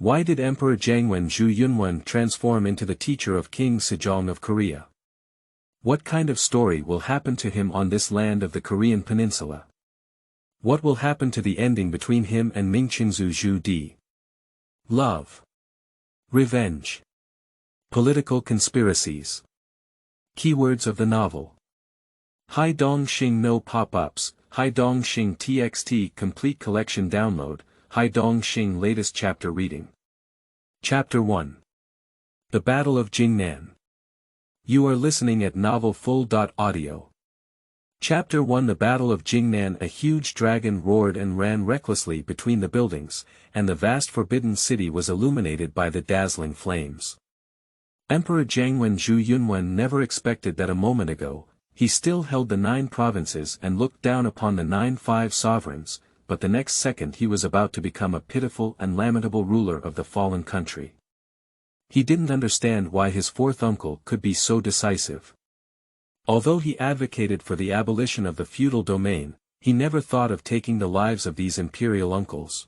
Why did Emperor Jianwen Zhu Yunwen transform into the teacher of King Sejong of Korea? What kind of story will happen to him on this land of the Korean Peninsula? What will happen to the ending between him and Ming Chengzu Zhu? Love. Revenge. Political conspiracies. Keywords of the novel. Haidongxing no pop-ups, Haidongxing TXT complete collection download, Haidongxing latest chapter reading. Chapter 1. The Battle of Jingnan. You are listening at novelfull.audio. Chapter 1. The Battle of Jingnan. A huge dragon roared and ran recklessly between the buildings, and the vast forbidden city was illuminated by the dazzling flames. Emperor Jianwen Zhu Yunwen never expected that a moment ago, he still held the 9 provinces and looked down upon the 9 sovereigns, but the next second he was about to become a pitiful and lamentable ruler of the fallen country. He didn't understand why his 4th uncle could be so decisive. Although he advocated for the abolition of the feudal domain, he never thought of taking the lives of these imperial uncles.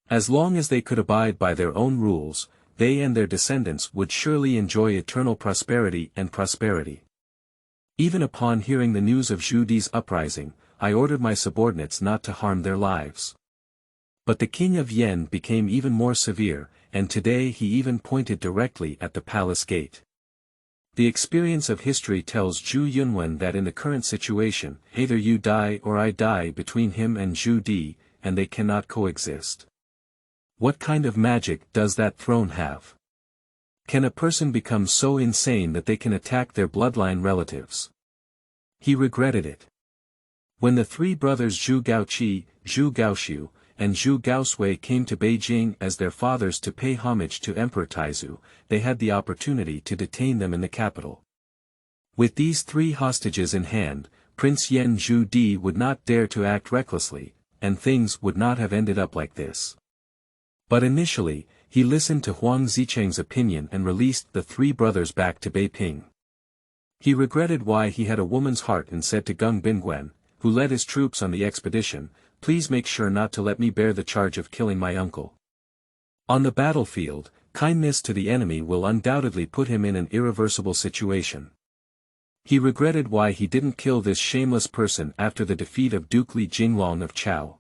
As long as they could abide by their own rules, they and their descendants would surely enjoy eternal prosperity and prosperity. Even upon hearing the news of Zhu Di's uprising, I ordered my subordinates not to harm their lives. But the king of Yen became even more severe, and today he even pointed directly at the palace gate. The experience of history tells Zhu Yunwen that in the current situation, either you die or I die between him and Zhu Di, and they cannot coexist. What kind of magic does that throne have? Can a person become so insane that they can attack their bloodline relatives? He regretted it. When the 3 brothers Zhu Gaoqi, Zhu Gaoxiu, and Zhu Gaosui came to Beijing as their fathers to pay homage to Emperor Taizu, they had the opportunity to detain them in the capital. With these 3 hostages in hand, Prince Yen Zhu Di would not dare to act recklessly, and things would not have ended up like this. But initially, he listened to Huang Zicheng's opinion and released the 3 brothers back to Beiping. He regretted why he had a woman's heart and said to Gung Bingwen, who led his troops on the expedition, "Please make sure not to let me bear the charge of killing my uncle. On the battlefield, kindness to the enemy will undoubtedly put him in an irreversible situation." He regretted why he didn't kill this shameless person after the defeat of Duke Li Jinglong of Chao.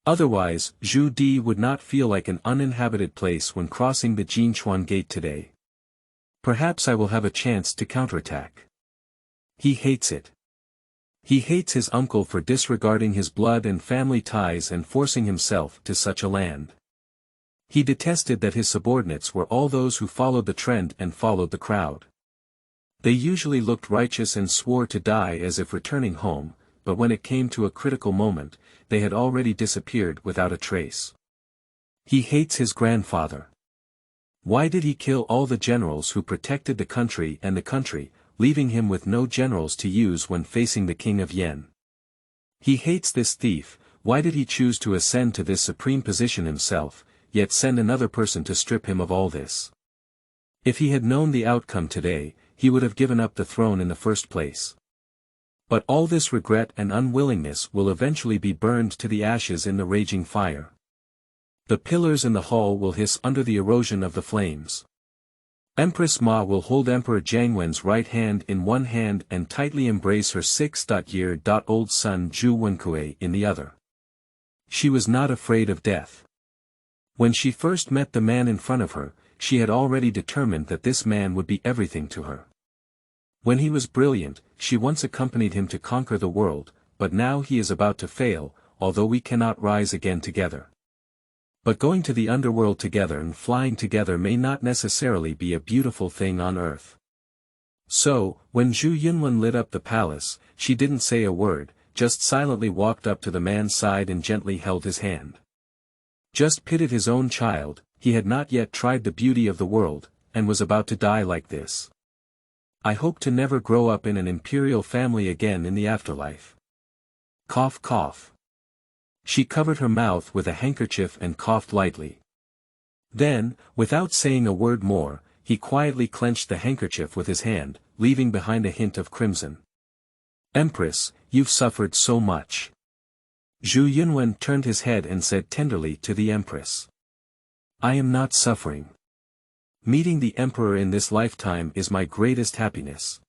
Otherwise, Zhu Di would not feel like an uninhabited place when crossing the Jinchuan gate today. Perhaps I will have a chance to counterattack. He hates it. He hates his uncle for disregarding his blood and family ties and forcing himself to such a land. He detested that his subordinates were all those who followed the trend and followed the crowd. They usually looked righteous and swore to die as if returning home, but when it came to a critical moment, they had already disappeared without a trace. He hates his grandfather. Why did he kill all the generals who protected the country, leaving him with no generals to use when facing the king of Yen? He hates this thief. Why did he choose to ascend to this supreme position himself, yet send another person to strip him of all this? If he had known the outcome today, he would have given up the throne in the first place. But all this regret and unwillingness will eventually be burned to the ashes in the raging fire. The pillars in the hall will hiss under the erosion of the flames. Empress Ma will hold Emperor Jianwen's right hand in one hand and tightly embrace her 6-year-old son Zhu Wenkui in the other. She was not afraid of death. When she first met the man in front of her, she had already determined that this man would be everything to her. When he was brilliant, she once accompanied him to conquer the world, but now he is about to fail, although we cannot rise again together. But going to the underworld together and flying together may not necessarily be a beautiful thing on earth. So, when Zhu Yunwen lit up the palace, she didn't say a word, just silently walked up to the man's side and gently held his hand. Just pitied his own child, he had not yet tried the beauty of the world, and was about to die like this. I hope to never grow up in an imperial family again in the afterlife. Cough cough. She covered her mouth with a handkerchief and coughed lightly. Then, without saying a word more, he quietly clenched the handkerchief with his hand, leaving behind a hint of crimson. Empress, you've suffered so much. Zhu Yunwen turned his head and said tenderly to the Empress. I am not suffering. Meeting the emperor in this lifetime is my greatest happiness.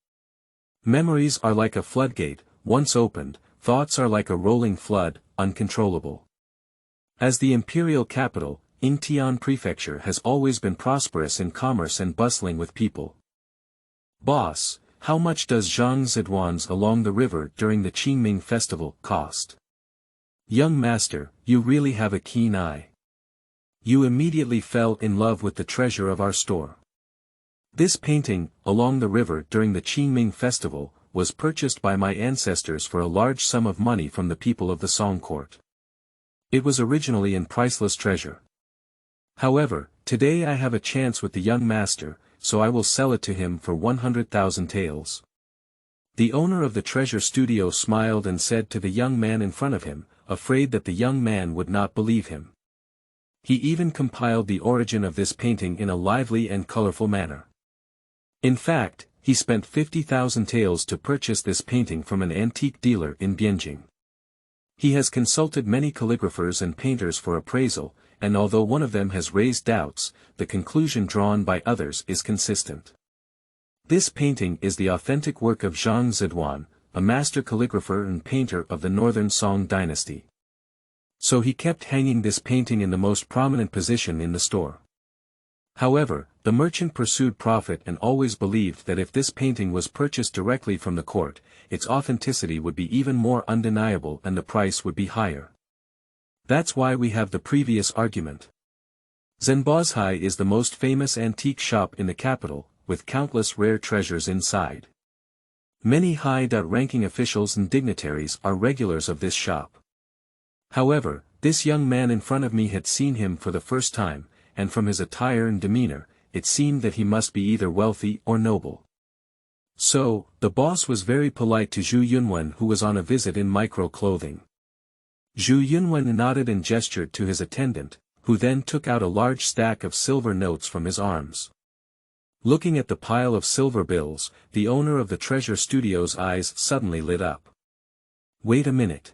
Memories are like a floodgate, once opened, thoughts are like a rolling flood, uncontrollable. As the imperial capital, Yingtian Prefecture has always been prosperous in commerce and bustling with people. Boss, how much does Zhang Zidwan's along the river during the Qingming festival cost? Young master, you really have a keen eye. You immediately fell in love with the treasure of our store. This painting, along the river during the Qingming festival, was purchased by my ancestors for a large sum of money from the people of the Song court. It was originally a priceless treasure. However, today I have a chance with the young master, so I will sell it to him for 100,000 taels. The owner of the treasure studio smiled and said to the young man in front of him, afraid that the young man would not believe him. He even compiled the origin of this painting in a lively and colorful manner. In fact, he spent 50,000 taels to purchase this painting from an antique dealer in Bianjing. He has consulted many calligraphers and painters for appraisal, and although one of them has raised doubts, the conclusion drawn by others is consistent. This painting is the authentic work of Zhang Zidwan, a master calligrapher and painter of the northern Song dynasty. So he kept hanging this painting in the most prominent position in the store. However, the merchant pursued profit and always believed that if this painting was purchased directly from the court, its authenticity would be even more undeniable and the price would be higher. That's why we have the previous argument. Zhenbozhai is the most famous antique shop in the capital, with countless rare treasures inside. Many high-ranking officials and dignitaries are regulars of this shop. However, this young man in front of me had seen him for the first time, and from his attire and demeanor, it seemed that he must be either wealthy or noble. So, the boss was very polite to Zhu Yunwen, who was on a visit in micro-clothing. Zhu Yunwen nodded and gestured to his attendant, who then took out a large stack of silver notes from his arms. Looking at the pile of silver bills, the owner of the treasure studio's eyes suddenly lit up. Wait a minute.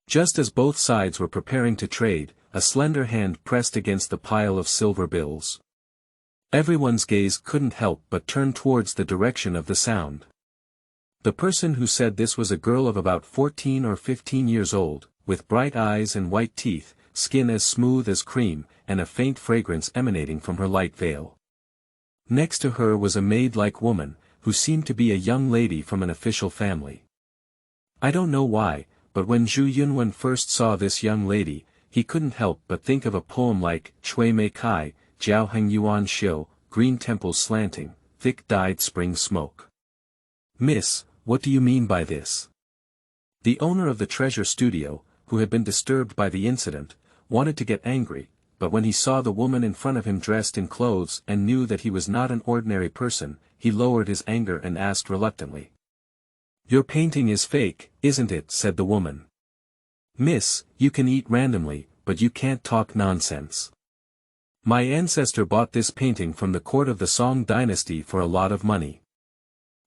Just as both sides were preparing to trade, a slender hand pressed against the pile of silver bills. Everyone's gaze couldn't help but turn towards the direction of the sound. The person who said this was a girl of about 14 or 15 years old, with bright eyes and white teeth, skin as smooth as cream, and a faint fragrance emanating from her light veil. Next to her was a maid-like woman, who seemed to be a young lady from an official family. I don't know why, but when Zhu Yunwen first saw this young lady, he couldn't help but think of a poem like Chui Mei Kai, Jiao Heng Yuan Xiu, Green Temples Slanting, Thick Dyed Spring Smoke. Miss, what do you mean by this? The owner of the treasure studio, who had been disturbed by the incident, wanted to get angry, but when he saw the woman in front of him dressed in clothes and knew that he was not an ordinary person, he lowered his anger and asked reluctantly. Your painting is fake, isn't it? Said the woman. Miss, you can eat randomly, but you can't talk nonsense. My ancestor bought this painting from the court of the Song dynasty for a lot of money.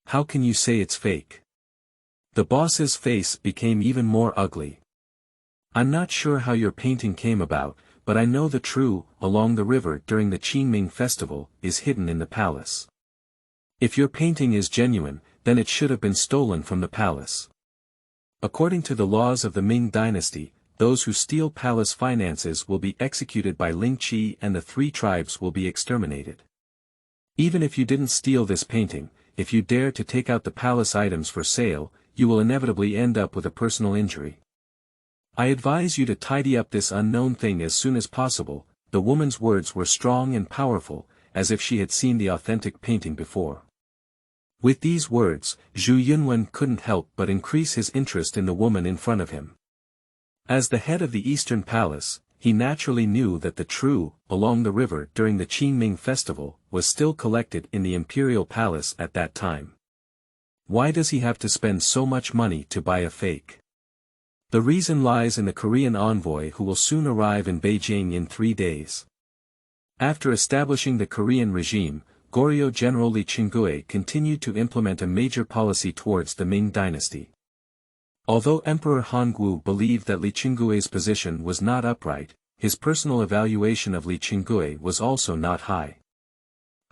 How can you say it's fake? The boss's face became even more ugly. I'm not sure how your painting came about, but I know the true, along the river during the Qingming festival, is hidden in the palace. If your painting is genuine, then it should have been stolen from the palace. According to the laws of the Ming dynasty, those who steal palace finances will be executed by Ling Qi and the 3 tribes will be exterminated. Even if you didn't steal this painting, if you dare to take out the palace items for sale, you will inevitably end up with a personal injury. I advise you to tidy up this unknown thing as soon as possible. The woman's words were strong and powerful, as if she had seen the authentic painting before. With these words, Zhu Yunwen couldn't help but increase his interest in the woman in front of him. As the head of the Eastern Palace, he naturally knew that the true, along the river during the Qingming festival, was still collected in the imperial palace at that time. Why does he have to spend so much money to buy a fake? The reason lies in the Korean envoy who will soon arrive in Beijing in 3 days. After establishing the Korean regime, Goryeo General Li Sui continued to implement a major policy towards the Ming dynasty. Although Emperor Hongwu believed that Li Sui's position was not upright, his personal evaluation of Li Qinggui was also not high.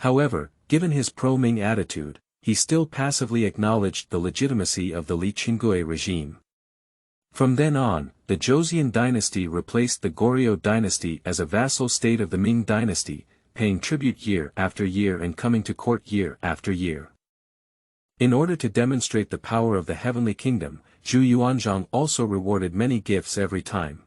However, given his pro-Ming attitude, he still passively acknowledged the legitimacy of the Li Qinggui regime. From then on, the Joseon dynasty replaced the Goryeo dynasty as a vassal state of the Ming dynasty, paying tribute year after year and coming to court year after year. In order to demonstrate the power of the heavenly kingdom, Zhu Yuanzhang also rewarded many gifts every time.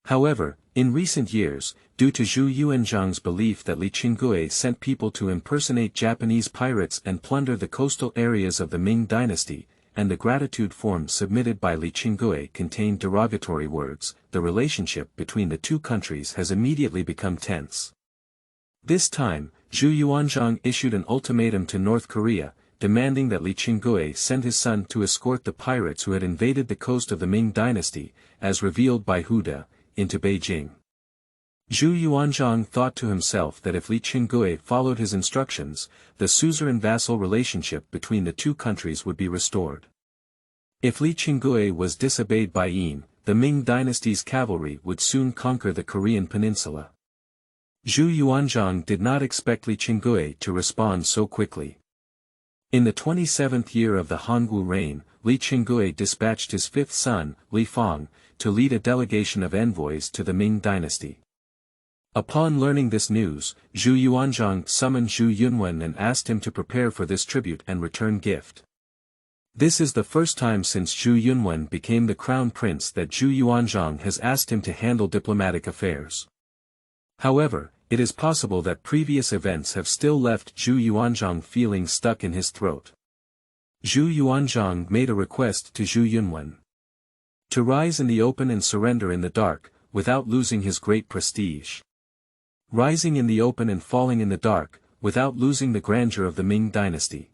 However, in recent years, due to Zhu Yuanzhang's belief that Li Qinggui sent people to impersonate Japanese pirates and plunder the coastal areas of the Ming dynasty, and the gratitude forms submitted by Li Qinggui contained derogatory words, the relationship between the two countries has immediately become tense. This time, Zhu Yuanzhang issued an ultimatum to North Korea, demanding that Li Qinggui send his son to escort the pirates who had invaded the coast of the Ming dynasty, as revealed by Huda, into Beijing. Zhu Yuanzhang thought to himself that if Li Qinggui followed his instructions, the suzerain-vassal relationship between the two countries would be restored. If Li Qinggui was disobeyed by Yin, the Ming dynasty's cavalry would soon conquer the Korean Peninsula. Zhu Yuanzhang did not expect Li Qinggui to respond so quickly. In the 27th year of the Hongwu reign, Li Qinggui dispatched his fifth son, Li Fang, to lead a delegation of envoys to the Ming dynasty. Upon learning this news, Zhu Yuanzhang summoned Zhu Yunwen and asked him to prepare for this tribute and return gift. This is the first time since Zhu Yunwen became the crown prince that Zhu Yuanzhang has asked him to handle diplomatic affairs. However, it is possible that previous events have still left Zhu Yuanzhang feeling stuck in his throat. Zhu Yuanzhang made a request to Zhu Yunwen to rise in the open and surrender in the dark, without losing his great prestige. Rising in the open and falling in the dark, without losing the grandeur of the Ming dynasty.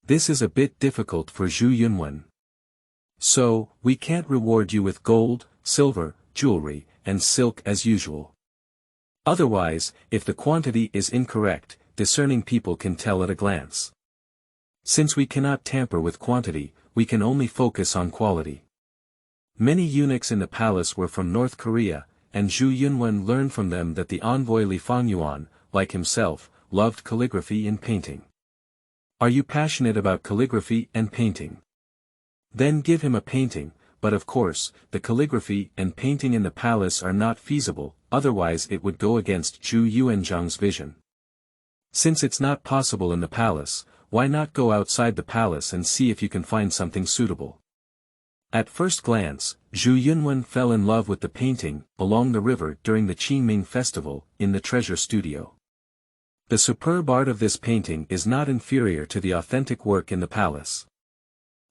This is a bit difficult for Zhu Yunwen. So, we can't reward you with gold, silver, jewelry, and silk as usual. Otherwise, if the quantity is incorrect, discerning people can tell at a glance. Since we cannot tamper with quantity, we can only focus on quality. Many eunuchs in the palace were from North Korea, and Zhu Yunwen learned from them that the envoy Li Fangyuan, like himself, loved calligraphy and painting. Are you passionate about calligraphy and painting? Then give him a painting, but of course, the calligraphy and painting in the palace are not feasible, otherwise it would go against Zhu Yuanzhang's vision. Since it's not possible in the palace, why not go outside the palace and see if you can find something suitable? At first glance, Zhu Yunwen fell in love with the painting along the river during the Qingming festival in the treasure studio. The superb art of this painting is not inferior to the authentic work in the palace.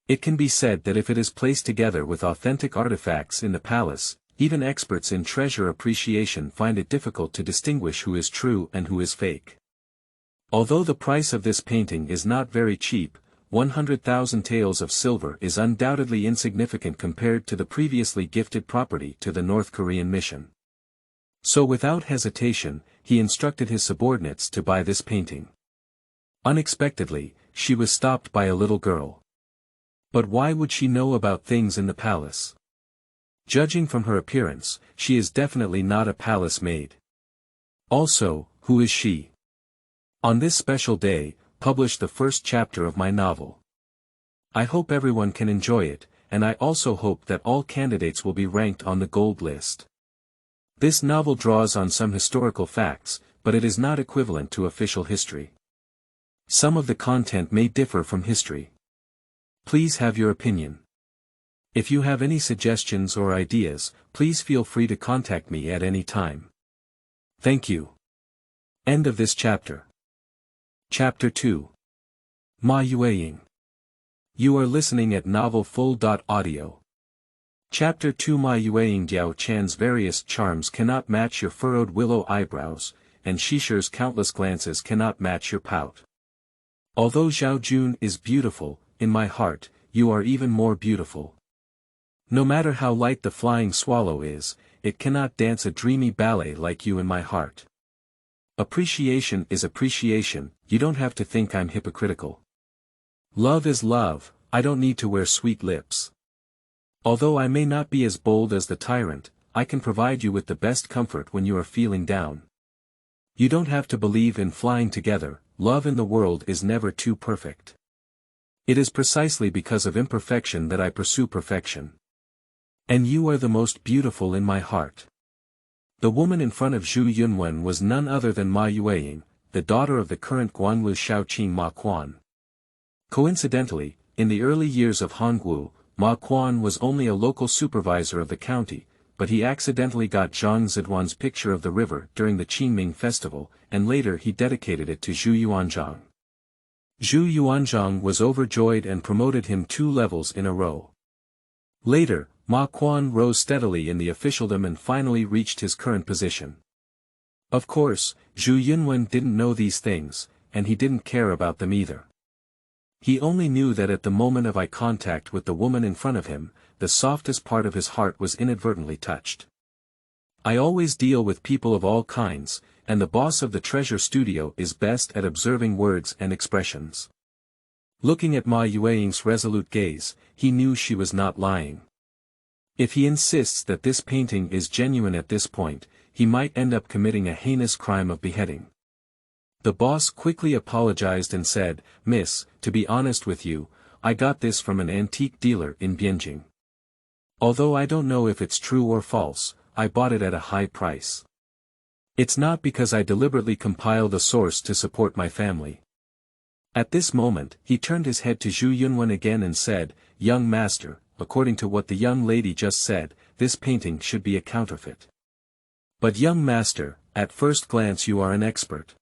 It can be said that if it is placed together with authentic artifacts in the palace, even experts in treasure appreciation find it difficult to distinguish who is true and who is fake. Although the price of this painting is not very cheap, 100,000 taels of silver is undoubtedly insignificant compared to the previously gifted property to the North Korean mission. So without hesitation, he instructed his subordinates to buy this painting. Unexpectedly, she was stopped by a little girl. But why would she know about things in the palace? Judging from her appearance, she is definitely not a palace maid. Also, who is she? On this special day, publish the first chapter of my novel. I hope everyone can enjoy it, and I also hope that all candidates will be ranked on the gold list. This novel draws on some historical facts, but it is not equivalent to official history. Some of the content may differ from history. Please have your opinion. If you have any suggestions or ideas, please feel free to contact me at any time. Thank you. End of this chapter. Chapter 2. Ma Yuying. You are listening at novelfull.audio. Chapter 2. Ma Yuying. Diao Chan's various charms cannot match your furrowed willow eyebrows, and Shisher's countless glances cannot match your pout. Although Zhao Jun is beautiful, in my heart, you are even more beautiful. No matter how light the flying swallow is, it cannot dance a dreamy ballet like you in my heart. Appreciation is appreciation, you don't have to think I'm hypocritical. Love is love, I don't need to wear sweet lips. Although I may not be as bold as the tyrant, I can provide you with the best comfort when you are feeling down. You don't have to believe in flying together, love in the world is never too perfect. It is precisely because of imperfection that I pursue perfection. And you are the most beautiful in my heart. The woman in front of Zhu Yunwen was none other than Ma Yuying, the daughter of the current Guanlu Shaoqing Ma Quan. Coincidentally, in the early years of Hongwu, Ma Quan was only a local supervisor of the county, but he accidentally got Zhang Ziduan's picture of the river during the Qingming festival, and later he dedicated it to Zhu Yuanzhang. Zhu Yuanzhang was overjoyed and promoted him 2 levels in a row. Later, Ma Quan rose steadily in the officialdom and finally reached his current position. Of course, Zhu Yunwen didn't know these things, and he didn't care about them either. He only knew that at the moment of eye contact with the woman in front of him, the softest part of his heart was inadvertently touched. I always deal with people of all kinds, and the boss of the treasure studio is best at observing words and expressions. Looking at Ma Yuying's resolute gaze, he knew she was not lying. If he insists that this painting is genuine at this point, he might end up committing a heinous crime of beheading. The boss quickly apologized and said, "Miss, to be honest with you, I got this from an antique dealer in Bianjing. Although I don't know if it's true or false, I bought it at a high price. It's not because I deliberately compiled a source to support my family." At this moment, he turned his head to Zhu Yunwen again and said, "Young master, according to what the young lady just said, this painting should be a counterfeit. But young master, at first glance you are an expert.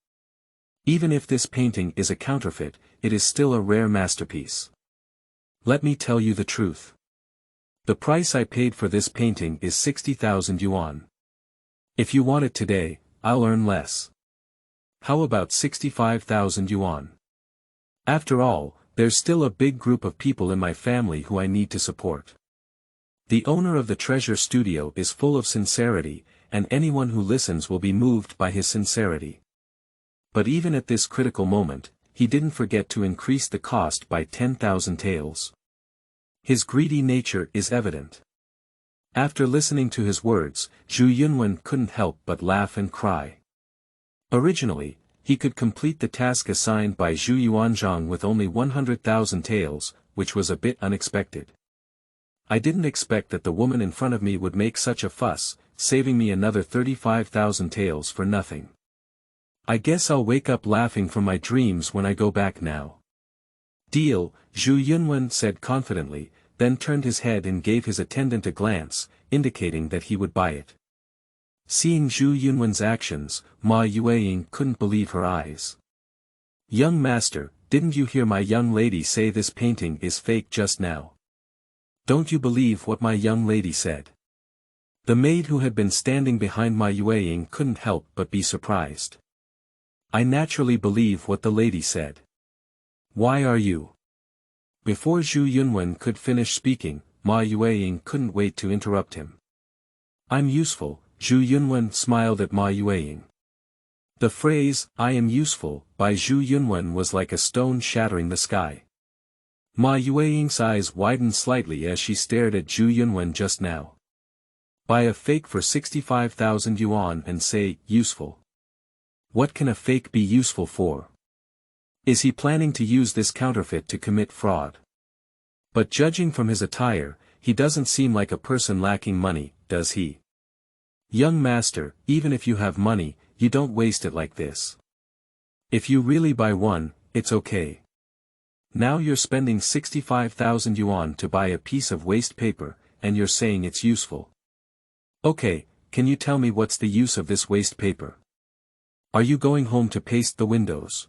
Even if this painting is a counterfeit, it is still a rare masterpiece. Let me tell you the truth. The price I paid for this painting is 60,000 yuan. If you want it today, I'll earn less. How about 65,000 yuan? After all, there's still a big group of people in my family who I need to support." The owner of the treasure studio is full of sincerity, and anyone who listens will be moved by his sincerity. But even at this critical moment, he didn't forget to increase the cost by 10,000 taels. His greedy nature is evident. After listening to his words, Zhu Yunwen couldn't help but laugh and cry. Originally, he could complete the task assigned by Zhu Yuanzhang with only 100,000 taels, which was a bit unexpected. I didn't expect that the woman in front of me would make such a fuss, saving me another 35,000 taels for nothing. I guess I'll wake up laughing from my dreams when I go back now. Deal, Zhu Yunwen said confidently, then turned his head and gave his attendant a glance, indicating that he would buy it. Seeing Zhu Yunwen's actions, Ma Yuying couldn't believe her eyes. "Young master, didn't you hear my young lady say this painting is fake just now? Don't you believe what my young lady said?" The maid who had been standing behind Ma Yuying couldn't help but be surprised. "I naturally believe what the lady said. Why are you?" Before Zhu Yunwen could finish speaking, Ma Yuying couldn't wait to interrupt him. "I'm useful," Zhu Yunwen smiled at Ma Yuying. The phrase, "I am useful," by Zhu Yunwen was like a stone shattering the sky. Ma Yuying's eyes widened slightly as she stared at Zhu Yunwen just now. Buy a fake for 65,000 yuan and say, useful. What can a fake be useful for? Is he planning to use this counterfeit to commit fraud? But judging from his attire, he doesn't seem like a person lacking money, does he? Young master, even if you have money, you don't waste it like this. If you really buy one, it's okay. Now you're spending 65,000 yuan to buy a piece of waste paper, and you're saying it's useful. Okay, can you tell me what's the use of this waste paper? Are you going home to paste the windows?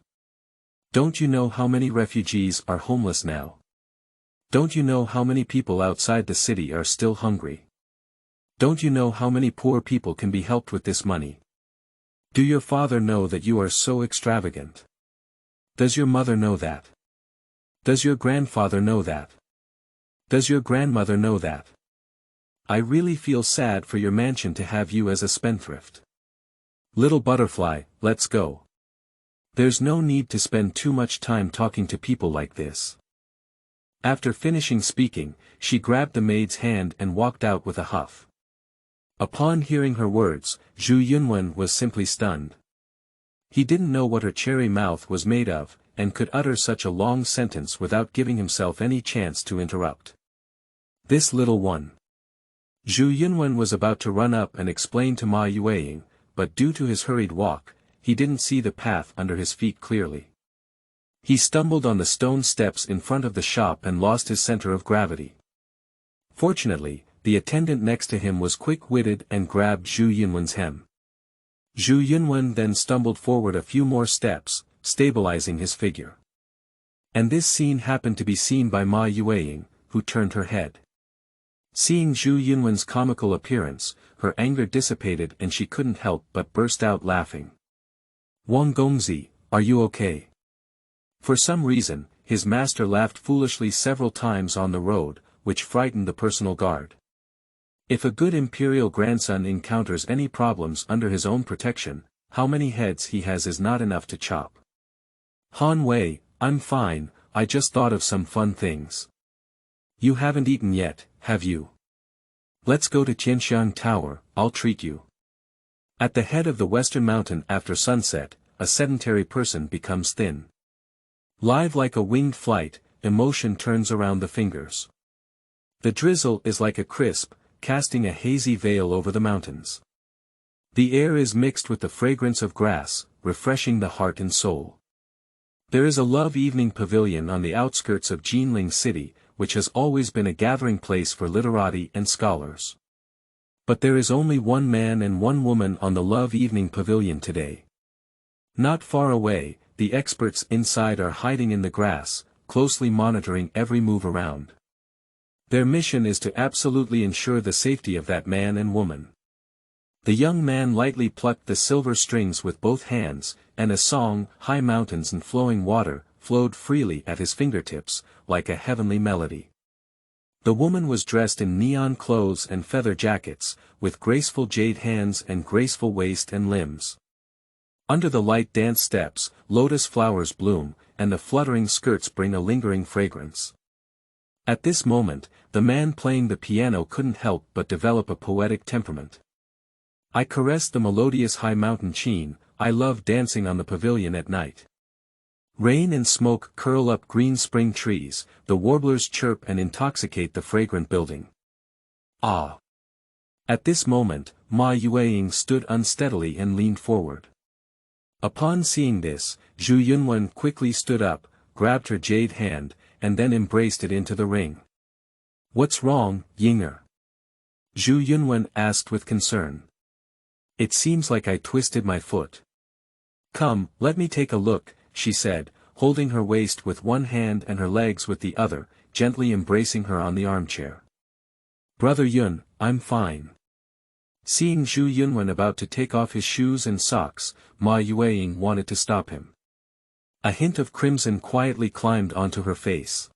Don't you know how many refugees are homeless now? Don't you know how many people outside the city are still hungry? Don't you know how many poor people can be helped with this money? Do your father know that you are so extravagant? Does your mother know that? Does your grandfather know that? Does your grandmother know that? I really feel sad for your mansion to have you as a spendthrift. Little butterfly, let's go. There's no need to spend too much time talking to people like this." After finishing speaking, she grabbed the maid's hand and walked out with a huff. Upon hearing her words, Zhu Yunwen was simply stunned. He didn't know what her cherry mouth was made of, and could utter such a long sentence without giving himself any chance to interrupt. This little one. Zhu Yunwen was about to run up and explain to Ma Yuying, but due to his hurried walk, he didn't see the path under his feet clearly. He stumbled on the stone steps in front of the shop and lost his center of gravity. Fortunately, the attendant next to him was quick-witted and grabbed Zhu Yunwen's hem. Zhu Yunwen then stumbled forward a few more steps, stabilizing his figure. And this scene happened to be seen by Ma Yuying, who turned her head. Seeing Zhu Yunwen's comical appearance, her anger dissipated and she couldn't help but burst out laughing. "Wang Gongzi, are you okay?" For some reason, his master laughed foolishly several times on the road, which frightened the personal guard. If a good imperial grandson encounters any problems under his own protection, how many heads he has is not enough to chop. "Han Wei, I'm fine, I just thought of some fun things." "You haven't eaten yet, have you? Let's go to Qianxiang Tower, I'll treat you." At the head of the western mountain after sunset, a sedentary person becomes thin. Live like a winged flight, emotion turns around the fingers. The drizzle is like a crisp, casting a hazy veil over the mountains. The air is mixed with the fragrance of grass, refreshing the heart and soul. There is a love evening pavilion on the outskirts of Jinling city, which has always been a gathering place for literati and scholars. But there is only one man and one woman on the love evening pavilion today. Not far away, the experts inside are hiding in the grass, closely monitoring every move around. Their mission is to absolutely ensure the safety of that man and woman. The young man lightly plucked the silver strings with both hands, and a song, "High Mountains and Flowing Water," flowed freely at his fingertips, like a heavenly melody. The woman was dressed in neon clothes and feather jackets, with graceful jade hands and graceful waist and limbs. Under the light dance steps, lotus flowers bloom, and the fluttering skirts bring a lingering fragrance. At this moment, the man playing the piano couldn't help but develop a poetic temperament. "I caress the melodious high mountain sheen, I love dancing on the pavilion at night. Rain and smoke curl up green spring trees, the warblers chirp and intoxicate the fragrant building. Ah!" At this moment, Ma Yuying stood unsteadily and leaned forward. Upon seeing this, Zhu Yunwen quickly stood up, grabbed her jade hand, and then embraced it into the ring. "What's wrong, Yinger?" Zhu Yunwen asked with concern. "It seems like I twisted my foot." "Come, let me take a look," she said, holding her waist with one hand and her legs with the other, gently embracing her on the armchair. "Brother Yun, I'm fine." Seeing Zhu Yunwen about to take off his shoes and socks, Ma Yuying wanted to stop him. A hint of crimson quietly climbed onto her face.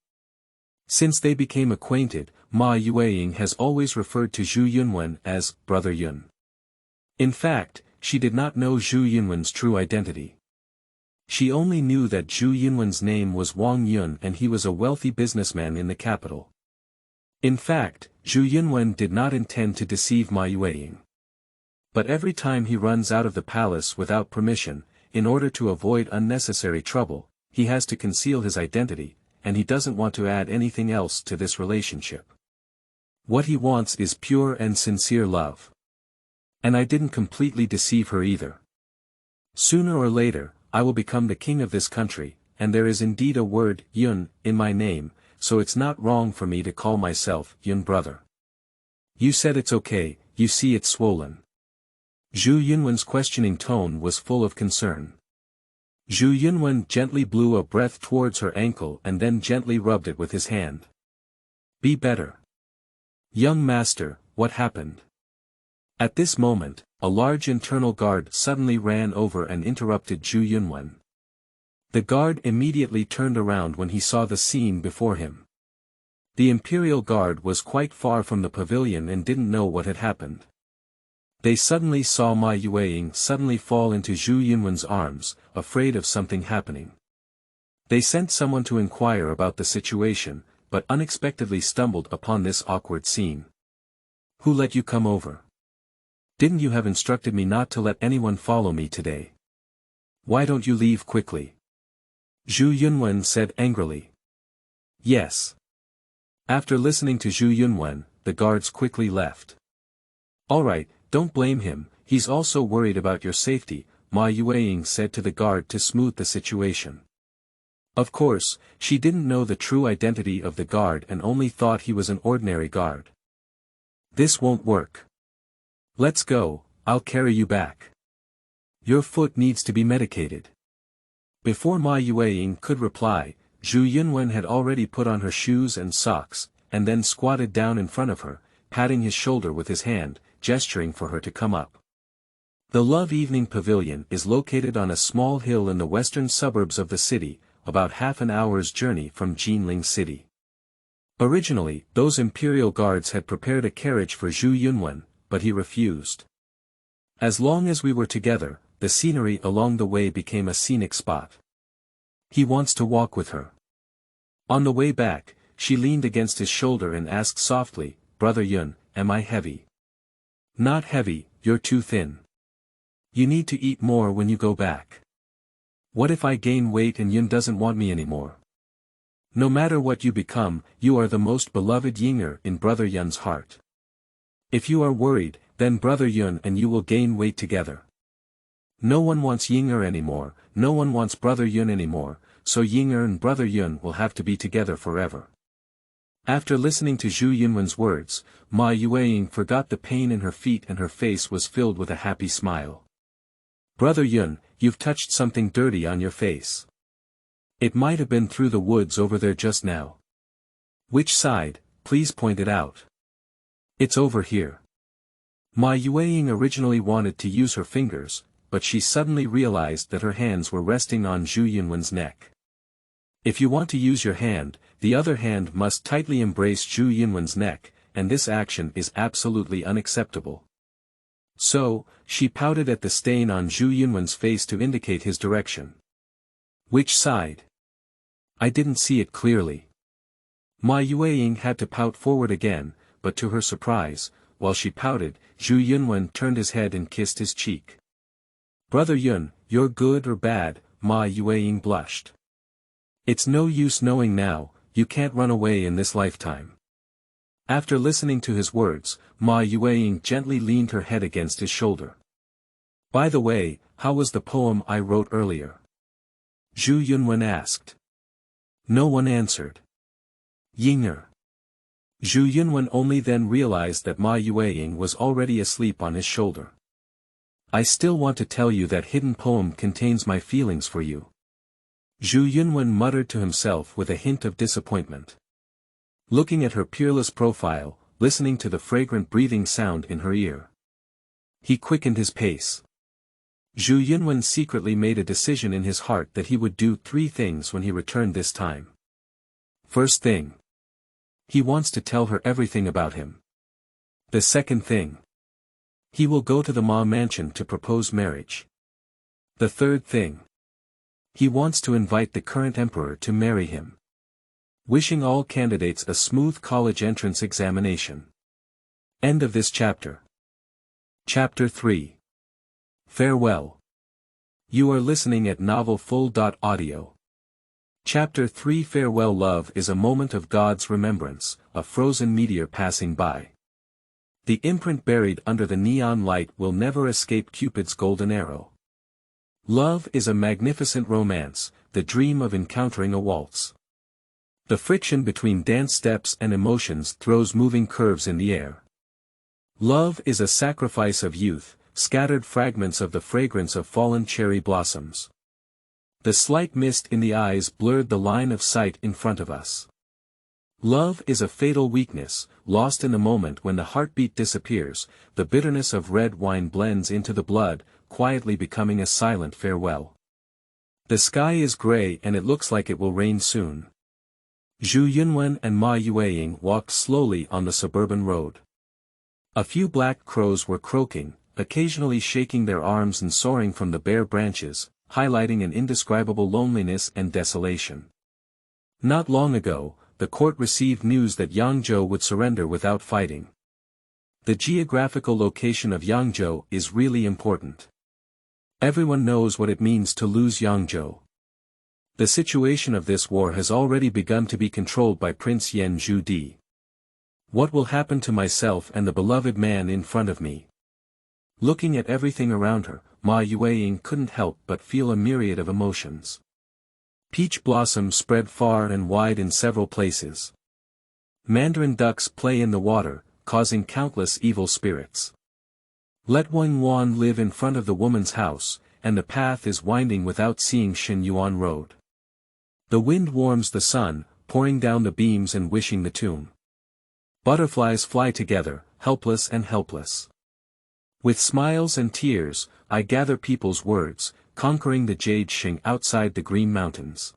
Since they became acquainted, Ma Yuying has always referred to Zhu Yunwen as Brother Yun. In fact, she did not know Zhu Yunwen's true identity. She only knew that Zhu Yunwen's name was Wang Yun and he was a wealthy businessman in the capital. In fact, Zhu Yunwen did not intend to deceive Ma Yuying. But every time he runs out of the palace without permission, in order to avoid unnecessary trouble, he has to conceal his identity, and he doesn't want to add anything else to this relationship. What he wants is pure and sincere love. And I didn't completely deceive her either. Sooner or later, I will become the king of this country, and there is indeed a word, Yun, in my name, so it's not wrong for me to call myself Yun brother. You said it's okay, you see it's swollen. Zhu Yunwen's questioning tone was full of concern. Zhu Yunwen gently blew a breath towards her ankle and then gently rubbed it with his hand. "Be better." "Young master, what happened?" At this moment, a large internal guard suddenly ran over and interrupted Zhu Yunwen. The guard immediately turned around when he saw the scene before him. The imperial guard was quite far from the pavilion and didn't know what had happened. They suddenly saw Ma Yuying suddenly fall into Zhu Yunwen's arms, afraid of something happening. They sent someone to inquire about the situation, but unexpectedly stumbled upon this awkward scene. "Who let you come over?" Didn't you have instructed me not to let anyone follow me today? Why don't you leave quickly? Zhu Yunwen said angrily. Yes. After listening to Zhu Yunwen, the guards quickly left. Alright, don't blame him, he's also worried about your safety, Ma Yuying said to the guard to smooth the situation. Of course, she didn't know the true identity of the guard and only thought he was an ordinary guard. This won't work. Let's go, I'll carry you back. Your foot needs to be medicated. Before Ma Yuying could reply, Zhu Yunwen had already put on her shoes and socks, and then squatted down in front of her, patting his shoulder with his hand, gesturing for her to come up. The Love Evening Pavilion is located on a small hill in the western suburbs of the city, about half an hour's journey from Jingnan city. Originally, those imperial guards had prepared a carriage for Zhu Yunwen, but he refused. As long as we were together, the scenery along the way became a scenic spot. He wants to walk with her. On the way back, she leaned against his shoulder and asked softly, Brother Yun, am I heavy? Not heavy, you're too thin. You need to eat more when you go back. What if I gain weight and Yun doesn't want me anymore? No matter what you become, you are the most beloved Yinger in Brother Yun's heart. If you are worried, then Brother Yun and you will gain weight together. No one wants Yinger anymore, no one wants Brother Yun anymore, so Yinger and Brother Yun will have to be together forever. After listening to Zhu Yunwen's words, Ma Yuying forgot the pain in her feet and her face was filled with a happy smile. Brother Yun, you've touched something dirty on your face. It might have been through the woods over there just now. Which side, please point it out. It's over here. Ma Yuying originally wanted to use her fingers, but she suddenly realized that her hands were resting on Zhu Yunwen's neck. If you want to use your hand, the other hand must tightly embrace Zhu Yunwen's neck, and this action is absolutely unacceptable. So, she pouted at the stain on Zhu Yunwen's face to indicate his direction. Which side? I didn't see it clearly. Ma Yuying had to pout forward again, but to her surprise, while she pouted, Zhu Yunwen turned his head and kissed his cheek. Brother Yun, you're good or bad, Ma Yuying blushed. It's no use knowing now, you can't run away in this lifetime. After listening to his words, Ma Yuying gently leaned her head against his shoulder. By the way, how was the poem I wrote earlier? Zhu Yunwen asked. No one answered. Yinger. Zhu Yunwen only then realized that Ma Yuying was already asleep on his shoulder. I still want to tell you that hidden poem contains my feelings for you. Zhu Yunwen muttered to himself with a hint of disappointment. Looking at her peerless profile, listening to the fragrant breathing sound in her ear. He quickened his pace. Zhu Yunwen secretly made a decision in his heart that he would do 3 things when he returned this time. First thing. He wants to tell her everything about him. The second thing. He will go to the Ma mansion to propose marriage. The third thing. He wants to invite the current emperor to marry him. Wishing all candidates a smooth college entrance examination. End of this chapter. Chapter 3. Farewell. You are listening at novelfull.audio. Chapter 3. Farewell. Love is a moment of God's remembrance, a frozen meteor passing by. The imprint buried under the neon light will never escape Cupid's golden arrow. Love is a magnificent romance, the dream of encountering a waltz. The friction between dance steps and emotions throws moving curves in the air. Love is a sacrifice of youth, scattered fragments of the fragrance of fallen cherry blossoms. The slight mist in the eyes blurred the line of sight in front of us. Love is a fatal weakness, lost in the moment when the heartbeat disappears, the bitterness of red wine blends into the blood, quietly becoming a silent farewell. The sky is gray and it looks like it will rain soon. Zhu Yunwen and Ma Yuying walked slowly on the suburban road. A few black crows were croaking, occasionally shaking their arms and soaring from the bare branches, highlighting an indescribable loneliness and desolation. Not long ago, the court received news that Yangzhou would surrender without fighting. The geographical location of Yangzhou is really important. Everyone knows what it means to lose Yangzhou. The situation of this war has already begun to be controlled by Prince Yan Zhu Di. What will happen to myself and the beloved man in front of me? Looking at everything around her, Ma Yuying couldn't help but feel a myriad of emotions. Peach blossoms spread far and wide in several places. Mandarin ducks play in the water, causing countless evil spirits. Let Wang Wan live in front of the woman's house, and the path is winding without seeing Shin Yuan Road. The wind warms the sun, pouring down the beams and wishing the tomb. Butterflies fly together, helpless and helpless. With smiles and tears, I gather people's words, conquering the jade Xing outside the Green Mountains.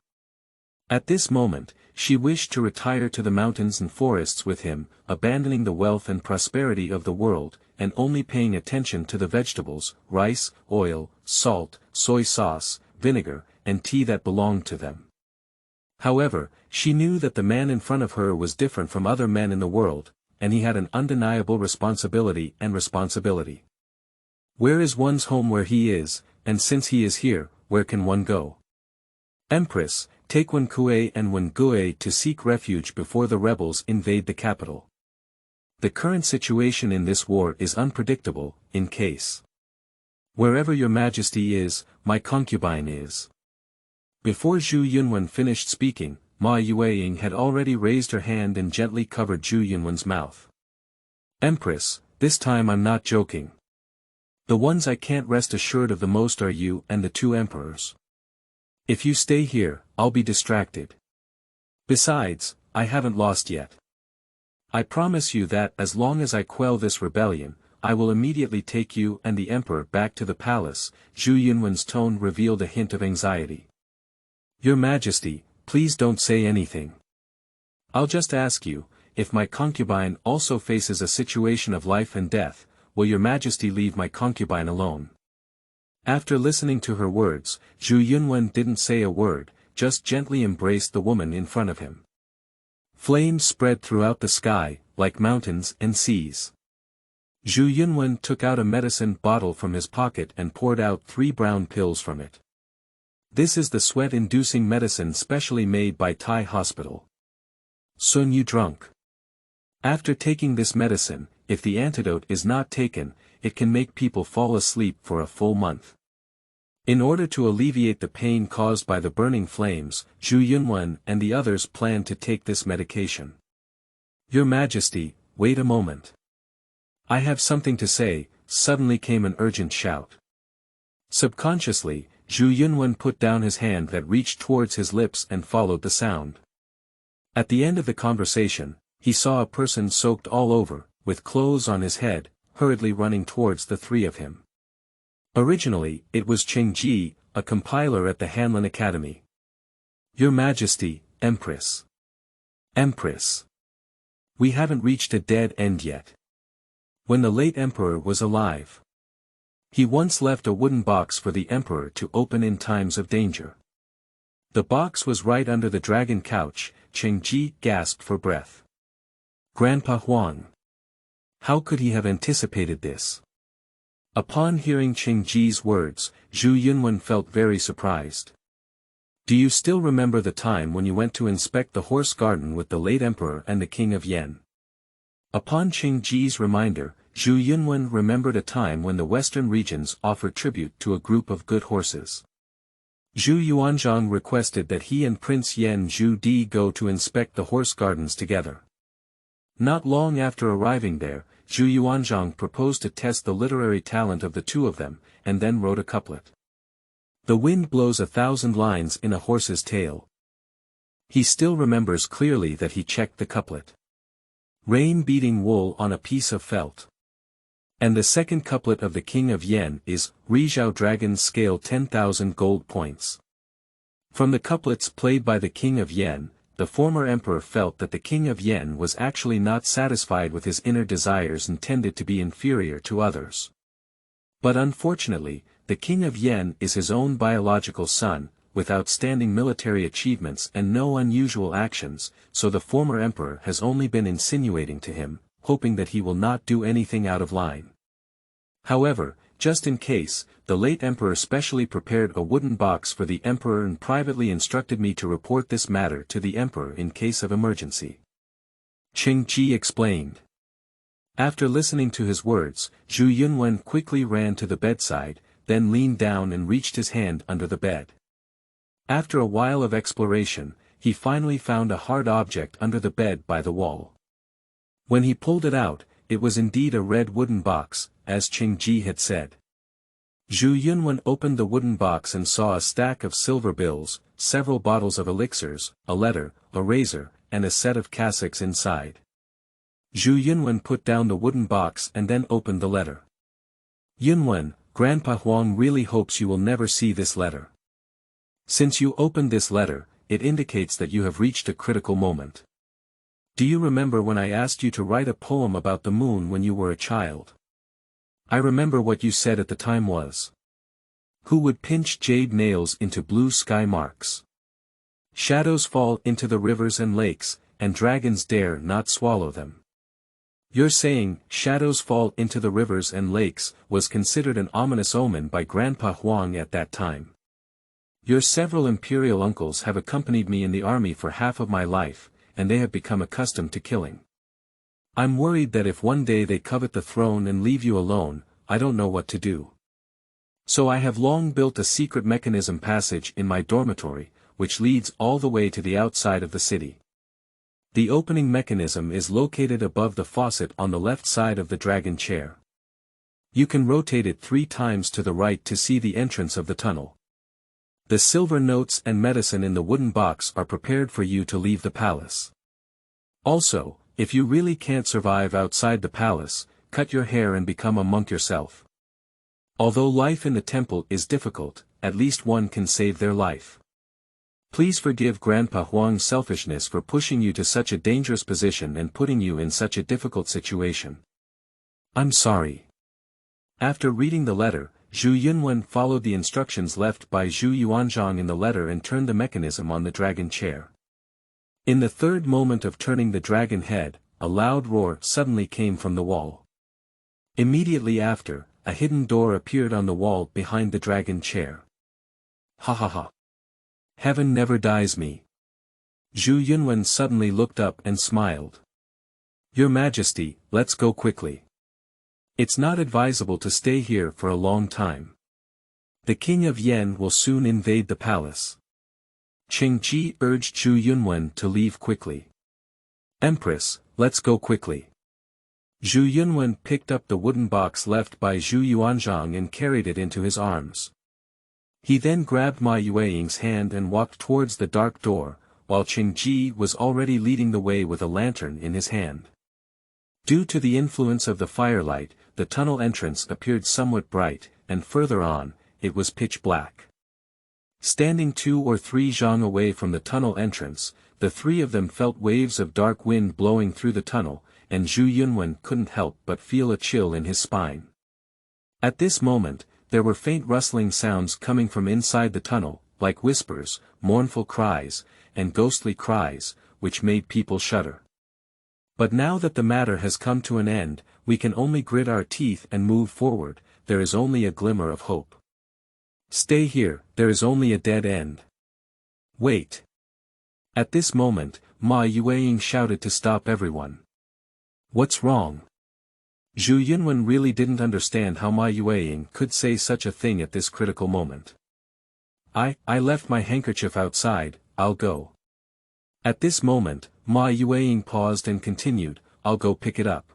At this moment, she wished to retire to the mountains and forests with him, abandoning the wealth and prosperity of the world, and only paying attention to the vegetables, rice, oil, salt, soy sauce, vinegar, and tea that belonged to them. However, she knew that the man in front of her was different from other men in the world, and he had an undeniable responsibility. Where is one's home where he is, and since he is here, where can one go? Empress, take Wen Kuei and Wen Gui to seek refuge before the rebels invade the capital. The current situation in this war is unpredictable, in case. Wherever your majesty is, my concubine is. Before Zhu Yunwen finished speaking, Ma Yuying had already raised her hand and gently covered Zhu Yunwen's mouth. Empress, this time I'm not joking. The ones I can't rest assured of the most are you and the two emperors. If you stay here, I'll be distracted. Besides, I haven't lost yet. I promise you that as long as I quell this rebellion, I will immediately take you and the emperor back to the palace. Zhu Yunwen's tone revealed a hint of anxiety. Your Majesty, please don't say anything. I'll just ask you, if my concubine also faces a situation of life and death, will your Majesty leave my concubine alone? After listening to her words, Zhu Yunwen didn't say a word, just gently embraced the woman in front of him. Flames spread throughout the sky, like mountains and seas. Zhu Yunwen took out a medicine bottle from his pocket and poured out 3 brown pills from it. This is the sweat-inducing medicine specially made by Thai hospital. Sun you drunk. After taking this medicine, if the antidote is not taken, it can make people fall asleep for a full month. In order to alleviate the pain caused by the burning flames, Zhu Yunwen and the others planned to take this medication. Your Majesty, wait a moment. I have something to say, suddenly came an urgent shout. Subconsciously, Zhu Yunwen put down his hand that reached towards his lips and followed the sound. At the end of the conversation, he saw a person soaked all over, with clothes on his head, hurriedly running towards the 3 of him. Originally, it was Cheng Ji, a compiler at the Hanlin Academy. Your Majesty, Empress. Empress. We haven't reached a dead end yet. When the late emperor was alive, he once left a wooden box for the emperor to open in times of danger. The box was right under the dragon couch. Cheng Ji gasped for breath. Grandpa Huang. How could he have anticipated this? Upon hearing Cheng Ji's words, Zhu Yunwen felt very surprised. Do you still remember the time when you went to inspect the horse garden with the late emperor and the king of Yen? Upon Cheng Ji's reminder, Zhu Yunwen remembered a time when the western regions offered tribute to a group of good horses. Zhu Yuanzhang requested that he and Prince Yan Zhu Di go to inspect the horse gardens together. Not long after arriving there, Zhu Yuanzhang proposed to test the literary talent of the 2 of them, and then wrote a couplet. The wind blows 1,000 lines in a horse's tail. He still remembers clearly that he checked the couplet. Rain beating wool on a piece of felt. And the second couplet of the King of Yen is, Rizhao Dragon's scale 10,000 gold points. From the couplets played by the King of Yen, the former emperor felt that the King of Yen was actually not satisfied with his inner desires and tended to be inferior to others. But unfortunately, the King of Yen is his own biological son, with outstanding military achievements and no unusual actions, so the former emperor has only been insinuating to him, hoping that he will not do anything out of line. However, just in case, the late emperor specially prepared a wooden box for the emperor and privately instructed me to report this matter to the emperor in case of emergency. Qing Ji explained. After listening to his words, Zhu Yunwen quickly ran to the bedside, then leaned down and reached his hand under the bed. After a while of exploration, he finally found a hard object under the bed by the wall. When he pulled it out, it was indeed a red wooden box, as Qing Ji had said. Zhu Yunwen opened the wooden box and saw a stack of silver bills, several bottles of elixirs, a letter, a razor, and a set of cassocks inside. Zhu Yunwen put down the wooden box and then opened the letter. Yunwen, Grandpa Huang really hopes you will never see this letter. Since you opened this letter, it indicates that you have reached a critical moment. Do you remember when I asked you to write a poem about the moon when you were a child? I remember what you said at the time was. Who would pinch jade nails into blue sky marks? Shadows fall into the rivers and lakes, and dragons dare not swallow them. Your saying, shadows fall into the rivers and lakes, was considered an ominous omen by Grandpa Huang at that time. Your several imperial uncles have accompanied me in the army for half of my life, and they have become accustomed to killing. I'm worried that if one day they covet the throne and leave you alone, I don't know what to do. So I have long built a secret mechanism passage in my dormitory, which leads all the way to the outside of the city. The opening mechanism is located above the faucet on the left side of the dragon chair. You can rotate it 3 times to the right to see the entrance of the tunnel. The silver notes and medicine in the wooden box are prepared for you to leave the palace. Also, if you really can't survive outside the palace, cut your hair and become a monk yourself. Although life in the temple is difficult, at least one can save their life. Please forgive Grandpa Huang's selfishness for pushing you to such a dangerous position and putting you in such a difficult situation. I'm sorry. After reading the letter, Zhu Yunwen followed the instructions left by Zhu Yuanzhang in the letter and turned the mechanism on the dragon chair. In the third moment of turning the dragon head, a loud roar suddenly came from the wall. Immediately after, a hidden door appeared on the wall behind the dragon chair. Ha ha ha. Heaven never dies me. Zhu Yunwen suddenly looked up and smiled. Your Majesty, let's go quickly. It's not advisable to stay here for a long time. The King of Yen will soon invade the palace. Qing Ji urged Zhu Yunwen to leave quickly. Empress, let's go quickly. Zhu Yunwen picked up the wooden box left by Zhu Yuanzhang and carried it into his arms. He then grabbed Ma Yuying's hand and walked towards the dark door, while Qing Ji was already leading the way with a lantern in his hand. Due to the influence of the firelight, the tunnel entrance appeared somewhat bright, and further on, it was pitch black. Standing 2 or 3 zhang away from the tunnel entrance, the 3 of them felt waves of dark wind blowing through the tunnel, and Zhu Yunwen couldn't help but feel a chill in his spine. At this moment, there were faint rustling sounds coming from inside the tunnel, like whispers, mournful cries, and ghostly cries, which made people shudder. But now that the matter has come to an end, we can only grit our teeth and move forward, there is only a glimmer of hope. Stay here, there is only a dead end. Wait. At this moment, Ma Yuying shouted to stop everyone. What's wrong? Zhu Yunwen really didn't understand how Ma Yuying could say such a thing at this critical moment. I left my handkerchief outside, I'll go. At this moment, Ma Yuying paused and continued, I'll go pick it up.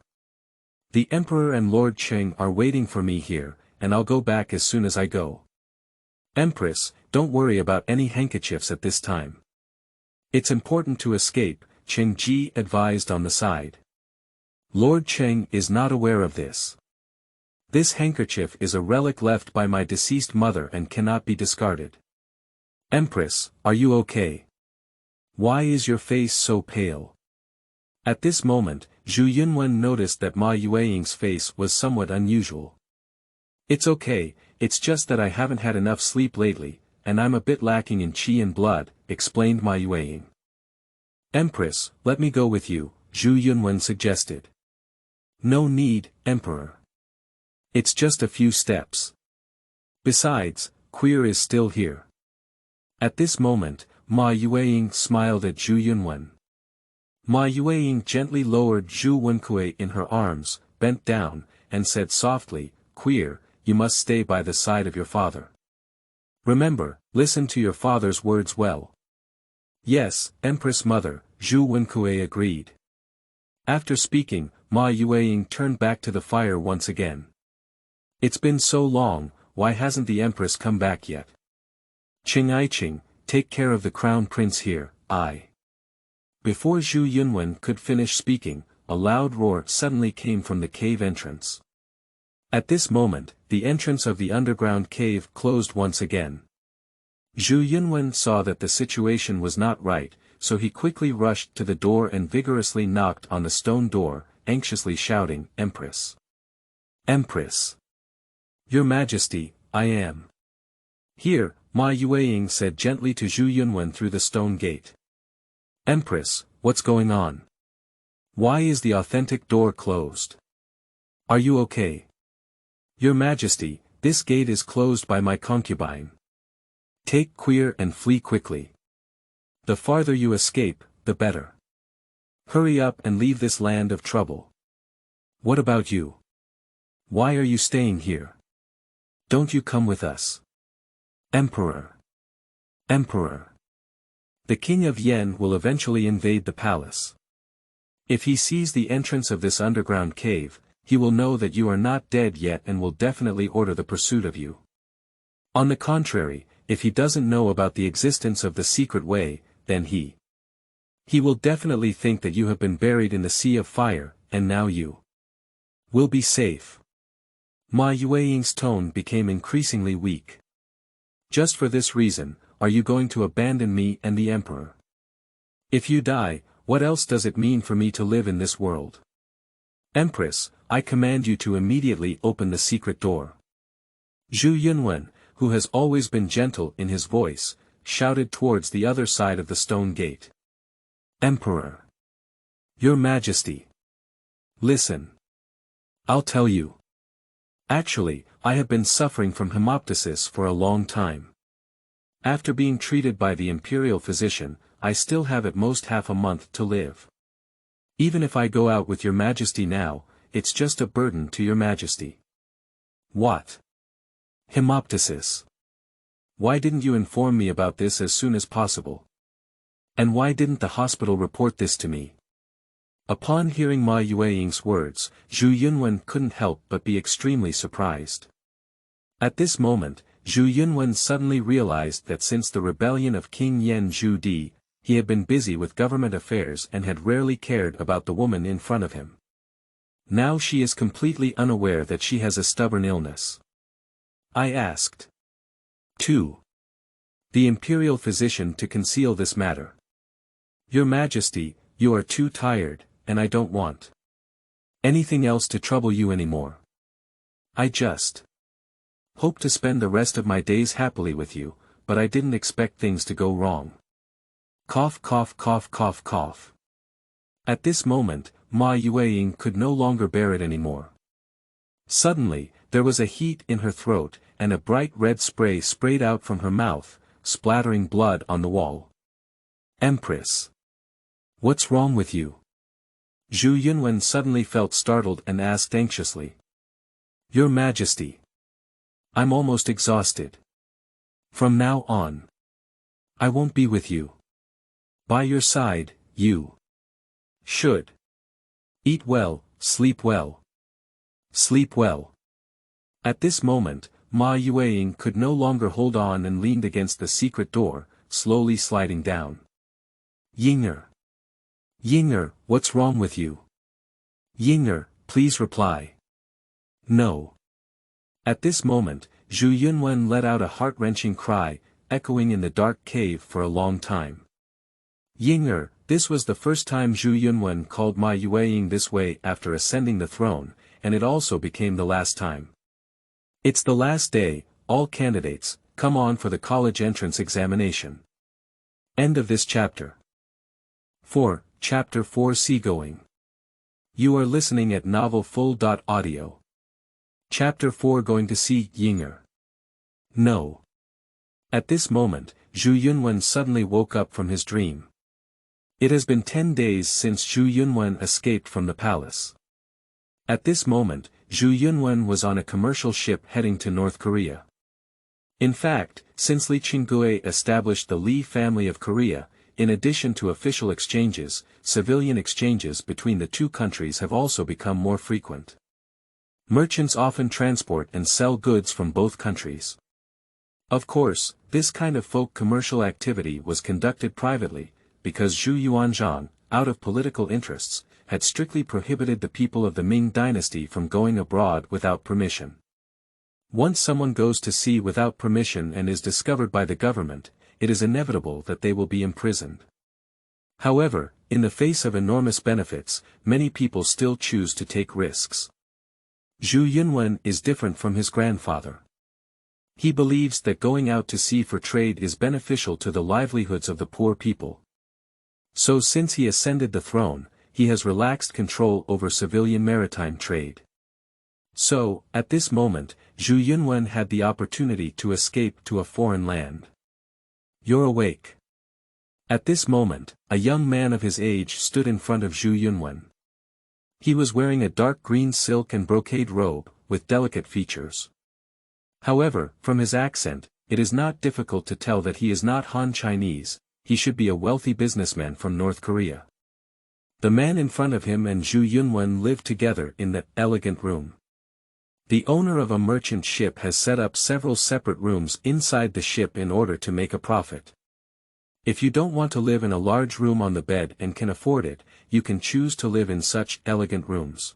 The Emperor and Lord Qing are waiting for me here, and I'll go back as soon as I go. Empress, don't worry about any handkerchiefs at this time. It's important to escape, Qing Ji advised on the side. Lord Qing is not aware of this. This handkerchief is a relic left by my deceased mother and cannot be discarded. Empress, are you okay? Why is your face so pale? At this moment, Zhu Yunwen noticed that Ma Yuying's face was somewhat unusual. It's okay, it's just that I haven't had enough sleep lately, and I'm a bit lacking in qi and blood, explained Ma Yuying. Empress, let me go with you, Zhu Yunwen suggested. No need, Emperor. It's just a few steps. Besides, Queer is still here. At this moment, Ma Yuying smiled at Zhu Yunwen. Ma Yuying gently lowered Zhu Wenkui in her arms, bent down, and said softly, Queer, you must stay by the side of your father. Remember, listen to your father's words well. Yes, Empress Mother, Zhu Wenkui agreed. After speaking, Ma Yuying turned back to the fire once again. It's been so long, why hasn't the Empress come back yet? Qing, take care of the Crown Prince here, Before Zhu Yunwen could finish speaking, a loud roar suddenly came from the cave entrance. At this moment, the entrance of the underground cave closed once again. Zhu Yunwen saw that the situation was not right, so he quickly rushed to the door and vigorously knocked on the stone door, anxiously shouting, Empress! Empress! Your Majesty, I am. Here, Ma Yuying said gently to Zhu Yunwen through the stone gate. Empress, what's going on? Why is the authentic door closed? Are you okay? Your Majesty, this gate is closed by my concubine. Take Queer and flee quickly. The farther you escape, the better. Hurry up and leave this land of trouble. What about you? Why are you staying here? Don't you come with us? Emperor! Emperor! The King of Yen will eventually invade the palace. If he sees the entrance of this underground cave, he will know that you are not dead yet and will definitely order the pursuit of you. On the contrary, if he doesn't know about the existence of the secret way, then he will definitely think that you have been buried in the sea of fire, and now you will be safe. Ma Yuying's tone became increasingly weak. Just for this reason, are you going to abandon me and the Emperor? If you die, what else does it mean for me to live in this world? Empress, I command you to immediately open the secret door. Zhu Yunwen, who has always been gentle in his voice, shouted towards the other side of the stone gate. Emperor! Your Majesty! Listen! I'll tell you. Actually, I have been suffering from hemoptysis for a long time. After being treated by the imperial physician, I still have at most half a month to live. Even if I go out with your Majesty now, it's just a burden to your Majesty. What? Hemoptysis. Why didn't you inform me about this as soon as possible? And why didn't the hospital report this to me? Upon hearing Ma Yuying's words, Zhu Yunwen couldn't help but be extremely surprised. At this moment, Zhu Yunwen suddenly realized that since the rebellion of King Yen Zhu Di, he had been busy with government affairs and had rarely cared about the woman in front of him. Now she is completely unaware that she has a stubborn illness. I asked 2. The imperial physician to conceal this matter. Your Majesty, you are too tired, and I don't want anything else to trouble you anymore. I just hope to spend the rest of my days happily with you, but I didn't expect things to go wrong. Cough cough cough cough cough. At this moment, Ma Yuying could no longer bear it anymore. Suddenly, there was a heat in her throat, and a bright red spray sprayed out from her mouth, splattering blood on the wall. Empress! What's wrong with you? Zhu Yunwen suddenly felt startled and asked anxiously. Your Majesty! I'm almost exhausted. From now on, I won't be with you. By your side, you should eat well, sleep well. Sleep well. At this moment, Ma Yuying could no longer hold on and leaned against the secret door, slowly sliding down. Yinger! Yinger, what's wrong with you? Yinger, please reply. No. At this moment, Zhu Yunwen let out a heart-wrenching cry, echoing in the dark cave for a long time. Yinger, this was the first time Zhu Yunwen called Ma Yuying this way after ascending the throne, and it also became the last time. It's the last day, all candidates, come on for the college entrance examination. End of this chapter. 4. Chapter 4 Seagoing. You are listening at Novel Full. Audio. Chapter 4 Going to see Yinger. No. At this moment, Zhu Yunwen suddenly woke up from his dream. It has been 10 days since Zhu Yunwen escaped from the palace. At this moment, Zhu Yunwen was on a commercial ship heading to North Korea. In fact, since Li Sui established the Li family of Korea, in addition to official exchanges, civilian exchanges between the two countries have also become more frequent. Merchants often transport and sell goods from both countries. Of course, this kind of folk commercial activity was conducted privately, because Zhu Yuanzhang, out of political interests, had strictly prohibited the people of the Ming dynasty from going abroad without permission. Once someone goes to sea without permission and is discovered by the government, it is inevitable that they will be imprisoned. However, in the face of enormous benefits, many people still choose to take risks. Zhu Yunwen is different from his grandfather. He believes that going out to sea for trade is beneficial to the livelihoods of the poor people. So since he ascended the throne, he has relaxed control over civilian maritime trade. So, at this moment, Zhu Yunwen had the opportunity to escape to a foreign land. You're awake. At this moment, a young man of his age stood in front of Zhu Yunwen. He was wearing a dark green silk and brocade robe, with delicate features. However, from his accent, it is not difficult to tell that he is not Han Chinese. He should be a wealthy businessman from North Korea. The man in front of him and Zhu Yunwen lived together in that elegant room. The owner of a merchant ship has set up several separate rooms inside the ship in order to make a profit. If you don't want to live in a large room on the bed and can afford it, you can choose to live in such elegant rooms.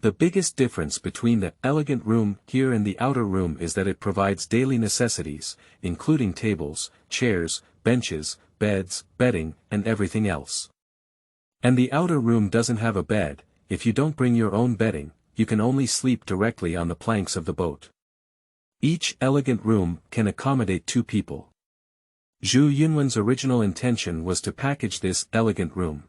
The biggest difference between the elegant room here and the outer room is that it provides daily necessities, including tables, chairs, benches, beds, bedding, and everything else. And the outer room doesn't have a bed. If you don't bring your own bedding, you can only sleep directly on the planks of the boat. Each elegant room can accommodate 2 people. Zhu Yunwen's original intention was to package this elegant room.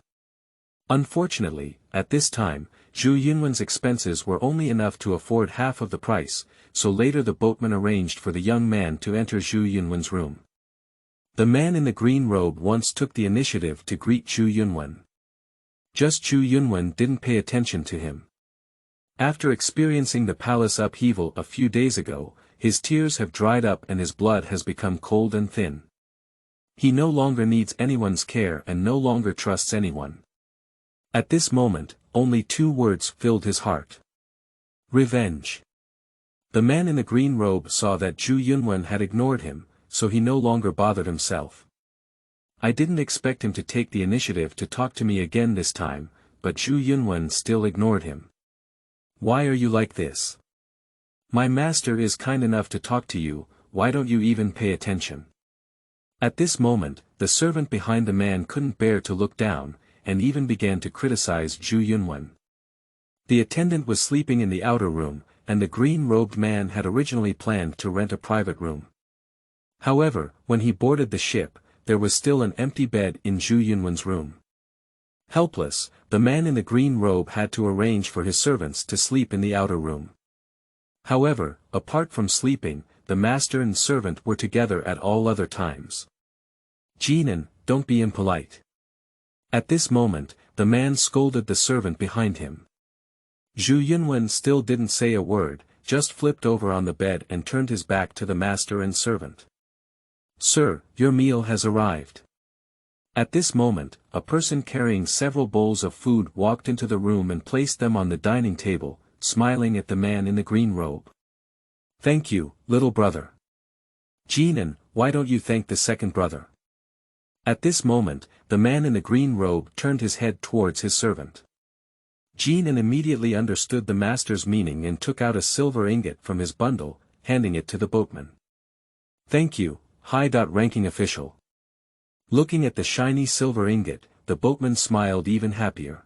Unfortunately, at this time, Zhu Yunwen's expenses were only enough to afford half of the price, so later the boatman arranged for the young man to enter Zhu Yunwen's room. The man in the green robe once took the initiative to greet Zhu Yunwen. Just Zhu Yunwen didn't pay attention to him. After experiencing the palace upheaval a few days ago, his tears have dried up and his blood has become cold and thin. He no longer needs anyone's care and no longer trusts anyone. At this moment, only 2 words filled his heart. Revenge. The man in the green robe saw that Zhu Yunwen had ignored him, so he no longer bothered himself. I didn't expect him to take the initiative to talk to me again this time, but Zhu Yunwen still ignored him. Why are you like this? My master is kind enough to talk to you, why don't you even pay attention? At this moment, the servant behind the man couldn't bear to look down, and even began to criticize Zhu Yunwen. The attendant was sleeping in the outer room, and the green-robed man had originally planned to rent a private room. However, when he boarded the ship, there was still an empty bed in Zhu Yunwen's room. Helpless, the man in the green robe had to arrange for his servants to sleep in the outer room. However, apart from sleeping, the master and servant were together at all other times. Jingnan, don't be impolite. At this moment, the man scolded the servant behind him. Zhu Yunwen still didn't say a word, just flipped over on the bed and turned his back to the master and servant. Sir, your meal has arrived. At this moment, a person carrying several bowls of food walked into the room and placed them on the dining table, smiling at the man in the green robe. Thank you, little brother. Jingnan, why don't you thank the second brother? At this moment, the man in the green robe turned his head towards his servant. Jingnan immediately understood the master's meaning and took out a silver ingot from his bundle, handing it to the boatman. Thank you, high-ranking official. Looking at the shiny silver ingot, the boatman smiled even happier.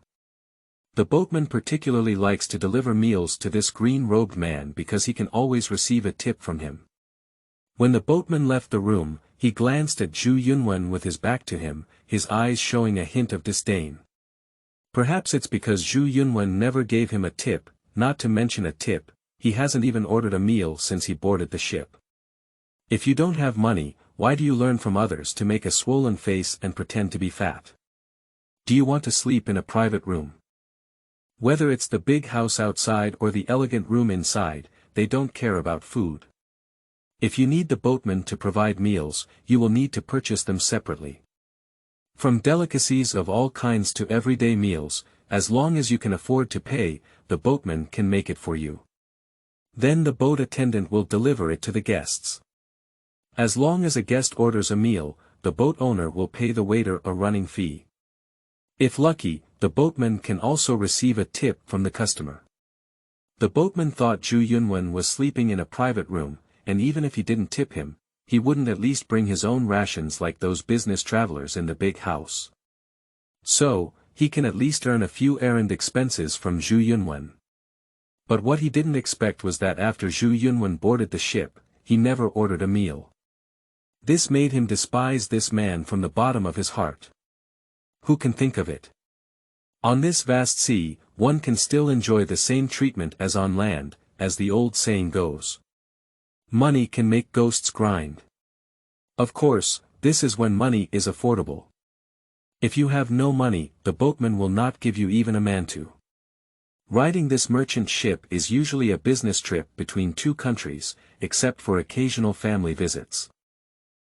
The boatman particularly likes to deliver meals to this green-robed man because he can always receive a tip from him. When the boatman left the room, he glanced at Zhu Yunwen with his back to him, his eyes showing a hint of disdain. Perhaps it's because Zhu Yunwen never gave him a tip, not to mention a tip, he hasn't even ordered a meal since he boarded the ship. If you don't have money, why do you learn from others to make a swollen face and pretend to be fat? Do you want to sleep in a private room? Whether it's the big house outside or the elegant room inside, they don't care about food. If you need the boatman to provide meals, you will need to purchase them separately. From delicacies of all kinds to everyday meals, as long as you can afford to pay, the boatman can make it for you. Then the boat attendant will deliver it to the guests. As long as a guest orders a meal, the boat owner will pay the waiter a running fee. If lucky, the boatman can also receive a tip from the customer. The boatman thought Zhu Yunwen was sleeping in a private room, and even if he didn't tip him, he wouldn't at least bring his own rations like those business travelers in the big house. So, he can at least earn a few errand expenses from Zhu Yunwen. But what he didn't expect was that after Zhu Yunwen boarded the ship, he never ordered a meal. This made him despise this man from the bottom of his heart. Who can think of it? On this vast sea, one can still enjoy the same treatment as on land, as the old saying goes. Money can make ghosts grind. Of course, this is when money is affordable. If you have no money, the boatman will not give you even a mantu. Riding this merchant ship is usually a business trip between two countries, except for occasional family visits.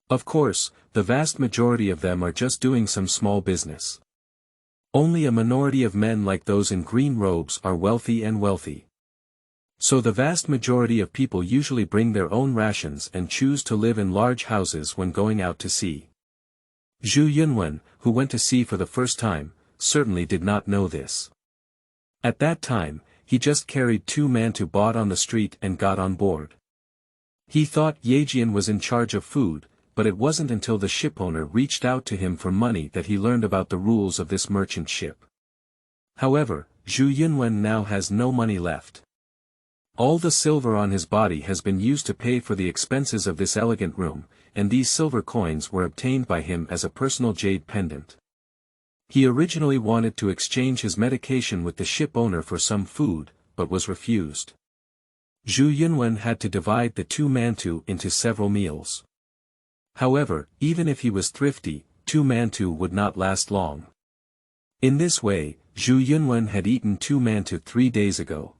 Of course, the vast majority of them are just doing some small business. Only a minority of men like those in green robes are wealthy. So the vast majority of people usually bring their own rations and choose to live in large houses when going out to sea. Zhu Yunwen, who went to sea for the first time, certainly did not know this. At that time, he just carried 2 mantu bought on the street and got on board. He thought Yejian was in charge of food, but it wasn't until the shipowner reached out to him for money that he learned about the rules of this merchant ship. However, Zhu Yunwen now has no money left. All the silver on his body has been used to pay for the expenses of this elegant room, and these silver coins were obtained by him as a personal jade pendant. He originally wanted to exchange his medication with the ship owner for some food, but was refused. Zhu Yunwen had to divide the 2 mantu into several meals. However, even if he was thrifty, 2 mantu would not last long. In this way, Zhu Yunwen had eaten 2 mantu 3 days ago.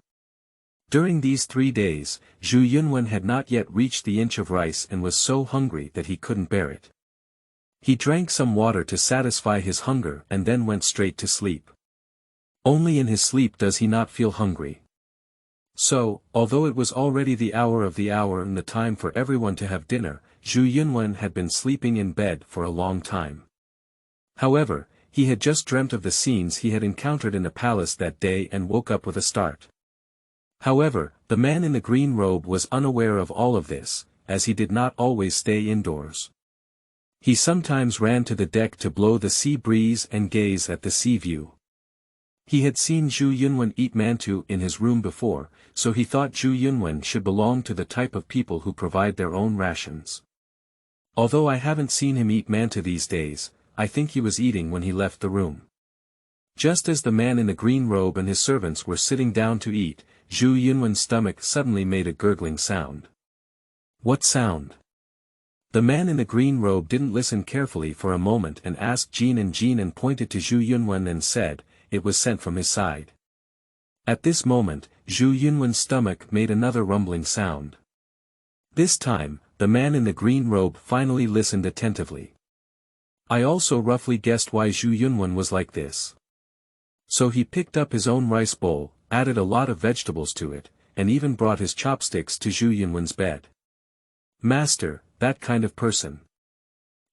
During these 3 days, Zhu Yunwen had not yet reached the inch of rice and was so hungry that he couldn't bear it. He drank some water to satisfy his hunger and then went straight to sleep. Only in his sleep does he not feel hungry. So, although it was already the hour and the time for everyone to have dinner, Zhu Yunwen had been sleeping in bed for a long time. However, he had just dreamt of the scenes he had encountered in the palace that day and woke up with a start. However, the man in the green robe was unaware of all of this, as he did not always stay indoors. He sometimes ran to the deck to blow the sea breeze and gaze at the sea view. He had seen Zhu Yunwen eat mantu in his room before, so he thought Zhu Yunwen should belong to the type of people who provide their own rations. Although I haven't seen him eat mantu these days, I think he was eating when he left the room. Just as the man in the green robe and his servants were sitting down to eat, Zhu Yunwen's stomach suddenly made a gurgling sound. What sound? The man in the green robe didn't listen carefully for a moment and asked Jingnan pointed to Zhu Yunwen and said, it was sent from his side. At this moment, Zhu Yunwen's stomach made another rumbling sound. This time, the man in the green robe finally listened attentively. I also roughly guessed why Zhu Yunwen was like this. So he picked up his own rice bowl, added a lot of vegetables to it, and even brought his chopsticks to Zhu Yunwen's bed. Master, that kind of person.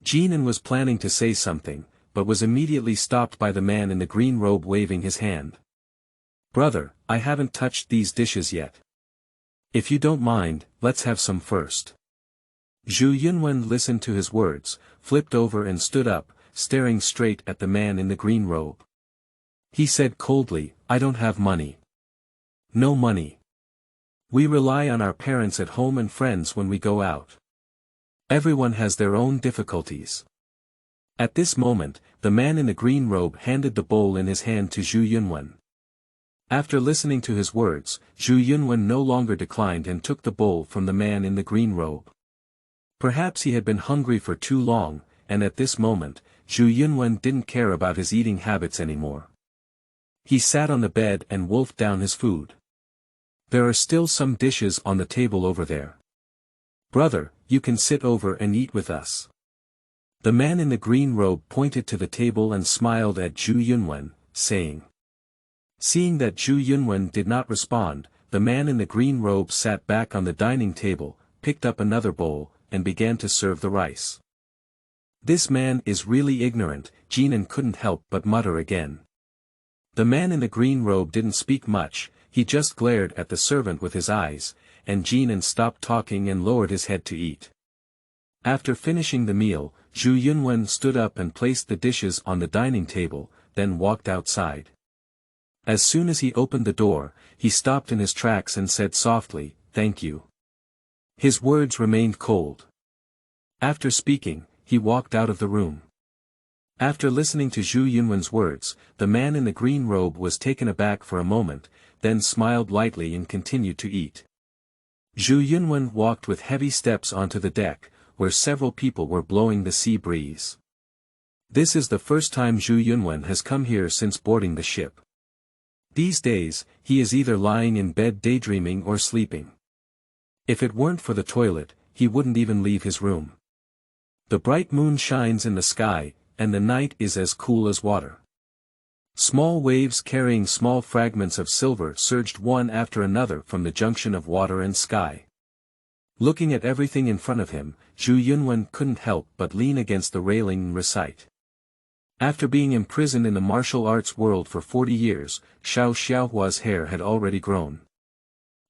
Jingnan was planning to say something, but was immediately stopped by the man in the green robe waving his hand. Brother, I haven't touched these dishes yet. If you don't mind, let's have some first. Zhu Yunwen listened to his words, flipped over and stood up, staring straight at the man in the green robe. He said coldly, I don't have money. No money. We rely on our parents at home and friends when we go out. Everyone has their own difficulties. At this moment, the man in the green robe handed the bowl in his hand to Zhu Yunwen. After listening to his words, Zhu Yunwen no longer declined and took the bowl from the man in the green robe. Perhaps he had been hungry for too long, and at this moment, Zhu Yunwen didn't care about his eating habits anymore. He sat on the bed and wolfed down his food. There are still some dishes on the table over there. Brother, you can sit over and eat with us. The man in the green robe pointed to the table and smiled at Zhu Yunwen, saying. Seeing that Zhu Yunwen did not respond, the man in the green robe sat back on the dining table, picked up another bowl, and began to serve the rice. This man is really ignorant, Jingnan couldn't help but mutter again. The man in the green robe didn't speak much, he just glared at the servant with his eyes, and Jingnan stopped talking and lowered his head to eat. After finishing the meal, Zhu Yunwen stood up and placed the dishes on the dining table, then walked outside. As soon as he opened the door, he stopped in his tracks and said softly, "Thank you." His words remained cold. After speaking, he walked out of the room. After listening to Zhu Yunwen's words, the man in the green robe was taken aback for a moment, then smiled lightly and continued to eat. Zhu Yunwen walked with heavy steps onto the deck, where several people were blowing the sea breeze. This is the first time Zhu Yunwen has come here since boarding the ship. These days, he is either lying in bed daydreaming or sleeping. If it weren't for the toilet, he wouldn't even leave his room. The bright moon shines in the sky, and the night is as cool as water. Small waves carrying small fragments of silver surged one after another from the junction of water and sky. Looking at everything in front of him, Zhu Yunwen couldn't help but lean against the railing and recite. After being imprisoned in the martial arts world for 40 years, Xiao Xiaohua's hair had already grown.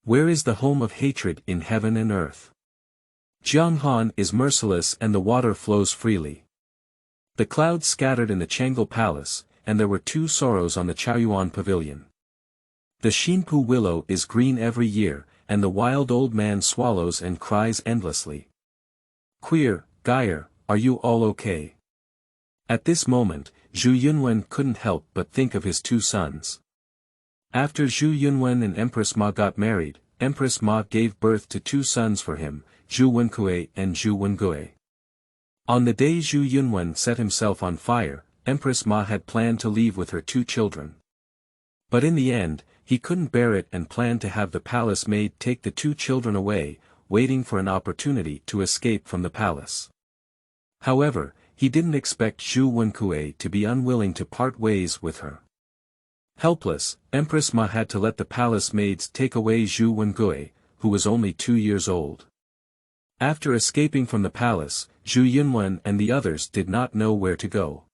Where is the home of hatred in heaven and earth? Jianghan is merciless and the water flows freely. The clouds scattered in the Chang'e Palace, and there were 2 sorrows on the Chaoyuan Pavilion. The Xinpu willow is green every year, and the wild old man swallows and cries endlessly. Queer, Geyer, are you all okay? At this moment, Zhu Yunwen couldn't help but think of his 2 sons. After Zhu Yunwen and Empress Ma got married, Empress Ma gave birth to 2 sons for him, Zhu Wenkui and Zhu Wengui. On the day Zhu Yunwen set himself on fire, Empress Ma had planned to leave with her 2 children. But in the end, he couldn't bear it and planned to have the palace maid take the 2 children away, waiting for an opportunity to escape from the palace. However, he didn't expect Zhu Wenkui to be unwilling to part ways with her. Helpless, Empress Ma had to let the palace maids take away Zhu Wengui, who was only 2 years old. After escaping from the palace, Zhu Yunwen and the others did not know where to go.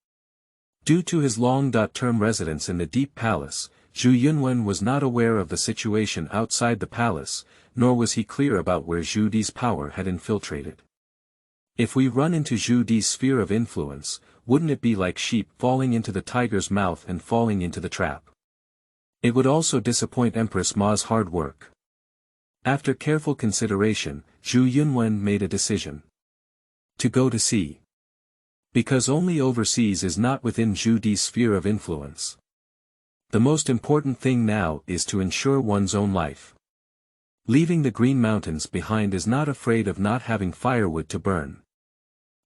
Due to his long-term residence in the Deep Palace, Zhu Yunwen was not aware of the situation outside the palace, nor was he clear about where Zhu Di's power had infiltrated. If we run into Zhu Di's sphere of influence, wouldn't it be like sheep falling into the tiger's mouth and falling into the trap? It would also disappoint Empress Ma's hard work. After careful consideration, Zhu Yunwen made a decision. To go to sea. Because only overseas is not within Zhu Di's sphere of influence. The most important thing now is to ensure one's own life. Leaving the Green Mountains behind is not afraid of not having firewood to burn.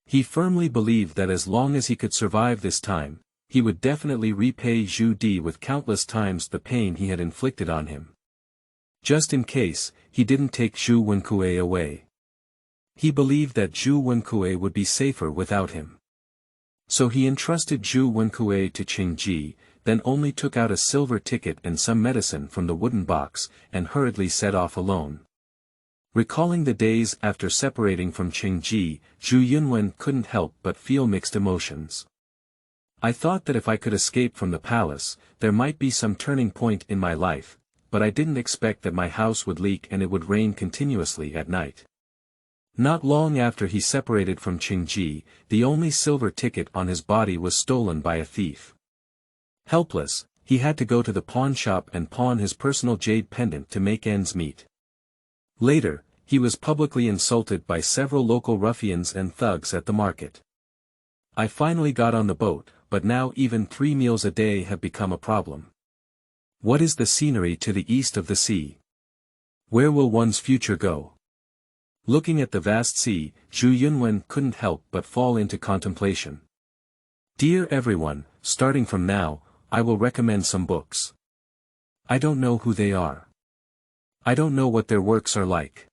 He firmly believed that as long as he could survive this time, he would definitely repay Zhu Di with countless times the pain he had inflicted on him. Just in case, he didn't take Zhu Wenkui away. He believed that Zhu Wenkui would be safer without him. So he entrusted Zhu Wenkui to Qingji, then only took out a silver ticket and some medicine from the wooden box, and hurriedly set off alone. Recalling the days after separating from Qingji, Zhu Yunwen couldn't help but feel mixed emotions. I thought that if I could escape from the palace, there might be some turning point in my life, but I didn't expect that my house would leak and it would rain continuously at night. Not long after he separated from Qingji, the only silver ticket on his body was stolen by a thief. Helpless, he had to go to the pawn shop and pawn his personal jade pendant to make ends meet. Later, he was publicly insulted by several local ruffians and thugs at the market. I finally got on the boat, but now even 3 meals a day have become a problem. What is the scenery to the east of the sea? Where will one's future go? Looking at the vast sea, Zhu Yunwen couldn't help but fall into contemplation. Dear everyone, starting from now, I will recommend some books. I don't know who they are. I don't know what their works are like.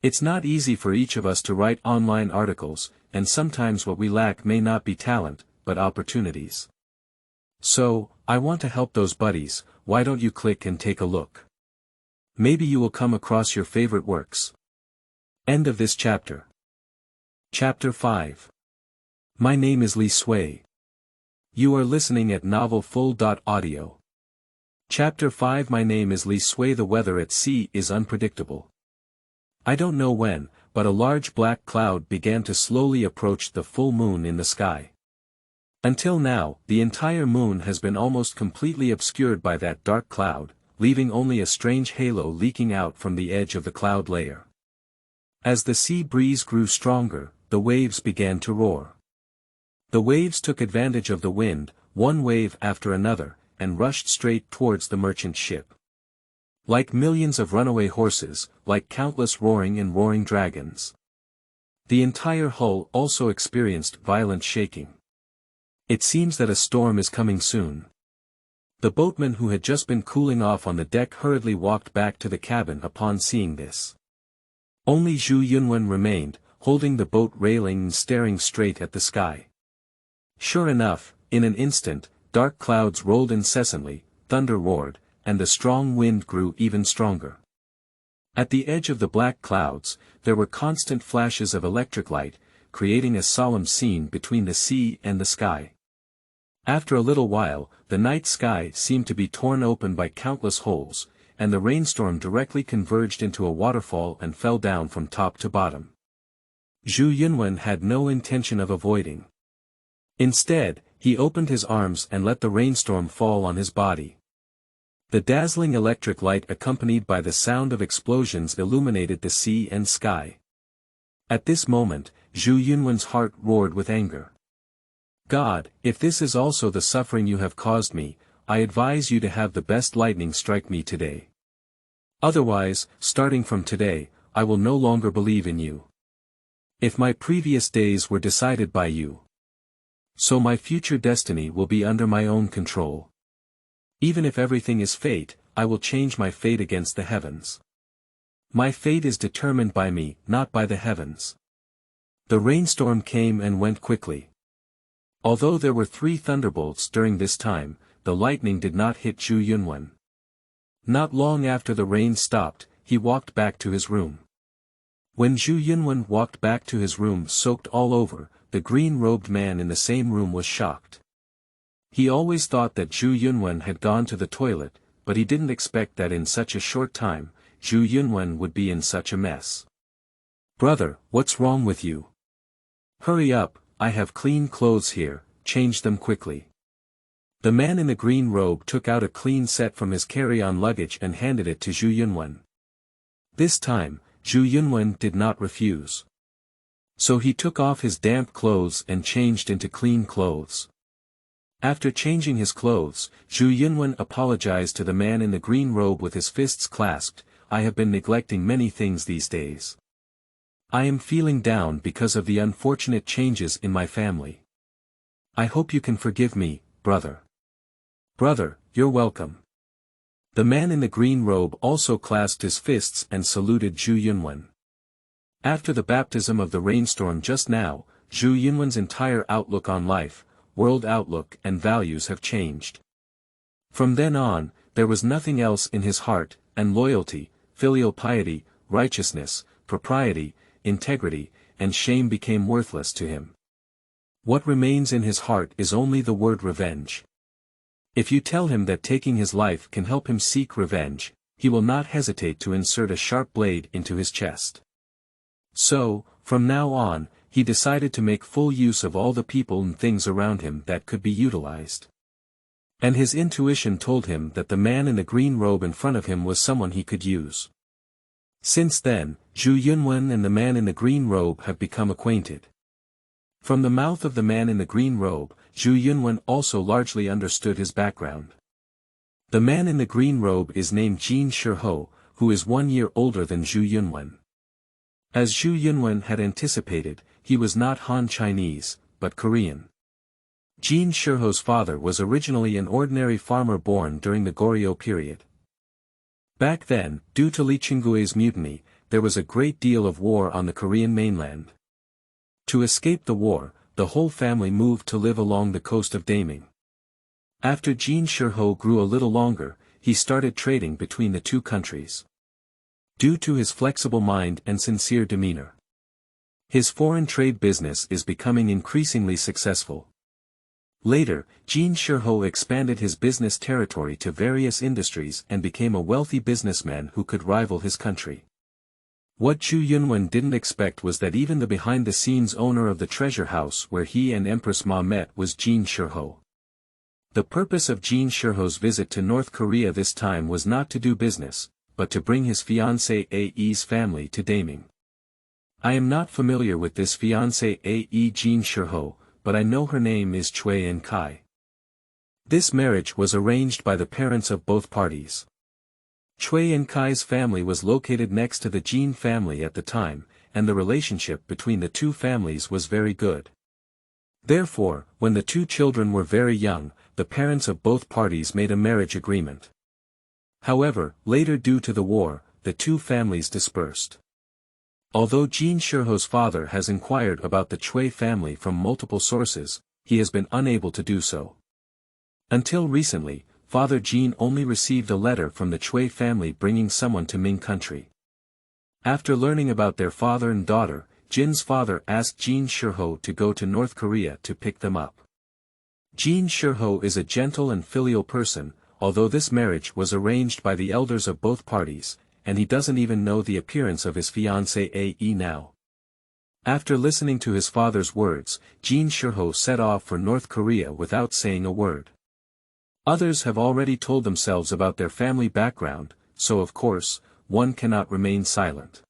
It's not easy for each of us to write online articles, and sometimes what we lack may not be talent, but opportunities. So, I want to help those buddies. Why don't you click and take a look? Maybe you will come across your favorite works. End of this chapter. Chapter 5. My name is Li Sui. You are listening at novelfull.audio. Chapter 5. My name is Li Sui. The weather at sea is unpredictable. I don't know when, but a large black cloud began to slowly approach the full moon in the sky. Until now, the entire moon has been almost completely obscured by that dark cloud, leaving only a strange halo leaking out from the edge of the cloud layer. As the sea breeze grew stronger, the waves began to roar. The waves took advantage of the wind, one wave after another, and rushed straight towards the merchant ship. Like millions of runaway horses, like countless roaring and roaring dragons. The entire hull also experienced violent shaking. It seems that a storm is coming soon. The boatman who had just been cooling off on the deck hurriedly walked back to the cabin upon seeing this. Only Zhu Yunwen remained, holding the boat railing and staring straight at the sky. Sure enough, in an instant, dark clouds rolled incessantly, thunder roared, and the strong wind grew even stronger. At the edge of the black clouds, there were constant flashes of electric light, creating a solemn scene between the sea and the sky. After a little while, the night sky seemed to be torn open by countless holes, and the rainstorm directly converged into a waterfall and fell down from top to bottom. Zhu Yunwen had no intention of avoiding. Instead, he opened his arms and let the rainstorm fall on his body. The dazzling electric light accompanied by the sound of explosions illuminated the sea and sky. At this moment, Zhu Yunwen's heart roared with anger. God, if this is also the suffering you have caused me, I advise you to have the best lightning strike me today. Otherwise, starting from today, I will no longer believe in you. If my previous days were decided by you, so my future destiny will be under my own control. Even if everything is fate, I will change my fate against the heavens. My fate is determined by me, not by the heavens. The rainstorm came and went quickly. Although there were 3 thunderbolts during this time, the lightning did not hit Zhu Yunwen. Not long after the rain stopped, he walked back to his room. When Zhu Yunwen walked back to his room soaked all over, the green-robed man in the same room was shocked. He always thought that Zhu Yunwen had gone to the toilet, but he didn't expect that in such a short time, Zhu Yunwen would be in such a mess. Brother, what's wrong with you? Hurry up, I have clean clothes here, change them quickly. The man in the green robe took out a clean set from his carry-on luggage and handed it to Zhu Yunwen. This time, Zhu Yunwen did not refuse. So he took off his damp clothes and changed into clean clothes. After changing his clothes, Zhu Yunwen apologized to the man in the green robe with his fists clasped. I have been neglecting many things these days. I am feeling down because of the unfortunate changes in my family. I hope you can forgive me, brother. Brother, you're welcome. The man in the green robe also clasped his fists and saluted Zhu Yunwen. After the baptism of the rainstorm just now, Zhu Yunwen's entire outlook on life, world outlook and values have changed. From then on, there was nothing else in his heart, and loyalty, filial piety, righteousness, propriety, integrity, and shame became worthless to him. What remains in his heart is only the word revenge. If you tell him that taking his life can help him seek revenge, he will not hesitate to insert a sharp blade into his chest. So, from now on, he decided to make full use of all the people and things around him that could be utilized. And his intuition told him that the man in the green robe in front of him was someone he could use. Since then, Zhu Yunwen and the man in the green robe have become acquainted. From the mouth of the man in the green robe, Zhu Yunwen also largely understood his background. The man in the green robe is named Jin Shiho, who is 1 year older than Zhu Yunwen. As Zhu Yunwen had anticipated, he was not Han Chinese, but Korean. Jin Shiho's father was originally an ordinary farmer born during the Goryeo period. Back then, due to Li Chengzu's mutiny, there was a great deal of war on the Korean mainland. To escape the war, the whole family moved to live along the coast of Daming. After Jin Shiho grew a little longer, he started trading between the two countries. Due to his flexible mind and sincere demeanor, his foreign trade business is becoming increasingly successful. Later, Jin Shiho expanded his business territory to various industries and became a wealthy businessman who could rival his country. What Zhu Yunwen didn't expect was that even the behind-the-scenes owner of the treasure house where he and Empress Ma met was Jin Shiho. The purpose of Jin Shiho's visit to North Korea this time was not to do business, but to bring his fiancée Ae's family to Daming. I am not familiar with this fiancée Ae Jin Shiho, but I know her name is Chui and Kai. This marriage was arranged by the parents of both parties. Chui and Kai's family was located next to the Jin family at the time, and the relationship between the two families was very good. Therefore, when the two children were very young, the parents of both parties made a marriage agreement. However, later due to the war, the two families dispersed. Although Jin Shiho's father has inquired about the Chui family from multiple sources, he has been unable to do so. Until recently, Father Jin only received a letter from the Chui family bringing someone to Ming country. After learning about their father and daughter, Jin's father asked Jin Shiho to go to North Korea to pick them up. Jin Shiho is a gentle and filial person, although this marriage was arranged by the elders of both parties, and he doesn't even know the appearance of his fiancée Ae now. After listening to his father's words, Jin Shiho set off for North Korea without saying a word. Others have already told themselves about their family background, so of course, one cannot remain silent.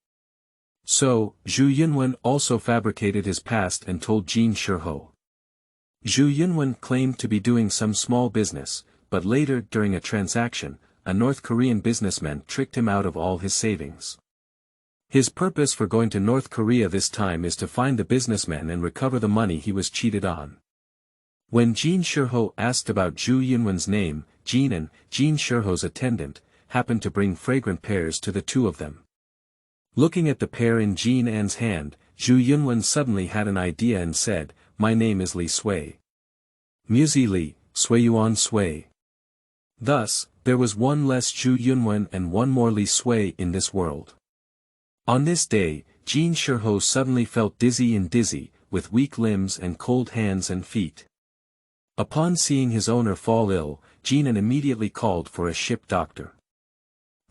So, Zhu Yunwen also fabricated his past and told Jin Shiho. Zhu Yunwen claimed to be doing some small business, but later during a transaction, a North Korean businessman tricked him out of all his savings. His purpose for going to North Korea this time is to find the businessman and recover the money he was cheated on. When Jin Shiho asked about Zhu Yunwen's name, Jingnan, Jin Shiho's attendant, happened to bring fragrant pears to the two of them. Looking at the pear in Jinnan's hand, Zhu Yunwen suddenly had an idea and said, "My name is Li Sui. Musi Li, Sui Yuan Sui." Thus, there was one less Zhu Yunwen and one more Li Sui in this world. On this day, Jin Shiho suddenly felt dizzy, with weak limbs and cold hands and feet. Upon seeing his owner fall ill, Jingnan immediately called for a ship doctor.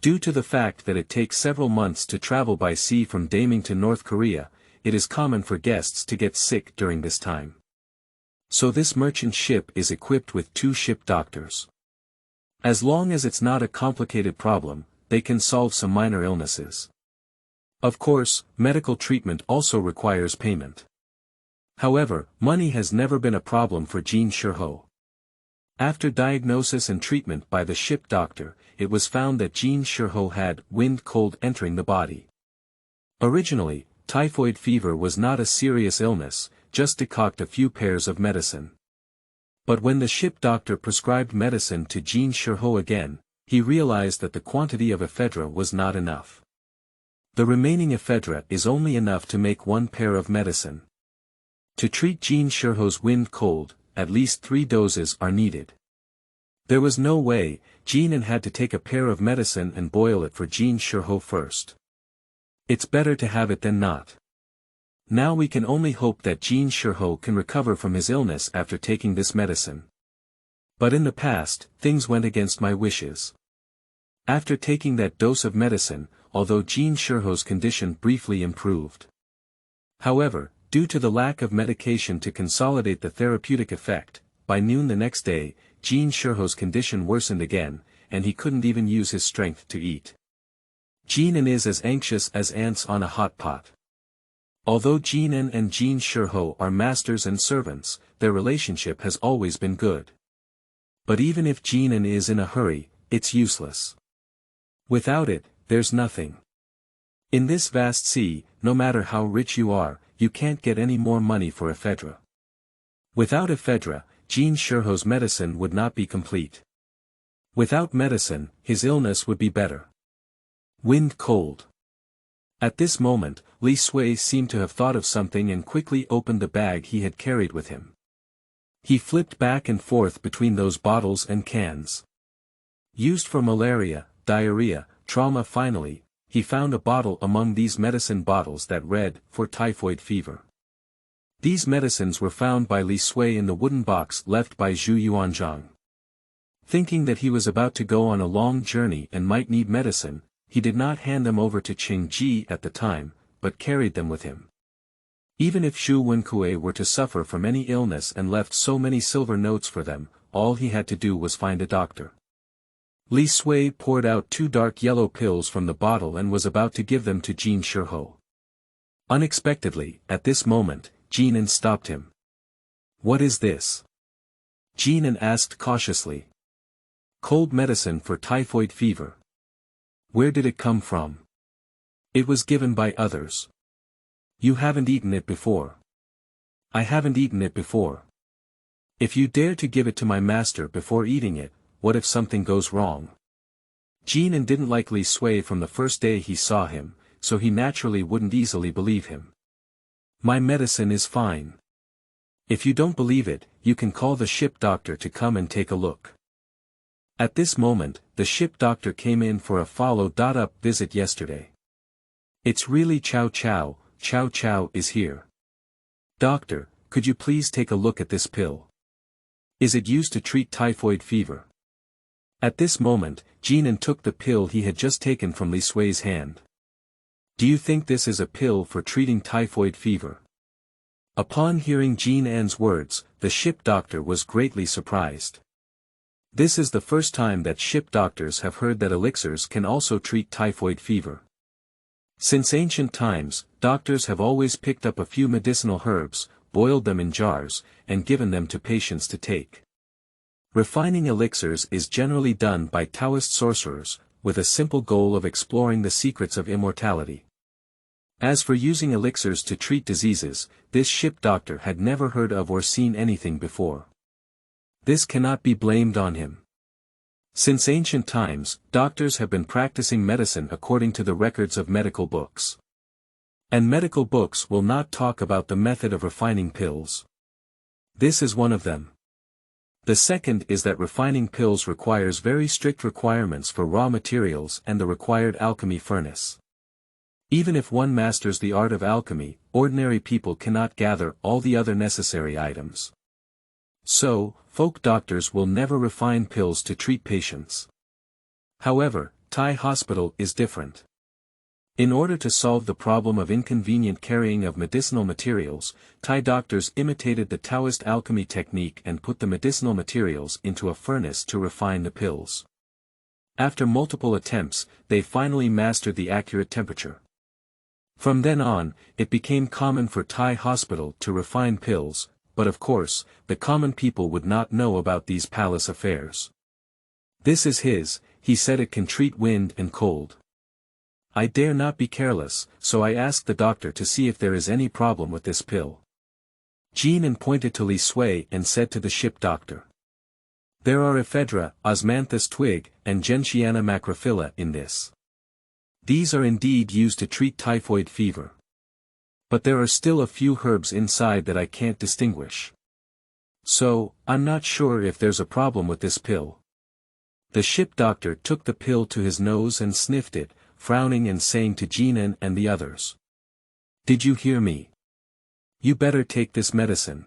Due to the fact that it takes several months to travel by sea from Daming to North Korea, it is common for guests to get sick during this time. So this merchant ship is equipped with 2 ship doctors. As long as it's not a complicated problem, they can solve some minor illnesses. Of course, medical treatment also requires payment. However, money has never been a problem for Jin Shiho. After diagnosis and treatment by the ship doctor, it was found that Jin Shiho had wind cold entering the body. Originally, typhoid fever was not a serious illness, just decoct a few pairs of medicine. But when the ship doctor prescribed medicine to Jin Shiho again, he realized that the quantity of ephedra was not enough. The remaining ephedra is only enough to make 1 pair of medicine. To treat Jin Shiho's wind cold, at least 3 doses are needed. There was no way, Jingnan had to take a pair of medicine and boil it for Jin Shiho first. It's better to have it than not. Now we can only hope that Jin Shiho can recover from his illness after taking this medicine. But in the past, things went against my wishes. After taking that dose of medicine, although Jin Shiho's condition briefly improved. However, due to the lack of medication to consolidate the therapeutic effect, by noon the next day, Jin Shiho's condition worsened again, and he couldn't even use his strength to eat. Jingnan is as anxious as ants on a hot pot. Although Jingnan and Jin Shiho are masters and servants, their relationship has always been good. But even if Jingnan is in a hurry, it's useless. Without it, there's nothing. In this vast sea, no matter how rich you are, you can't get any more money for ephedra. Without ephedra, Jin Shiho's medicine would not be complete. Without medicine, his illness would be better. Wind cold. At this moment, Li Sui seemed to have thought of something and quickly opened the bag he had carried with him. He flipped back and forth between those bottles and cans. Used for malaria, diarrhea, trauma. Finally, he found a bottle among these medicine bottles that read, for typhoid fever. These medicines were found by Li Sui in the wooden box left by Zhu Yuanzhang. Thinking that he was about to go on a long journey and might need medicine, he did not hand them over to Qing Ji at the time, but carried them with him. Even if Xu Wenkui were to suffer from any illness and left so many silver notes for them, all he had to do was find a doctor. Li Sui poured out 2 dark yellow pills from the bottle and was about to give them to Jin Shiho. Unexpectedly, at this moment, Jingnan stopped him. "What is this?" Jingnan asked cautiously. "Cold medicine for typhoid fever." "Where did it come from?" "It was given by others." "You haven't eaten it before." "I haven't eaten it before." "If you dare to give it to my master before eating it, what if something goes wrong?" Jingnan didn't like Li Sui from the first day he saw him, so he naturally wouldn't easily believe him. "My medicine is fine. If you don't believe it, you can call the ship doctor to come and take a look." At this moment, the ship doctor came in for a follow-up visit yesterday. "It's really Chow Chow is here. Doctor, could you please take a look at this pill? Is it used to treat typhoid fever?" At this moment, Jingnan took the pill he had just taken from Li Sui's hand. "Do you think this is a pill for treating typhoid fever?" Upon hearing Jinnan's words, the ship doctor was greatly surprised. This is the first time that ship doctors have heard that elixirs can also treat typhoid fever. Since ancient times, doctors have always picked up a few medicinal herbs, boiled them in jars, and given them to patients to take. Refining elixirs is generally done by Taoist sorcerers, with a simple goal of exploring the secrets of immortality. As for using elixirs to treat diseases, this ship doctor had never heard of or seen anything before. This cannot be blamed on him. Since ancient times, doctors have been practicing medicine according to the records of medical books. And medical books will not talk about the method of refining pills. This is one of them. The second is that refining pills requires very strict requirements for raw materials and the required alchemy furnace. Even if one masters the art of alchemy, ordinary people cannot gather all the other necessary items. So, folk doctors will never refine pills to treat patients. However, Thai hospital is different. In order to solve the problem of inconvenient carrying of medicinal materials, Thai doctors imitated the Taoist alchemy technique and put the medicinal materials into a furnace to refine the pills. After multiple attempts, they finally mastered the accurate temperature. From then on, it became common for Thai hospital to refine pills, but of course, the common people would not know about these palace affairs. "This is he said it can treat wind and cold. I dare not be careless, so I asked the doctor to see if there is any problem with this pill." Jingnan pointed to Li Sui and said to the ship doctor, "There are ephedra, osmanthus twig, and gentiana macrophylla in this. These are indeed used to treat typhoid fever. But there are still a few herbs inside that I can't distinguish. So, I'm not sure if there's a problem with this pill." The ship doctor took the pill to his nose and sniffed it, frowning and saying to Jingnan and the others, "Did you hear me? You better take this medicine.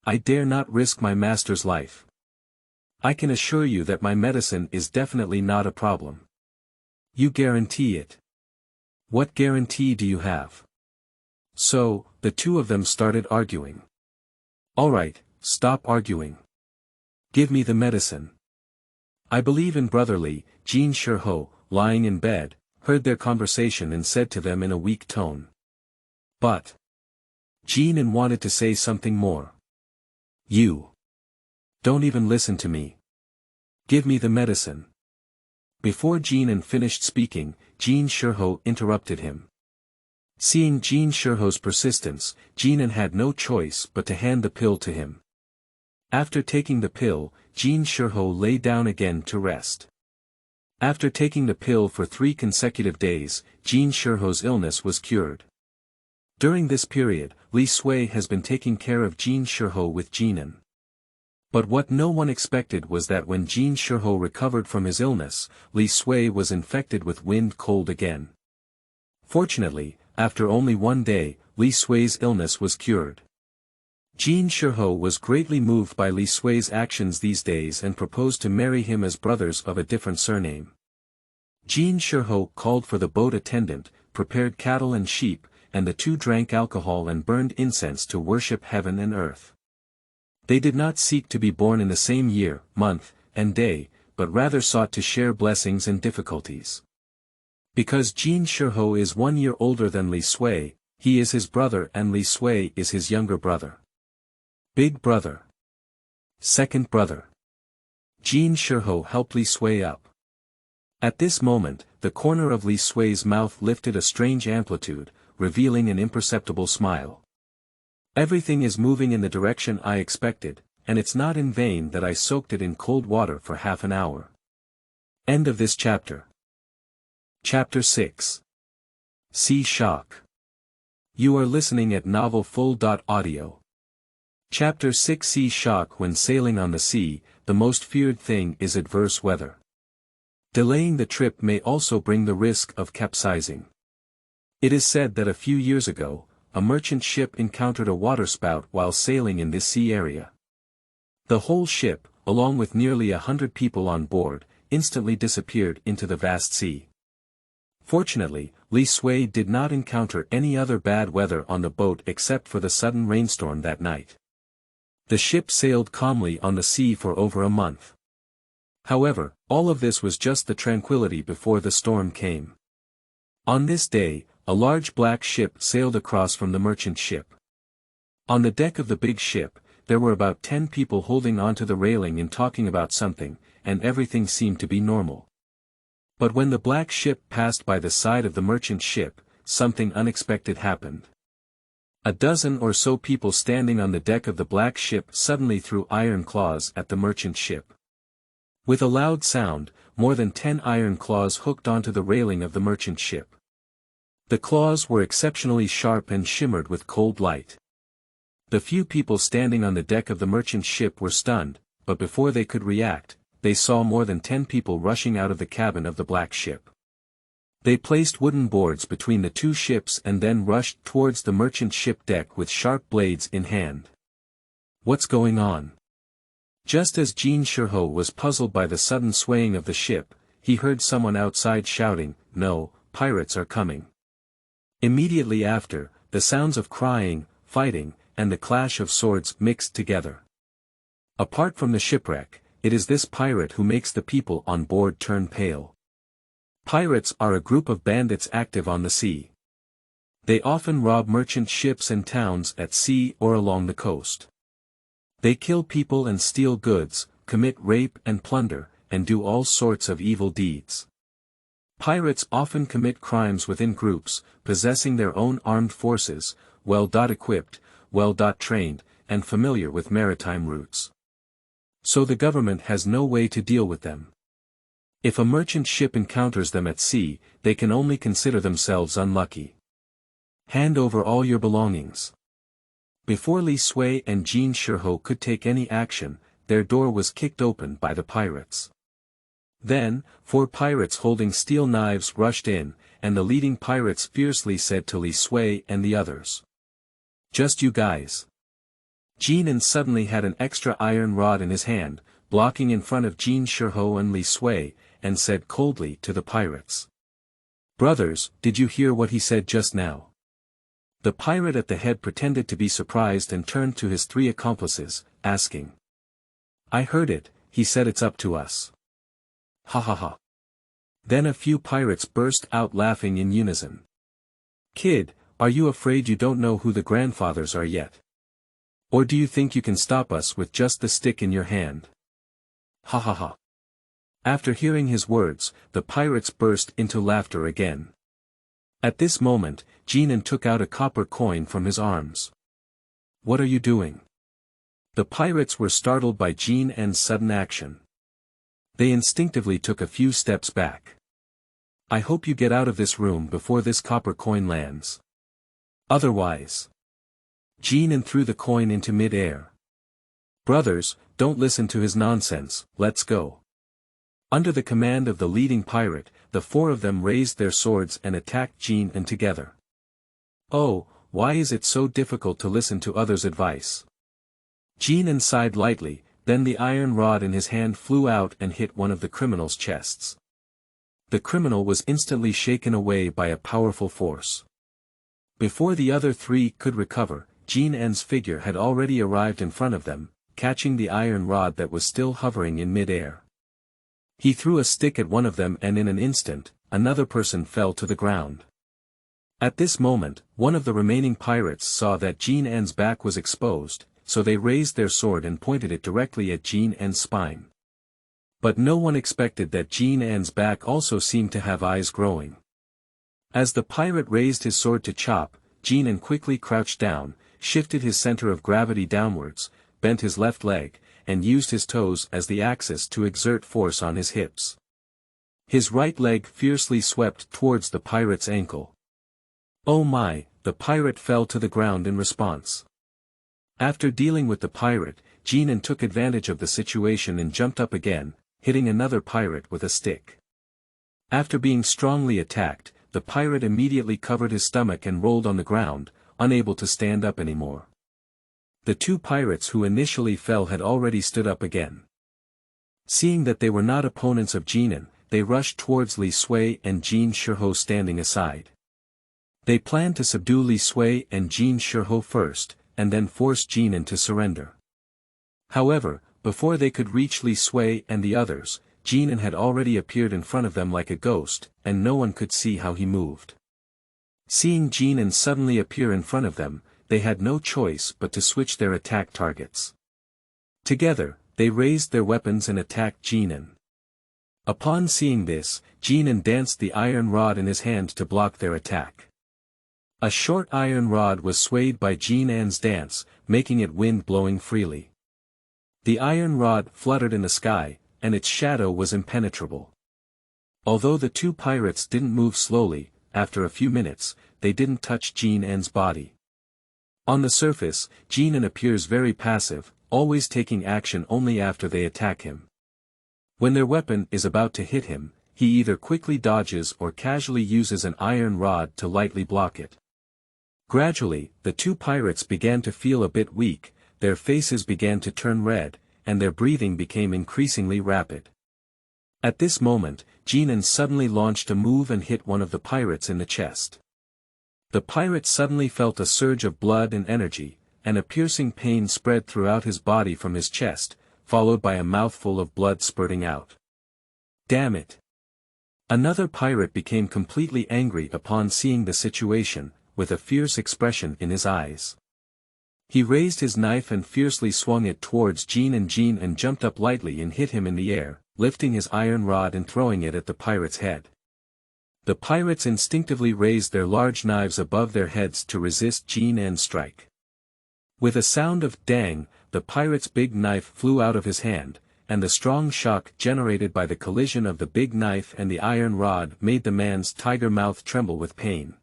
I dare not risk my master's life. I can assure you that my medicine is definitely not a problem." "You guarantee it? What guarantee do you have?" So, the two of them started arguing. "All right, stop arguing. Give me the medicine." I believe in brotherly, Jin Shiho, lying in bed, heard their conversation and said to them in a weak tone, But Jingnan wanted to say something more. You don't even listen to me. Give me the medicine. Before Jingnan finished speaking, Jin Shiho interrupted him. Seeing Jin Shiho's persistence, Jingnan had no choice but to hand the pill to him. After taking the pill, Jin Shiho lay down again to rest. After taking the pill for 3 consecutive days, Jin Shiho's illness was cured. During this period, Li Sui has been taking care of Jin Shiho with Jingnan. But what no one expected was that when Jin Shiho recovered from his illness, Li Sui was infected with wind cold again. Fortunately, after only 1 day, Li Sui's illness was cured. Jin Shiho was greatly moved by Li Sui's actions these days and proposed to marry him as brothers of a different surname. Jin Shiho called for the boat attendant, prepared cattle and sheep, and the two drank alcohol and burned incense to worship heaven and earth. They did not seek to be born in the same year, month, and day, but rather sought to share blessings and difficulties. Because Jin Shiho is 1 year older than Li Sui, he is his brother and Li Sui is his younger brother. Big brother. Second brother. Jin Shiho helped Li Sui up. At this moment, the corner of Li Sui's mouth lifted a strange amplitude, revealing an imperceptible smile. Everything is moving in the direction I expected, and it's not in vain that I soaked it in cold water for half an hour. End of this chapter. Chapter 6. Sea Shock. You are listening at novelfull.audio. Chapter 6. Sea Shock. When sailing on the sea, the most feared thing is adverse weather. Delaying the trip may also bring the risk of capsizing. It is said that a few years ago, a merchant ship encountered a waterspout while sailing in this sea area. The whole ship, along with nearly 100 people on board, instantly disappeared into the vast sea. Fortunately, Li Sui did not encounter any other bad weather on the boat except for the sudden rainstorm that night. The ship sailed calmly on the sea for over a month. However, all of this was just the tranquility before the storm came. On this day, a large black ship sailed across from the merchant ship. On the deck of the big ship, there were about 10 people holding onto the railing and talking about something, and everything seemed to be normal. But when the black ship passed by the side of the merchant ship, something unexpected happened. A dozen or so people standing on the deck of the black ship suddenly threw iron claws at the merchant ship. With a loud sound, more than 10 iron claws hooked onto the railing of the merchant ship. The claws were exceptionally sharp and shimmered with cold light. The few people standing on the deck of the merchant ship were stunned, but before they could react, they saw more than 10 people rushing out of the cabin of the black ship. They placed wooden boards between the two ships and then rushed towards the merchant ship deck with sharp blades in hand. What's going on? Just as Jin Shiho was puzzled by the sudden swaying of the ship, he heard someone outside shouting, "No, pirates are coming." Immediately after, the sounds of crying, fighting, and the clash of swords mixed together. Apart from the shipwreck, it is this pirate who makes the people on board turn pale. Pirates are a group of bandits active on the sea. They often rob merchant ships and towns at sea or along the coast. They kill people and steal goods, commit rape and plunder, and do all sorts of evil deeds. Pirates often commit crimes within groups, possessing their own armed forces, well-equipped, well-trained, and familiar with maritime routes. So the government has no way to deal with them. If a merchant ship encounters them at sea, they can only consider themselves unlucky. Hand over all your belongings. Before Li Sui and Jin Shiho could take any action, their door was kicked open by the pirates. Then, 4 pirates holding steel knives rushed in, and the leading pirates fiercely said to Li Sui and the others, "Just you guys." Jingnan suddenly had an extra iron rod in his hand, blocking in front of Jin Shiho and Li Sui, and said coldly to the pirates, "Brothers, did you hear what he said just now?" The pirate at the head pretended to be surprised and turned to his 3 accomplices, asking, "I heard it, he said it's up to us." Ha ha ha. Then a few pirates burst out laughing in unison. "Kid, Are you afraid you don't know who the grandfathers are yet? Or do you think you can stop us with just the stick in your hand? Ha ha ha. After hearing his words, the pirates burst into laughter again. At this moment, Jingnan took out a copper coin from his arms. What are you doing? The pirates were startled by Jinnan's sudden action. They instinctively took a few steps back. I hope you get out of this room before this copper coin lands. Otherwise. Jingnan threw the coin into mid-air. Brothers, don't listen to his nonsense, let's go. Under the command of the leading pirate, the four of them raised their swords and attacked Jingnan together. Oh, why is it so difficult to listen to others' advice? Jingnan sighed lightly, then the iron rod in his hand flew out and hit one of the criminal's chests. The criminal was instantly shaken away by a powerful force. Before the other three could recover, Jinnan's figure had already arrived in front of them, catching the iron rod that was still hovering in mid-air. He threw a stick at one of them and in an instant, another person fell to the ground. At this moment, one of the remaining pirates saw that Jinnan's back was exposed, so they raised their sword and pointed it directly at Jinnan's spine. But no one expected that Jinnan's back also seemed to have eyes growing. As the pirate raised his sword to chop, Jingnan quickly crouched down, shifted his center of gravity downwards, bent his left leg, and used his toes as the axis to exert force on his hips. His right leg fiercely swept towards the pirate's ankle. Oh my, the pirate fell to the ground in response. After dealing with the pirate, Jingnan took advantage of the situation and jumped up again, hitting another pirate with a stick. After being strongly attacked, the pirate immediately covered his stomach and rolled on the ground, unable to stand up anymore. The two pirates who initially fell had already stood up again. Seeing that they were not opponents of Jingnan, they rushed towards Li Sui and Jin Shiho standing aside. They planned to subdue Li Sui and Jin Shiho first, and then force Jingnan to surrender. However, before they could reach Li Sui and the others, Jingnan had already appeared in front of them like a ghost, and no one could see how he moved. Seeing Jingnan suddenly appear in front of them, they had no choice but to switch their attack targets. Together, they raised their weapons and attacked Jingnan. Upon seeing this, Jingnan danced the iron rod in his hand to block their attack. A short iron rod was swayed by Jinnan's dance, making it wind-blowing freely. The iron rod fluttered in the sky, and its shadow was impenetrable. Although the two pirates didn't move slowly, after a few minutes, they didn't touch Jinnan's body. On the surface, Jingnan appears very passive, always taking action only after they attack him. When their weapon is about to hit him, he either quickly dodges or casually uses an iron rod to lightly block it. Gradually, the two pirates began to feel a bit weak, their faces began to turn red, and their breathing became increasingly rapid. At this moment, Jingnan suddenly launched a move and hit one of the pirates in the chest. The pirate suddenly felt a surge of blood and energy, and a piercing pain spread throughout his body from his chest, followed by a mouthful of blood spurting out. Damn it! Another pirate became completely angry upon seeing the situation, with a fierce expression in his eyes. He raised his knife and fiercely swung it towards Jingnan and jumped up lightly and hit him in the air, lifting his iron rod and throwing it at the pirate's head. The pirates instinctively raised their large knives above their heads to resist Jinnan's strike. With a sound of dang, the pirate's big knife flew out of his hand, and the strong shock generated by the collision of the big knife and the iron rod made the man's tiger mouth tremble with pain.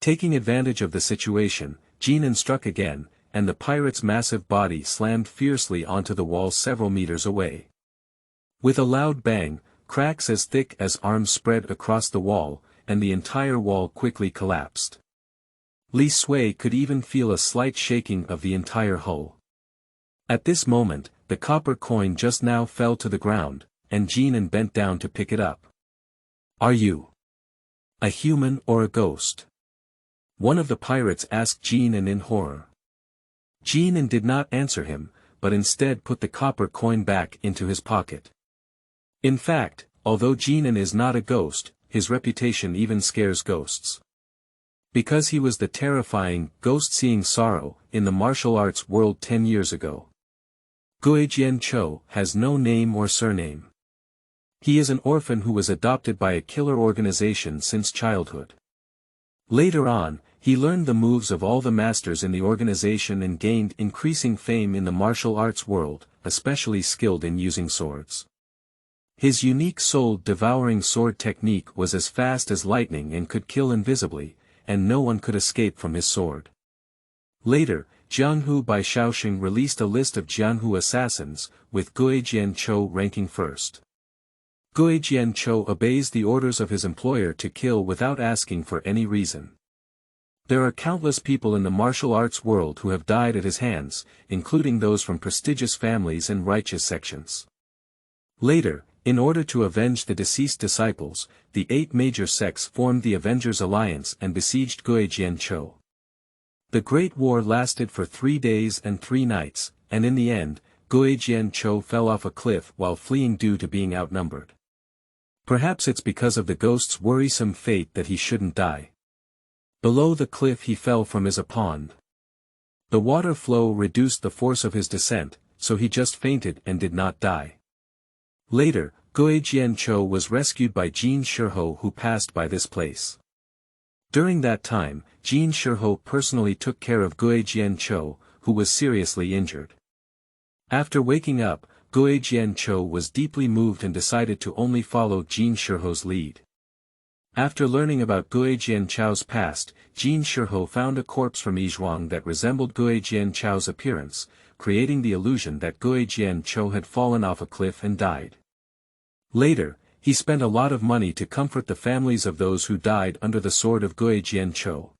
Taking advantage of the situation, Jingnan struck again, and the pirate's massive body slammed fiercely onto the wall several meters away. With a loud bang, cracks as thick as arms spread across the wall, and the entire wall quickly collapsed. Li Sui could even feel a slight shaking of the entire hull. At this moment, the copper coin just now fell to the ground, and Jingnan bent down to pick it up. Are you a human or a ghost? One of the pirates asked Jingnan in horror. Jingnan did not answer him, but instead put the copper coin back into his pocket. In fact, although Jingnan is not a ghost, his reputation even scares ghosts. Because he was the terrifying, ghost-seeing sorrow, in the martial arts world 10 years ago. Guijian Cho has no name or surname. He is an orphan who was adopted by a killer organization since childhood. Later on, he learned the moves of all the masters in the organization and gained increasing fame in the martial arts world, especially skilled in using swords. His unique soul-devouring sword technique was as fast as lightning and could kill invisibly, and no one could escape from his sword. Later, Jianghu by Shaoxing released a list of Jianghu assassins, with Guijian Cho ranking first. Guijian Cho obeys the orders of his employer to kill without asking for any reason. There are countless people in the martial arts world who have died at his hands, including those from prestigious families and righteous sections. Later, in order to avenge the deceased disciples, the 8 major sects formed the Avengers Alliance and besieged Guijian Cho. The Great War lasted for 3 days and 3 nights, and in the end, Guijian Cho fell off a cliff while fleeing due to being outnumbered. Perhaps it's because of the ghost's worrisome fate that he shouldn't die. Below the cliff he fell from is a pond. The water flow reduced the force of his descent, so he just fainted and did not die. Later, Guijian Cho was rescued by Jin Shiho who passed by this place. During that time, Jin Shiho personally took care of Guijian Cho, who was seriously injured. After waking up, Guijian Cho was deeply moved and decided to only follow Jin Shiho's lead. After learning about Guijian Cho's past, Jin Shiho found a corpse from Yizhuang that resembled Guijian Cho's appearance, creating the illusion that Guijian Cho had fallen off a cliff and died. Later, he spent a lot of money to comfort the families of those who died under the sword of Guijian Cho.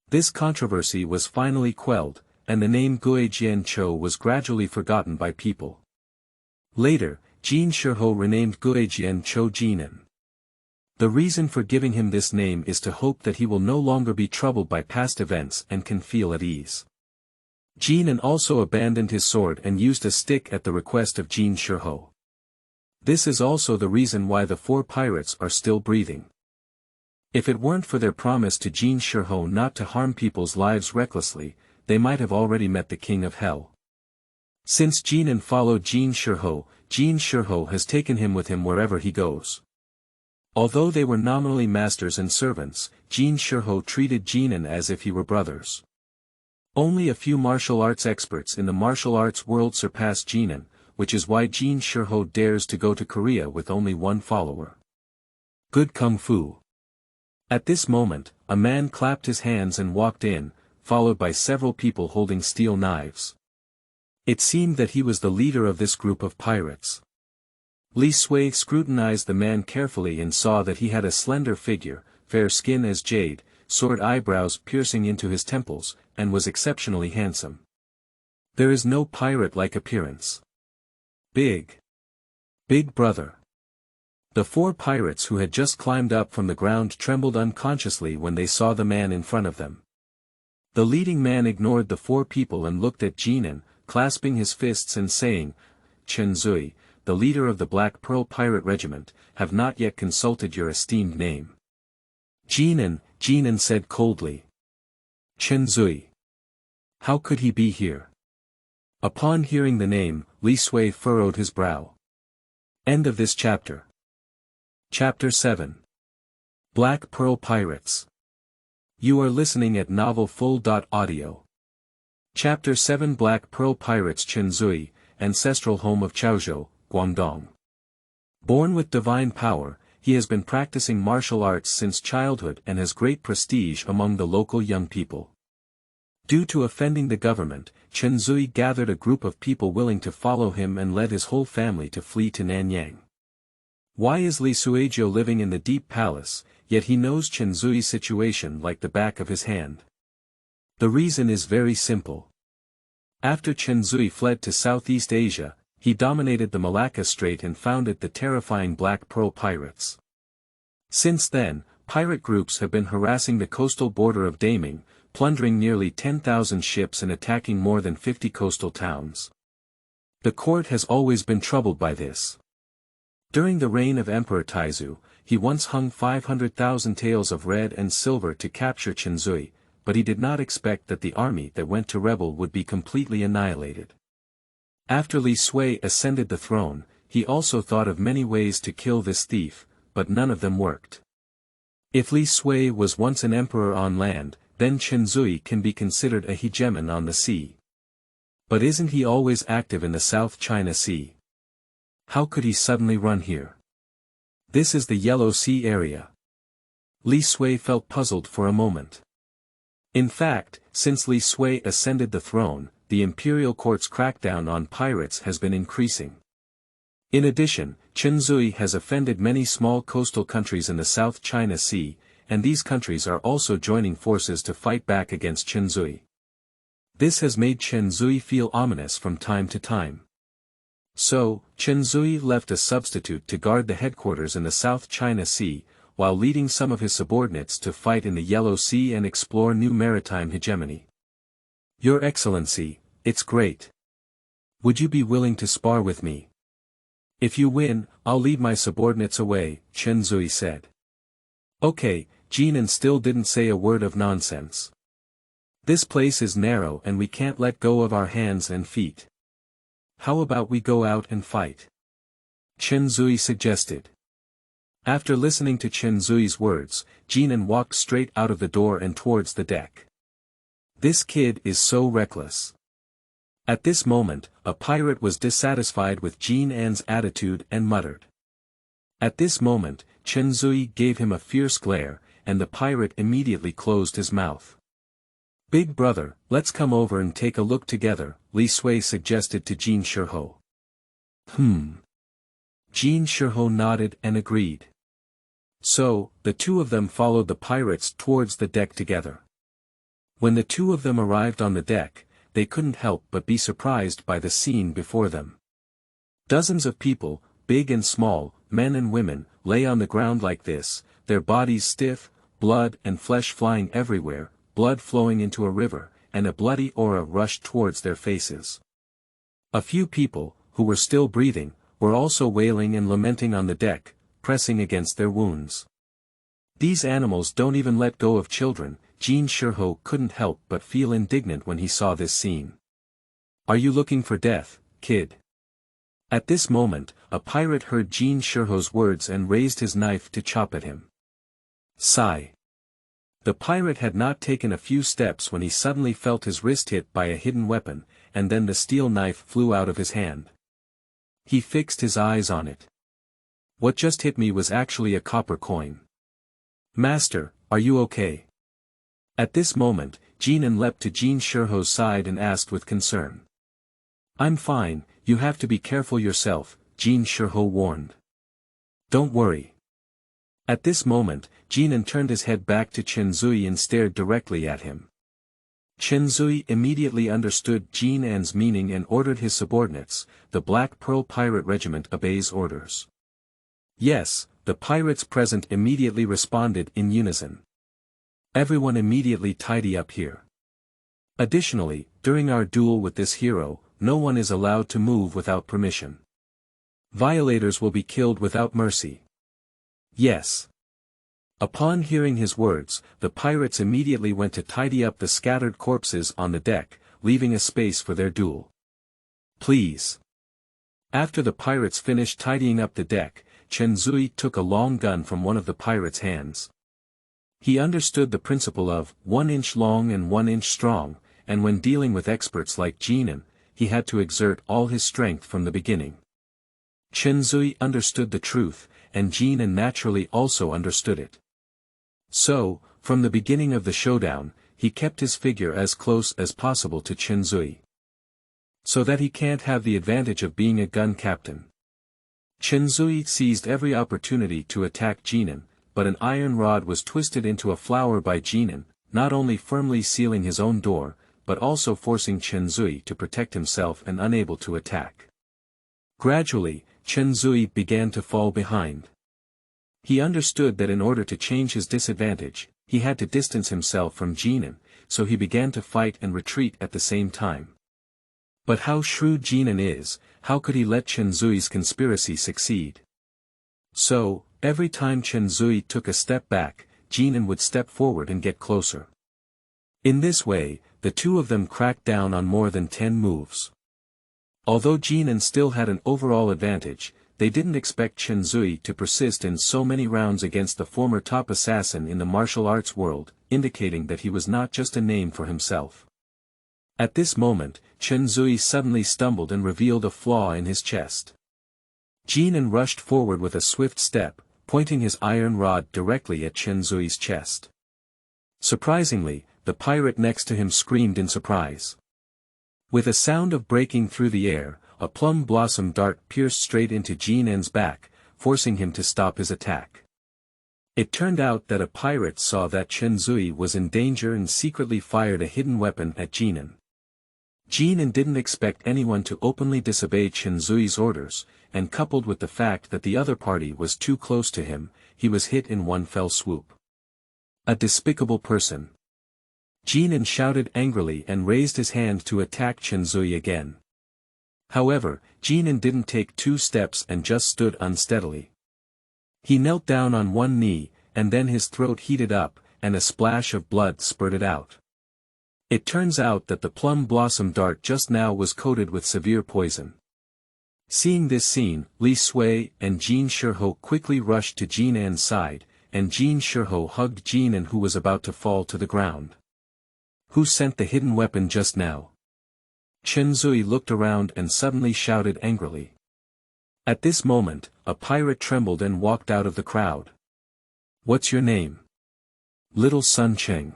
This controversy was finally quelled, and the name Guijian Cho was gradually forgotten by people. Later, Jin Shiho renamed Guijian Cho Jingnan. The reason for giving him this name is to hope that he will no longer be troubled by past events and can feel at ease. Jingnan also abandoned his sword and used a stick at the request of Jin Shiho. This is also the reason why the 4 pirates are still breathing. If it weren't for their promise to Jin Shiho not to harm people's lives recklessly, they might have already met the King of Hell. Since Jingnan followed Jin Shiho has taken him with him wherever he goes. Although they were nominally masters and servants, Jin Shiho treated Jingnan as if he were brothers. Only a few martial arts experts in the martial arts world surpass Jingnan, which is why Jin Shiho dares to go to Korea with only 1 follower. Good Kung Fu. At this moment, a man clapped his hands and walked in, followed by several people holding steel knives. It seemed that he was the leader of this group of pirates. Li Sui scrutinized the man carefully and saw that he had a slender figure, fair skin as jade, sword eyebrows piercing into his temples, and was exceptionally handsome. There is no pirate-like appearance. Big brother. The 4 pirates who had just climbed up from the ground trembled unconsciously when they saw the man in front of them. The leading man ignored the 4 people and looked at Jingnan, clasping his fists and saying, "Chenzui, the leader of the Black Pearl Pirate Regiment, have not yet consulted your esteemed name." Jingnan said coldly. "Chenzui. How could he be here?" Upon hearing the name, Li Sui furrowed his brow. End of this chapter. Chapter 7. Black Pearl Pirates. You are listening at novelfull.audio. Chapter 7 Black Pearl Pirates. Chenzui, ancestral home of Chaozhou, Guangdong. Born with divine power, he has been practicing martial arts since childhood and has great prestige among the local young people. Due to offending the government, Chenzui gathered a group of people willing to follow him and led his whole family to flee to Nanyang. Why is Li Suijiu living in the Deep Palace, yet he knows Chenzui's situation like the back of his hand? The reason is very simple. After Chenzui fled to Southeast Asia, he dominated the Malacca Strait and founded the terrifying Black Pearl Pirates. Since then, pirate groups have been harassing the coastal border of Daming, plundering nearly 10,000 ships and attacking more than 50 coastal towns. The court has always been troubled by this. During the reign of Emperor Taizu, he once hung 500,000 taels of red and silver to capture Chenzui, but he did not expect that the army that went to rebel would be completely annihilated. After Li Sui ascended the throne, he also thought of many ways to kill this thief, but none of them worked. If Li Sui was once an emperor on land, then Chenzui can be considered a hegemon on the sea. But isn't he always active in the South China Sea? How could he suddenly run here? This is the Yellow Sea area. Li Sui felt puzzled for a moment. In fact, since Li Sui ascended the throne, the imperial court's crackdown on pirates has been increasing. In addition, Chenzui has offended many small coastal countries in the South China Sea, and these countries are also joining forces to fight back against Chenzui. This has made Chenzui feel ominous from time to time. So, Chenzui left a substitute to guard the headquarters in the South China Sea, while leading some of his subordinates to fight in the Yellow Sea and explore new maritime hegemony. Your Excellency, it's great. Would you be willing to spar with me? If you win, I'll lead my subordinates away, Chenzui said. Okay, Jingnan still didn't say a word of nonsense. This place is narrow and we can't let go of our hands and feet. How about we go out and fight? Chenzui suggested. After listening to Chenzui's words, Jingnan walked straight out of the door and towards the deck. This kid is so reckless. At this moment, a pirate was dissatisfied with Jinnan's attitude and muttered. At this moment, Chenzui gave him a fierce glare, and the pirate immediately closed his mouth. Big brother, let's come over and take a look together, Li Sui suggested to Jin Shiho. Jin Shiho nodded and agreed. So, the two of them followed the pirates towards the deck together. When the two of them arrived on the deck, they couldn't help but be surprised by the scene before them. Dozens of people, big and small, men and women, lay on the ground like this, their bodies stiff, blood and flesh flying everywhere, blood flowing into a river, and a bloody aura rushed towards their faces. A few people, who were still breathing, were also wailing and lamenting on the deck, pressing against their wounds. These animals don't even let go of children. Jin Shiho couldn't help but feel indignant when he saw this scene. Are you looking for death, kid? At this moment, a pirate heard Jin Shiho's words and raised his knife to chop at him. Sigh. The pirate had not taken a few steps when he suddenly felt his wrist hit by a hidden weapon, and then the steel knife flew out of his hand. He fixed his eyes on it. What just hit me was actually a copper coin. Master, are you okay? At this moment, Jingnan leapt to Jin Shiho's side and asked with concern. I'm fine, you have to be careful yourself, Jin Shiho warned. Don't worry. At this moment, Jingnan turned his head back to Chenzui and stared directly at him. Chenzui immediately understood Jinnan's meaning and ordered his subordinates. The Black Pearl Pirate Regiment obeys orders. Yes, the pirates present immediately responded in unison. Everyone immediately tidy up here. Additionally, during our duel with this hero, no one is allowed to move without permission. Violators will be killed without mercy. Yes. Upon hearing his words, the pirates immediately went to tidy up the scattered corpses on the deck, leaving a space for their duel. Please. After the pirates finished tidying up the deck, Chenzui took a long gun from one of the pirates' hands. He understood the principle of 1 inch long and 1 inch strong, and when dealing with experts like Jingnan, he had to exert all his strength from the beginning. Chenzui understood the truth, and Jingnan naturally also understood it. So, from the beginning of the showdown, he kept his figure as close as possible to Chenzui. So that he can't have the advantage of being a gun captain. Chenzui seized every opportunity to attack Jingnan, but an iron rod was twisted into a flower by Jingnan, not only firmly sealing his own door, but also forcing Chenzui to protect himself and unable to attack. Gradually, Chenzui began to fall behind. He understood that in order to change his disadvantage, he had to distance himself from Jingnan, so he began to fight and retreat at the same time. But how shrewd Jingnan is, how could he let Chenzui's conspiracy succeed? So, Every time Chen Zui took a step back, Jingnan would step forward and get closer. In this way, the two of them cracked down on more than 10 moves. Although Jingnan still had an overall advantage, they didn't expect Chen Zui to persist in so many rounds against the former top assassin in the martial arts world, indicating that he was not just a name for himself. At this moment, Chen Zui suddenly stumbled and revealed a flaw in his chest. Jingnan rushed forward with a swift step, pointing his iron rod directly at Chen Zui's chest. Surprisingly, the pirate next to him screamed in surprise. With a sound of breaking through the air, a plum blossom dart pierced straight into Jinnan's back, forcing him to stop his attack. It turned out that a pirate saw that Chen Zui was in danger and secretly fired a hidden weapon at Jingnan. Jingnan didn't expect anyone to openly disobey Chen Zui's orders, and coupled with the fact that the other party was too close to him, he was hit in one fell swoop. A despicable person. Jingnan shouted angrily and raised his hand to attack Chen Zui again. However, Jingnan didn't take 2 steps and just stood unsteadily. He knelt down on one knee, and then his throat heated up, and a splash of blood spurted out. It turns out that the plum blossom dart just now was coated with severe poison. Seeing this scene, Li Sui and Jin Shiho quickly rushed to Jinnan's side, and Jin Shiho hugged Jingnan, who was about to fall to the ground. Who sent the hidden weapon just now? Chen Zui looked around and suddenly shouted angrily. At this moment, a pirate trembled and walked out of the crowd. What's your name? Little Sun Cheng.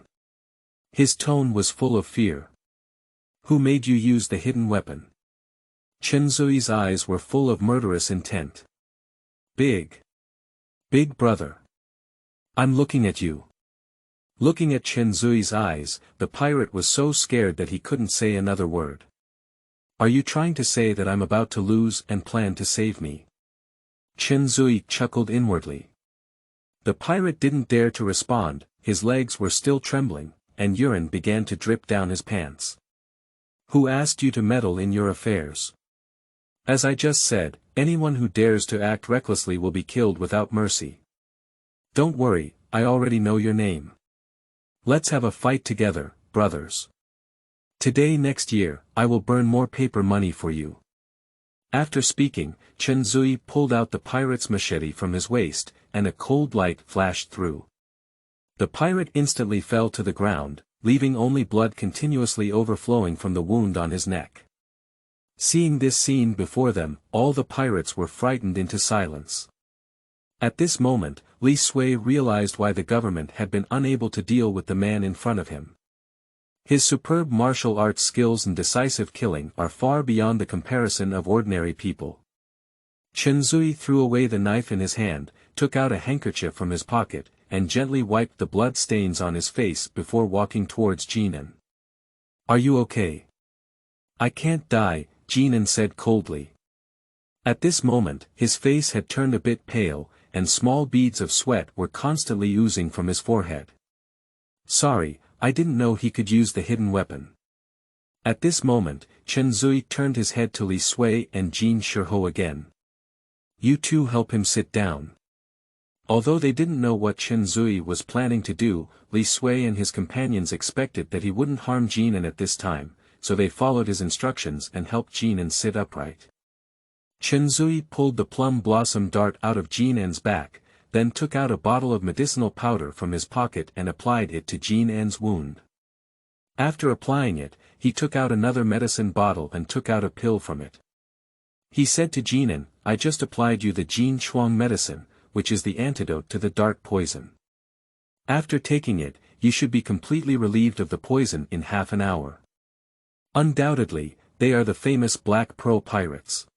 His tone was full of fear. Who made you use the hidden weapon? Chen Zui's eyes were full of murderous intent. Big brother. I'm looking at you. Looking at Chen Zui's eyes, the pirate was so scared that he couldn't say another word. Are you trying to say that I'm about to lose and plan to save me? Chen Zui chuckled inwardly. The pirate didn't dare to respond, his legs were still trembling, and urine began to drip down his pants. Who asked you to meddle in your affairs? As I just said, anyone who dares to act recklessly will be killed without mercy. Don't worry, I already know your name. Let's have a fight together, brothers. Today next year, I will burn more paper money for you. After speaking, Chen Zui pulled out the pirate's machete from his waist, and a cold light flashed through. The pirate instantly fell to the ground, leaving only blood continuously overflowing from the wound on his neck. Seeing this scene before them, all the pirates were frightened into silence. At this moment, Li Sui realized why the government had been unable to deal with the man in front of him. His superb martial arts skills and decisive killing are far beyond the comparison of ordinary people. Chen Zui threw away the knife in his hand, took out a handkerchief from his pocket, and gently wiped the blood stains on his face before walking towards Jingnan. Are you okay? I can't die, Jingnan said coldly. At this moment, his face had turned a bit pale, and small beads of sweat were constantly oozing from his forehead. Sorry, I didn't know he could use the hidden weapon. At this moment, Chen Zui turned his head to Li Sui and Jin Shiho again. You two help him sit down. Although they didn't know what Chen Zui was planning to do, Li Sui and his companions expected that he wouldn't harm Jingnan at this time, so they followed his instructions and helped Jingnan sit upright. Chen Zui pulled the plum blossom dart out of Jinnan's back, then took out a bottle of medicinal powder from his pocket and applied it to Jinnan's wound. After applying it, he took out another medicine bottle and took out a pill from it. He said to Jingnan, I just applied you the Jin Chuang medicine, which is the antidote to the dart poison. After taking it, you should be completely relieved of the poison in half an hour. Undoubtedly, they are the famous Black Pearl pirates.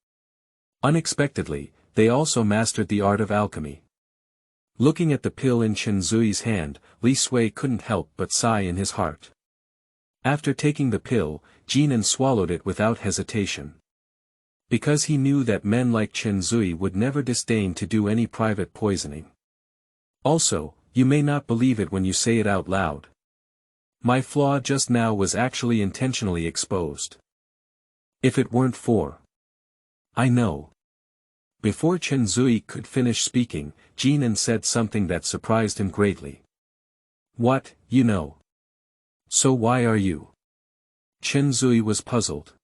Unexpectedly, they also mastered the art of alchemy. Looking at the pill in Chen Zui's hand, Li Sui couldn't help but sigh in his heart. After taking the pill, Jingnan swallowed it without hesitation. Because he knew that men like Chen Zui would never disdain to do any private poisoning. Also, you may not believe it when you say it out loud. My flaw just now was actually intentionally exposed. If it weren't for... I know. Before Chen Zui could finish speaking, Jingnan said something that surprised him greatly. What, you know? So why are you? Chen Zui was puzzled.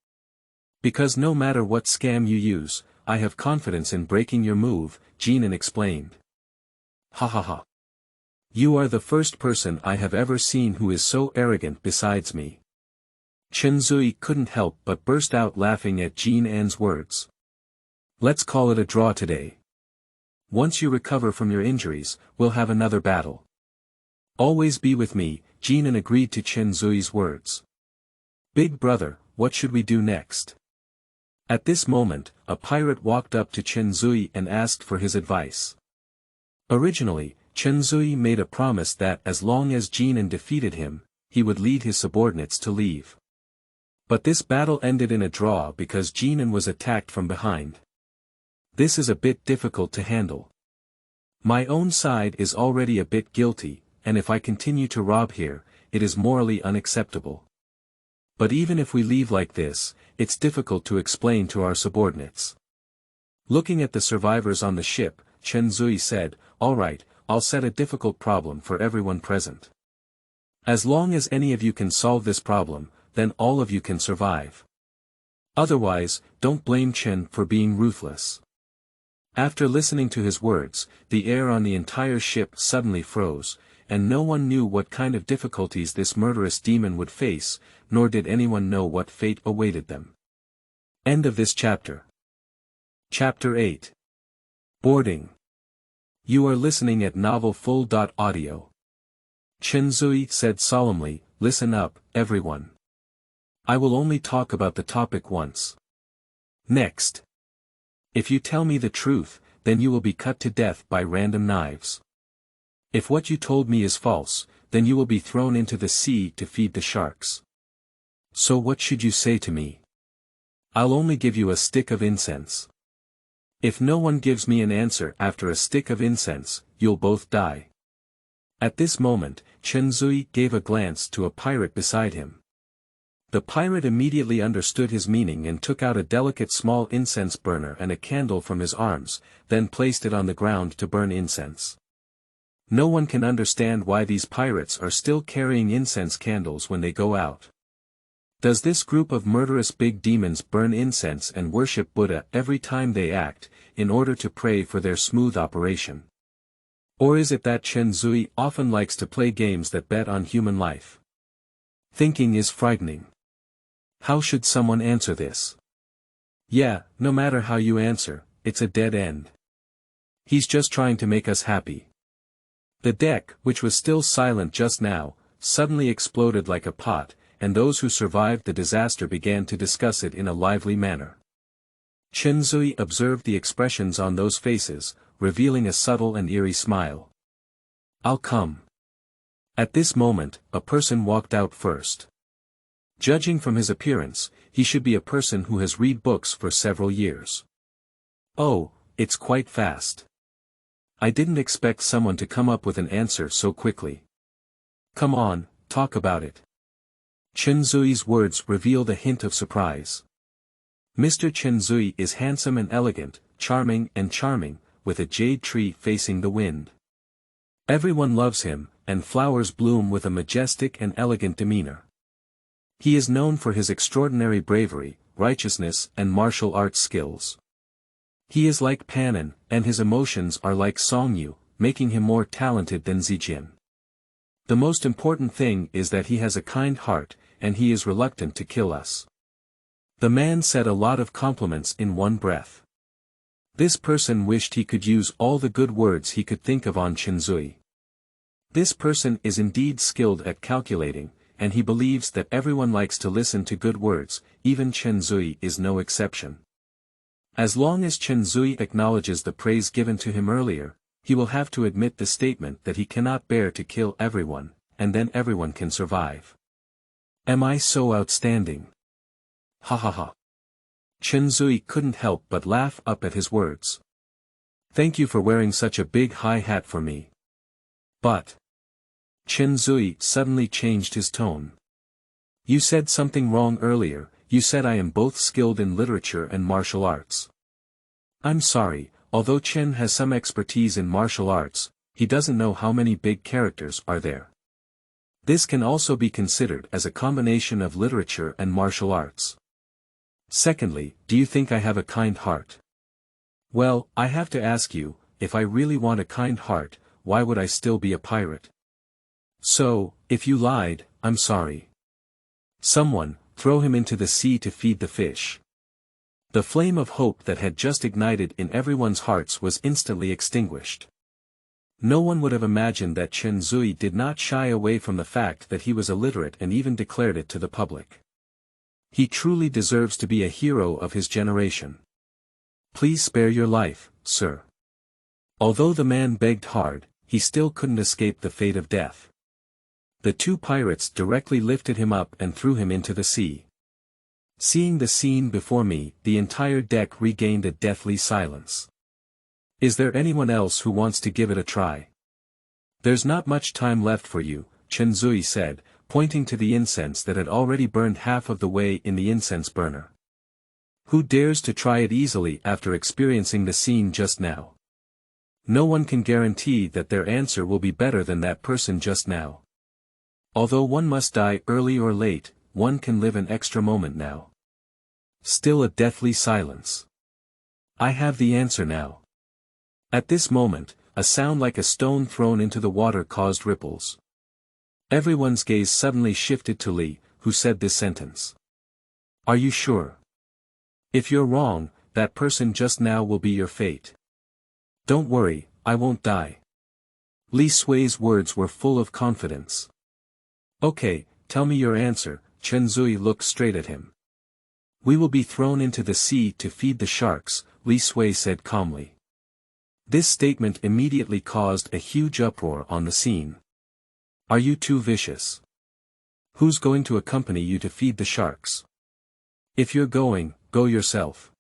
Because no matter what scam you use, I have confidence in breaking your move, Jingnan explained. Ha ha ha. You are the first person I have ever seen who is so arrogant besides me. Chen Zui couldn't help but burst out laughing at Jinnan's words. Let's call it a draw today. Once you recover from your injuries, we'll have another battle. Always be with me, Jingnan agreed to Chen Zui's words. Big brother, what should we do next? At this moment, a pirate walked up to Chen Zui and asked for his advice. Originally, Chen Zui made a promise that as long as Jingnan defeated him, he would lead his subordinates to leave. But this battle ended in a draw because Jingnan was attacked from behind. This is a bit difficult to handle. My own side is already a bit guilty, and if I continue to rob here, it is morally unacceptable. But even if we leave like this, it's difficult to explain to our subordinates. Looking at the survivors on the ship, Chen Zui said, all right, I'll set a difficult problem for everyone present. As long as any of you can solve this problem, then all of you can survive. Otherwise, don't blame Chen for being ruthless. After listening to his words, the air on the entire ship suddenly froze, and no one knew what kind of difficulties this murderous demon would face, nor did anyone know what fate awaited them. End of this chapter. Chapter 8. Boarding. You are listening at novelfull.audio. Chen Zui said solemnly, listen up, everyone. I will only talk about the topic once. Next. If you tell me the truth, then you will be cut to death by random knives. If what you told me is false, then you will be thrown into the sea to feed the sharks. So what should you say to me? I'll only give you a stick of incense. If no one gives me an answer after a stick of incense, you'll both die. At this moment, Chen Zui gave a glance to a pirate beside him. The pirate immediately understood his meaning and took out a delicate small incense burner and a candle from his arms, then placed it on the ground to burn incense. No one can understand why these pirates are still carrying incense candles when they go out. Does this group of murderous big demons burn incense and worship Buddha every time they act, in order to pray for their smooth operation? Or is it that Chen Zui often likes to play games that bet on human life? Thinking is frightening. How should someone answer this? Yeah, no matter how you answer, it's a dead end. He's just trying to make us happy. The deck, which was still silent just now, suddenly exploded like a pot, and those who survived the disaster began to discuss it in a lively manner. Chen Zui observed the expressions on those faces, revealing a subtle and eerie smile. I'll come. At this moment, a person walked out first. Judging from his appearance, he should be a person who has read books for several years. Oh, it's quite fast. I didn't expect someone to come up with an answer so quickly. Come on, talk about it. Chen Zui's words revealed a hint of surprise. Mr. Chen Zui is handsome and elegant, charming, with a jade tree facing the wind. Everyone loves him, and flowers bloom with a majestic and elegant demeanor. He is known for his extraordinary bravery, righteousness and martial arts skills. He is like Panin, and his emotions are like Songyu, making him more talented than Zijian. The most important thing is that he has a kind heart, and he is reluctant to kill us. The man said a lot of compliments in one breath. This person wished he could use all the good words he could think of on Chen Zui. This person is indeed skilled at calculating, and he believes that everyone likes to listen to good words, even Chen Zui is no exception. As long as Chen Zui acknowledges the praise given to him earlier, he will have to admit the statement that he cannot bear to kill everyone, and then everyone can survive. Am I so outstanding? Ha ha ha. Chen Zui couldn't help but laugh up at his words. Thank you for wearing such a big high hat for me. But Chen Zui suddenly changed his tone. You said something wrong earlier, you said I am both skilled in literature and martial arts. I'm sorry, although Chen has some expertise in martial arts, he doesn't know how many big characters are there. This can also be considered as a combination of literature and martial arts. Secondly, do you think I have a kind heart? Well, I have to ask you, if I really want a kind heart, why would I still be a pirate? So, if you lied, I'm sorry. Someone, throw him into the sea to feed the fish. The flame of hope that had just ignited in everyone's hearts was instantly extinguished. No one would have imagined that Chen Zui did not shy away from the fact that he was illiterate and even declared it to the public. He truly deserves to be a hero of his generation. Please spare your life, sir. Although the man begged hard, he still couldn't escape the fate of death. The two pirates directly lifted him up and threw him into the sea. Seeing the scene before me, the entire deck regained a deathly silence. Is there anyone else who wants to give it a try? There's not much time left for you, Chen Zui said, pointing to the incense that had already burned half of the way in the incense burner. Who dares to try it easily after experiencing the scene just now? No one can guarantee that their answer will be better than that person just now. Although one must die early or late, one can live an extra moment now. Still a deathly silence. I have the answer now. At this moment, a sound like a stone thrown into the water caused ripples. Everyone's gaze suddenly shifted to Li, who said this sentence. Are you sure? If you're wrong, that person just now will be your fate. Don't worry, I won't die. Li Sui's words were full of confidence. Okay, tell me your answer. Chen Zui looked straight at him. We will be thrown into the sea to feed the sharks, Li Sui said calmly. This statement immediately caused a huge uproar on the scene. Are you too vicious? Who's going to accompany you to feed the sharks? If you're going, go yourself.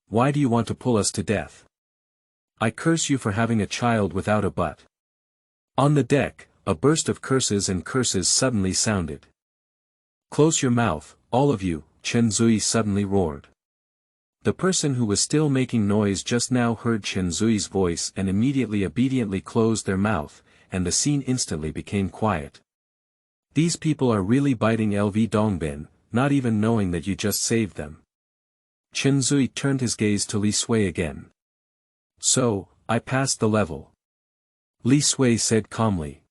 Why do you want to pull us to death? I curse you for having a child without a butt. On the deck, a burst of curses and curses suddenly sounded. Close your mouth, all of you, Chen Zui suddenly roared. The person who was still making noise just now heard Chen Zui's voice and immediately obediently closed their mouth, and the scene instantly became quiet. These people are really biting LV Dongbin, not even knowing that you just saved them. Chen Zui turned his gaze to Li Sui again. So, I passed the level. Li Sui said calmly.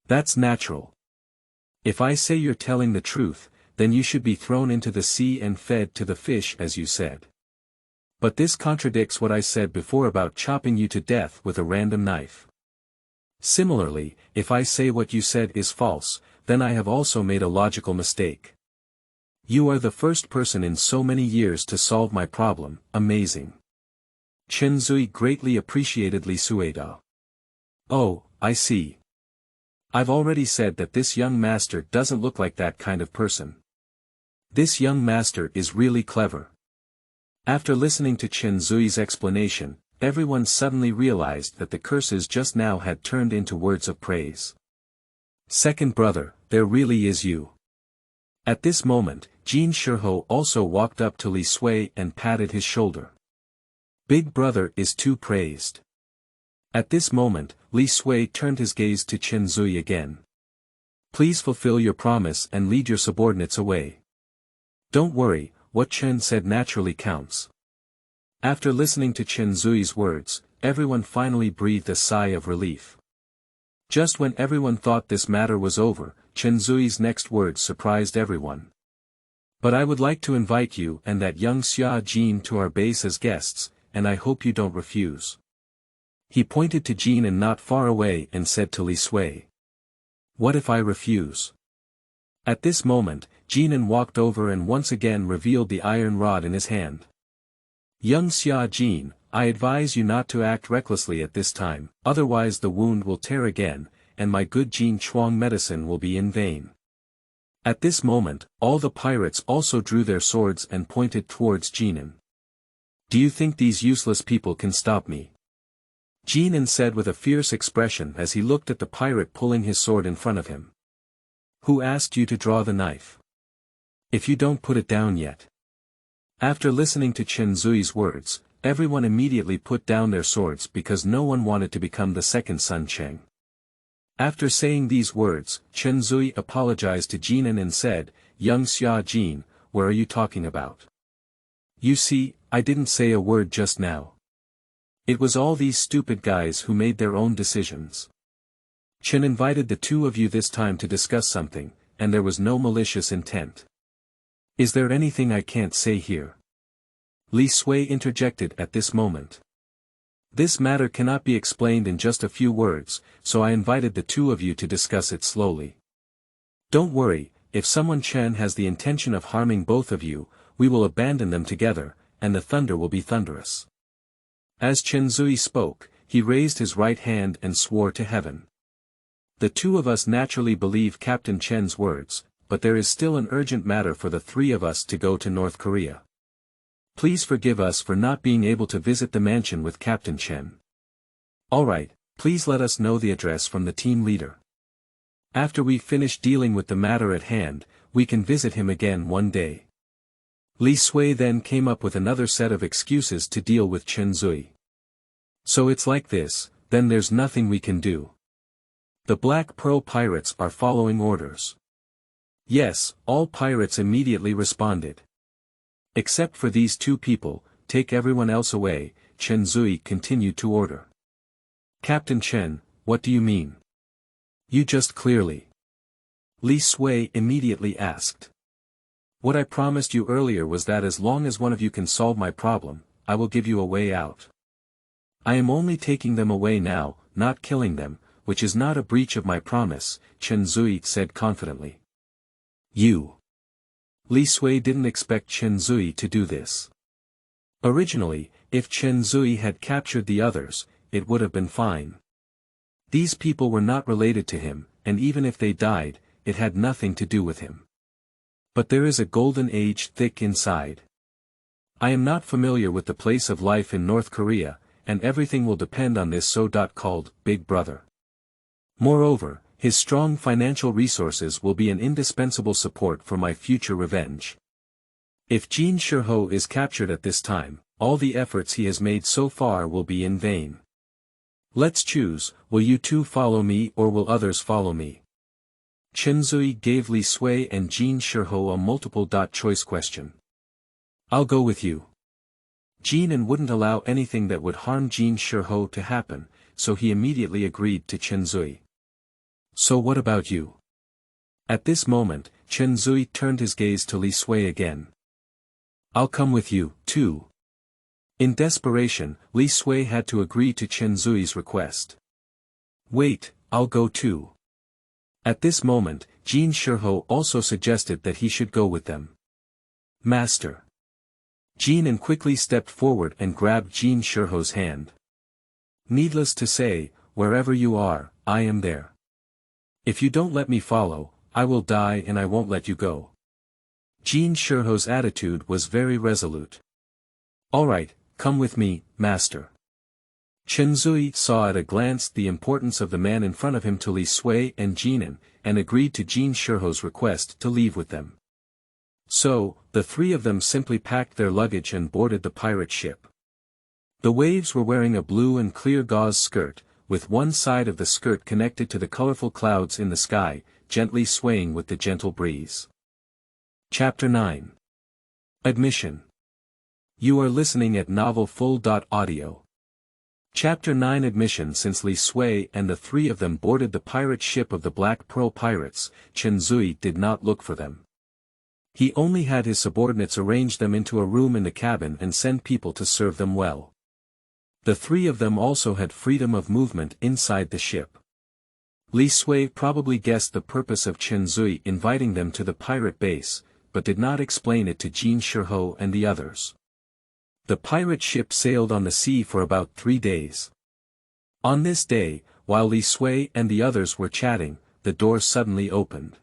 That's natural. If I say you're telling the truth, then you should be thrown into the sea and fed to the fish as you said. But this contradicts what I said before about chopping you to death with a random knife. Similarly, if I say what you said is false, then I have also made a logical mistake. You are the first person in so many years to solve my problem, amazing. Chen Zui greatly appreciated Li Sui. Oh, I see. I've already said that this young master doesn't look like that kind of person. This young master is really clever. After listening to Chen Zui's explanation, everyone suddenly realized that the curses just now had turned into words of praise. Second brother, there really is you. At this moment, Jin Shiho also walked up to Li Sui and patted his shoulder. Big brother is too praised. At this moment, Li Sui turned his gaze to Chen Zui again. Please fulfill your promise and lead your subordinates away. Don't worry, what Chen said naturally counts. After listening to Chen Zui's words, everyone finally breathed a sigh of relief. Just when everyone thought this matter was over, Chen Zui's next words surprised everyone. But I would like to invite you and that young Xia Jin to our base as guests, and I hope you don't refuse. He pointed to Jingnan not far away and said to Li Sui. What if I refuse? At this moment, Jingnan walked over and once again revealed the iron rod in his hand. Young Xia Jin, I advise you not to act recklessly at this time, otherwise the wound will tear again, and my good Jin Chuang medicine will be in vain. At this moment, all the pirates also drew their swords and pointed towards Jingnan. Do you think these useless people can stop me? Jingnan said with a fierce expression as he looked at the pirate pulling his sword in front of him. Who asked you to draw the knife? If you don't put it down yet. After listening to Chen Zui's words, Everyone immediately put down their swords because no one wanted to become the second Sun Cheng. After saying these words, Chen Zui apologized to Jingnan and said, "Young Xia Jin, what are you talking about? You see, I didn't say a word just now. It was all these stupid guys who made their own decisions. Chen invited the two of you this time to discuss something, and there was no malicious intent. Is there anything I can't say here?" Li Sui interjected at this moment. "This matter cannot be explained in just a few words, so I invited the two of you to discuss it slowly. Don't worry, if someone Chen has the intention of harming both of you, we will abandon them together, and the thunder will be thunderous." As Chen Zui spoke, he raised his right hand and swore to heaven. The two of us naturally believe Captain Chen's words, but there is still an urgent matter for the three of us to go to North Korea. Please forgive us for not being able to visit the mansion with Captain Chen. Alright, please let us know the address from the team leader. After we finish dealing with the matter at hand, we can visit him again one day. Li Sui then came up with another set of excuses to deal with Chen Zui. So it's like this, then there's nothing we can do. The Black Pearl pirates are following orders. Yes, all pirates immediately responded. Except for these two people, take everyone else away, Chen Zui continued to order. Captain Chen, what do you mean? You just clearly. Li Sui immediately asked. What I promised you earlier was that as long as one of you can solve my problem, I will give you a way out. I am only taking them away now, not killing them, which is not a breach of my promise, Chen Zui said confidently. You. Li Sui didn't expect Chen Zui to do this. Originally, if Chen Zui had captured the others, it would have been fine. These people were not related to him, and even if they died, it had nothing to do with him. But there is a golden age thick inside. I am not familiar with the place of life in North Korea, and everything will depend on this so-called Big Brother. Moreover, his strong financial resources will be an indispensable support for my future revenge. If Jin Shiho is captured at this time, all the efforts he has made so far will be in vain. Let's choose, will you two follow me or will others follow me? Chen Zui gave Li Sui and Jin Shiho a multiple-choice question. I'll go with you. Jingnan wouldn't allow anything that would harm Jin Shiho to happen, so he immediately agreed to Chen Zui. So what about you? At this moment, Chen Zui turned his gaze to Li Sui again. I'll come with you, too. In desperation, Li Sui had to agree to Chen Zui's request. Wait, I'll go too. At this moment, Jin Shiho also suggested that he should go with them. Master. Jingnan quickly stepped forward and grabbed Jin Shiho's hand. Needless to say, wherever you are, I am there. If you don't let me follow, I will die and I won't let you go. Jin Shiho's attitude was very resolute. Alright, come with me, master. Chen Zui saw at a glance the importance of the man in front of him to Li Sui and Jingnan, and agreed to Jin Shiho's request to leave with them. So, the three of them simply packed their luggage and boarded the pirate ship. The waves were wearing a blue and clear gauze skirt, with one side of the skirt connected to the colorful clouds in the sky, gently swaying with the gentle breeze. Chapter 9. Admission. You are listening at novelfull.audio. Chapter 9 Admission. Since Li Sui and the three of them boarded the pirate ship of the Black Pearl Pirates, Chen Zui did not look for them. He only had his subordinates arrange them into a room in the cabin and send people to serve them well. The three of them also had freedom of movement inside the ship. Li Sui probably guessed the purpose of Chen Zui inviting them to the pirate base, but did not explain it to Jin Shiho and the others. The pirate ship sailed on the sea for about 3 days. On this day, while Li Sui and the others were chatting, the door suddenly opened.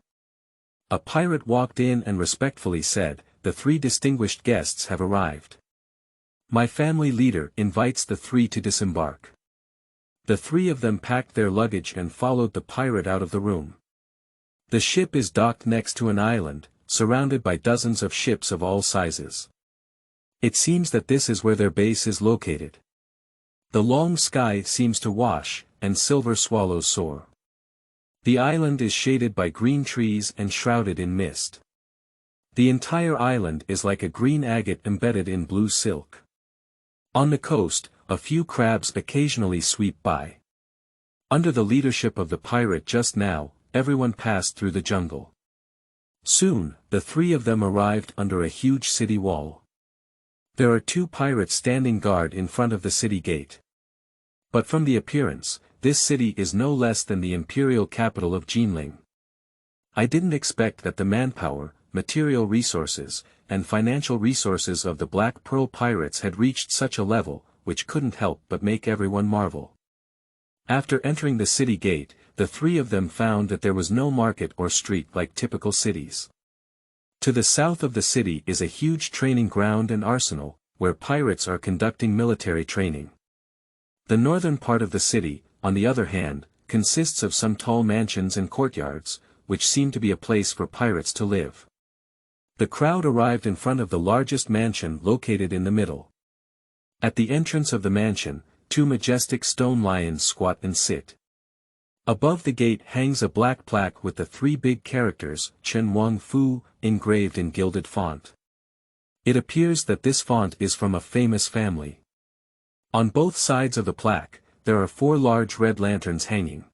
A pirate walked in and respectfully said, "The three distinguished guests have arrived. My family leader invites the three to disembark." The three of them packed their luggage and followed the pirate out of the room. The ship is docked next to an island, surrounded by dozens of ships of all sizes. It seems that this is where their base is located. The long sky seems to wash, and silver swallows soar. The island is shaded by green trees and shrouded in mist. The entire island is like a green agate embedded in blue silk. On the coast, a few crabs occasionally sweep by. Under the leadership of the pirate just now, everyone passed through the jungle. Soon, the three of them arrived under a huge city wall. There are two pirates standing guard in front of the city gate. But from the appearance, this city is no less than the imperial capital of Jingnan. I didn't expect that the manpower, material resources, and financial resources of the Black Pearl pirates had reached such a level, which couldn't help but make everyone marvel. After entering the city gate, the three of them found that there was no market or street like typical cities. To the south of the city is a huge training ground and arsenal, where pirates are conducting military training. The northern part of the city, on the other hand, consists of some tall mansions and courtyards, which seem to be a place for pirates to live. The crowd arrived in front of the largest mansion located in the middle. At the entrance of the mansion, two majestic stone lions squat and sit. Above the gate hangs a black plaque with the three big characters, Chen Wang Fu, engraved in gilded font. It appears that this font is from a famous family. On both sides of the plaque, there are four large red lanterns hanging.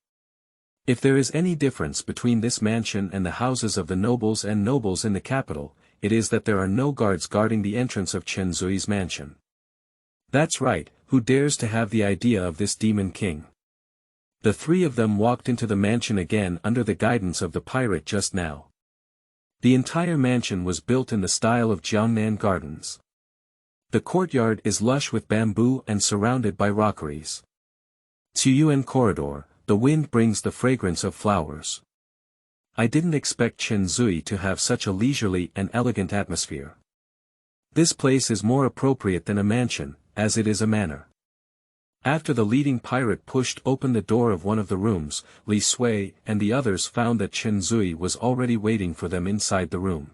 If there is any difference between this mansion and the houses of the nobles and nobles in the capital, it is that there are no guards guarding the entrance of Chen Zui's mansion. That's right, who dares to have the idea of this demon king? The three of them walked into the mansion again under the guidance of the pirate just now. The entire mansion was built in the style of Jiangnan gardens. The courtyard is lush with bamboo and surrounded by rockeries. Yuying corridor, the wind brings the fragrance of flowers. I didn't expect Chen Zui to have such a leisurely and elegant atmosphere. This place is more appropriate than a mansion, as it is a manor. After the leading pirate pushed open the door of one of the rooms, Li Sui and the others found that Chen Zui was already waiting for them inside the room.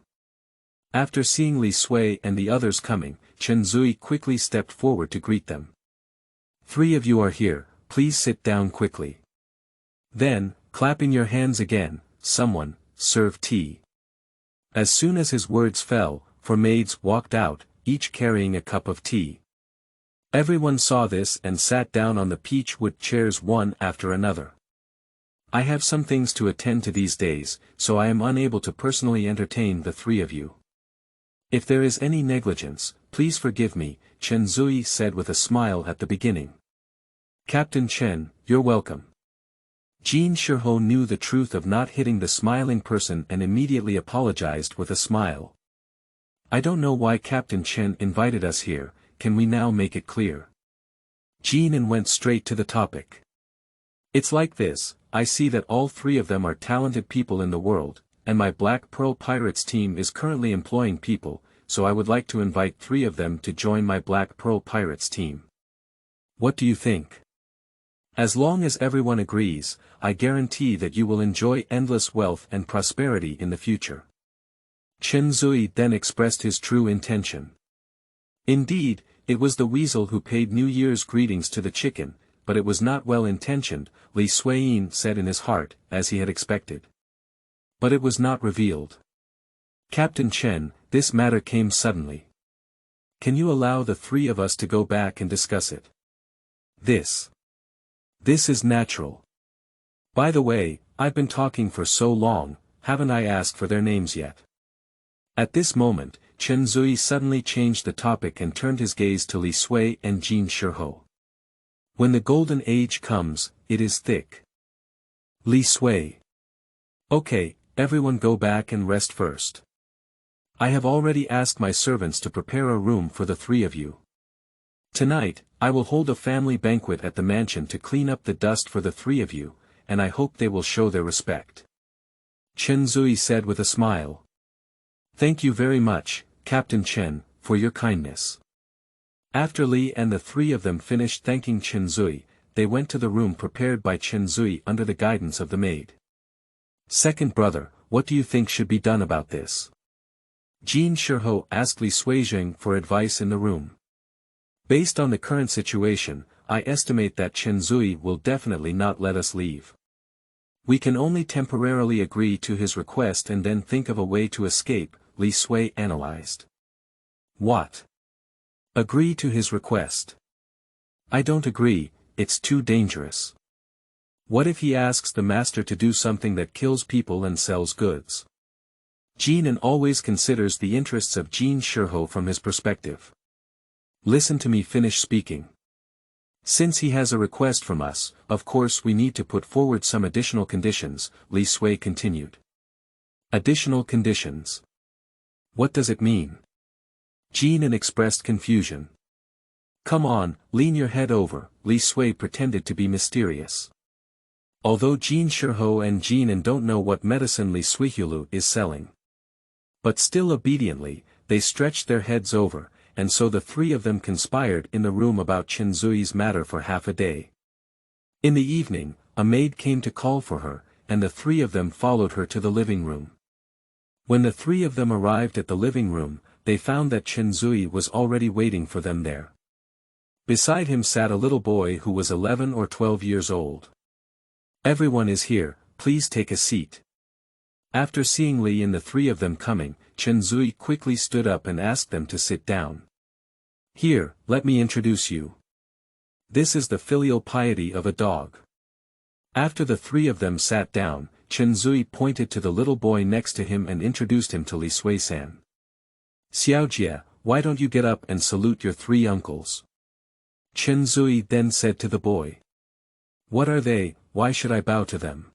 After seeing Li Sui and the others coming, Chen Zui quickly stepped forward to greet them. "Three of you are here, please sit down quickly." Then, clapping your hands again, someone, serve tea. As soon as his words fell, four maids walked out, each carrying a cup of tea. Everyone saw this and sat down on the peach wood chairs one after another. I have some things to attend to these days, so I am unable to personally entertain the three of you. If there is any negligence, please forgive me, Chen Zui said with a smile at the beginning. "Captain Chen, you're welcome." Jin Shiho knew the truth of not hitting the smiling person and immediately apologized with a smile. "I don't know why Captain Chen invited us here, can we now make it clear?" Jin went straight to the topic. "It's like this, I see that all three of them are talented people in the world, and my Black Pearl Pirates team is currently employing people, so I would like to invite three of them to join my Black Pearl Pirates team. What do you think? As long as everyone agrees, I guarantee that you will enjoy endless wealth and prosperity in the future." Chen Zui then expressed his true intention. Indeed, it was the weasel who paid New Year's greetings to the chicken, but it was not well-intentioned, Li Sui said in his heart, as he had expected. But it was not revealed. "Captain Chen, this matter came suddenly. Can you allow the three of us to go back and discuss it? This is natural. By the way, I've been talking for so long, haven't I asked for their names yet?" At this moment, Chen Zui suddenly changed the topic and turned his gaze to Li Sui and Jin Shiho. "When the golden age comes, it is thick." Li Sui. "Okay, everyone go back and rest first. I have already asked my servants to prepare a room for the three of you. Tonight, I will hold a family banquet at the mansion to clean up the dust for the three of you, and I hope they will show their respect." Chen Zui said with a smile. "Thank you very much, Captain Chen, for your kindness." After Li and the three of them finished thanking Chen Zui, they went to the room prepared by Chen Zui under the guidance of the maid. "Second brother, what do you think should be done about this?" Jin Shiho asked Li Sui for advice in the room. Based on the current situation, I estimate that Chenzui will definitely not let us leave. We can only temporarily agree to his request and then think of a way to escape, Li Sui analyzed. What? Agree to his request? I don't agree, it's too dangerous. What if he asks the master to do something that kills people and sells goods? Jingnan always considers the interests of Jin Shiho from his perspective. Listen to me finish speaking. Since he has a request from us, of course we need to put forward some additional conditions, Li Sui continued. Additional conditions? What does it mean? Jingnan expressed confusion. Come on, lean your head over, Li Sui pretended to be mysterious. Although Jin Shiho and Jingnan don't know what medicine Li Suihulu is selling. But still obediently, they stretched their heads over, and so the three of them conspired in the room about Chenzui's matter for half a day. In the evening, a maid came to call for her, and the three of them followed her to the living room. When the three of them arrived at the living room, they found that Chenzui was already waiting for them there. Beside him sat a little boy who was 11 or 12 years old. Everyone is here, please take a seat. After seeing Li and the three of them coming, Chenzui quickly stood up and asked them to sit down. Here, let me introduce you. This is the filial piety of a dog. After the three of them sat down, Chenzui pointed to the little boy next to him and introduced him to Li Sui-san. Xiaojie, why don't you get up and salute your three uncles? Chenzui then said to the boy. What are they, why should I bow to them?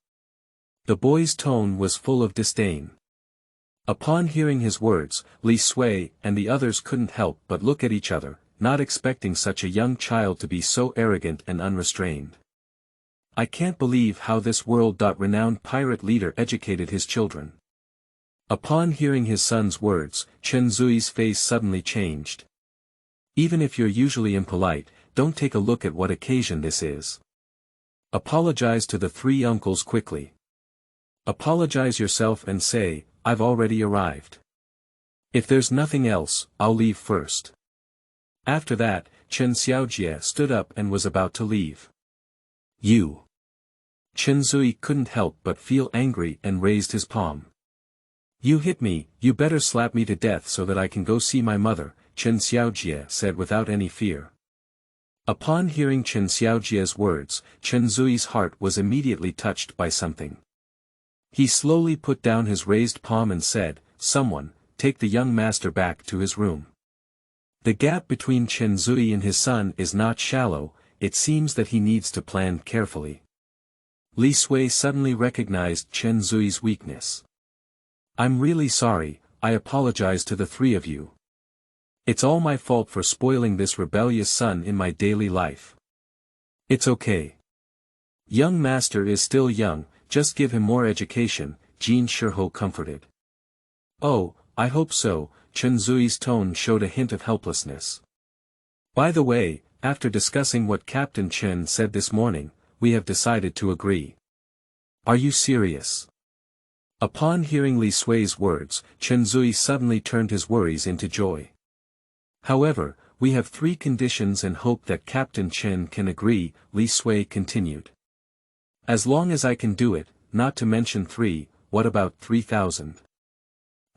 The boy's tone was full of disdain. Upon hearing his words, Li Sui and the others couldn't help but look at each other, not expecting such a young child to be so arrogant and unrestrained. I can't believe how this world-renowned pirate leader educated his children. Upon hearing his son's words, Chenzui's face suddenly changed. Even if you're usually impolite, don't take a look at what occasion this is. Apologize to the three uncles quickly. Apologize yourself and say, I've already arrived. If there's nothing else, I'll leave first. After that, Chen Xiaojie stood up and was about to leave. You. Chenzui couldn't help but feel angry and raised his palm. You hit me, you better slap me to death so that I can go see my mother, Chen Xiaojie said without any fear. Upon hearing Chen Xiaojie's words, Chenzui's heart was immediately touched by something. He slowly put down his raised palm and said, Someone, take the young master back to his room. The gap between Chenzui and his son is not shallow, it seems that he needs to plan carefully. Li Sui suddenly recognized Chenzui's weakness. I'm really sorry, I apologize to the three of you. It's all my fault for spoiling this rebellious son in my daily life. It's okay. Young master is still young, just give him more education, Jin Shiho comforted. Oh, I hope so, Chenzui's tone showed a hint of helplessness. By the way, after discussing what Captain Chen said this morning, we have decided to agree. Are you serious? Upon hearing Li Sui's words, Chenzui suddenly turned his worries into joy. However, we have three conditions and hope that Captain Chen can agree, Li Sui continued. As long as I can do it, not to mention 3, what about 3,000?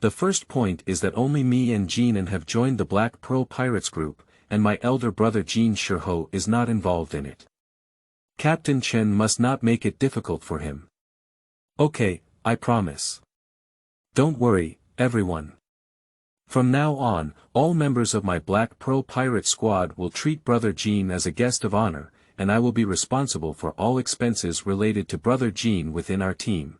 The first point is that only me and Jingnan have joined the Black Pearl Pirates group, and my elder brother Jin Shiho is not involved in it. Captain Chen must not make it difficult for him. Okay, I promise. Don't worry, everyone. From now on, all members of my Black Pearl Pirate Squad will treat Brother Jin as a guest of honor, and I will be responsible for all expenses related to Brother Jin within our team.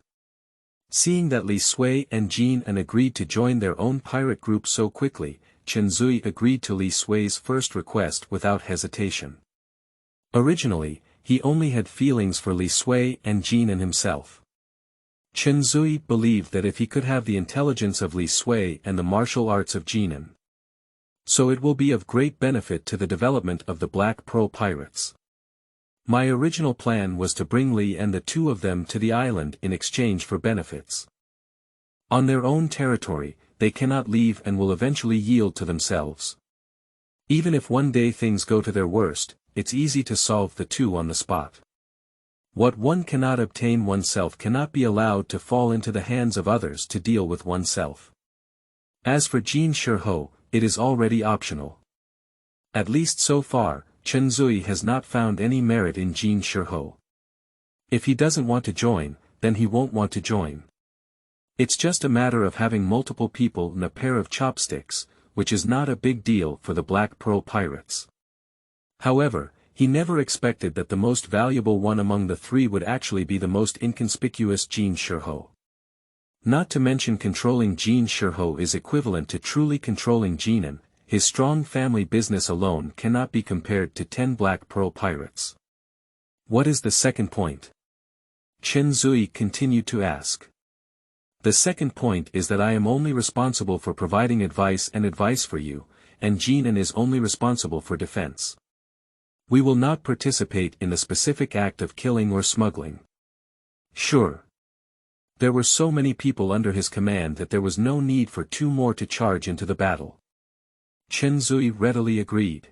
Seeing that Li Sui and Jingnan agreed to join their own pirate group so quickly, Chenzui agreed to Li Sui's first request without hesitation. Originally, he only had feelings for Li Sui and Jingnan himself. Chenzui believed that if he could have the intelligence of Li Sui and the martial arts of Jingnan, so it will be of great benefit to the development of the Black Pearl Pirates. My original plan was to bring Li and the two of them to the island in exchange for benefits. On their own territory, they cannot leave and will eventually yield to themselves. Even if one day things go to their worst, it's easy to solve the two on the spot. What one cannot obtain oneself cannot be allowed to fall into the hands of others to deal with oneself. As for Jin Shiho, it is already optional. At least so far, Chen Zui has not found any merit in Jin Shiho. If he doesn't want to join, then he won't want to join. It's just a matter of having multiple people and a pair of chopsticks, which is not a big deal for the Black Pearl pirates. However, he never expected that the most valuable one among the three would actually be the most inconspicuous Jin Shiho. Not to mention controlling Jin Shiho is equivalent to truly controlling Jingnan. His strong family business alone cannot be compared to 10 Black Pearl pirates. What is the second point? Chen Zui continued to ask. The second point is that I am only responsible for providing advice for you, and Jingnan is only responsible for defense. We will not participate in the specific act of killing or smuggling. Sure. There were so many people under his command that there was no need for two more to charge into the battle. Chen Zui readily agreed.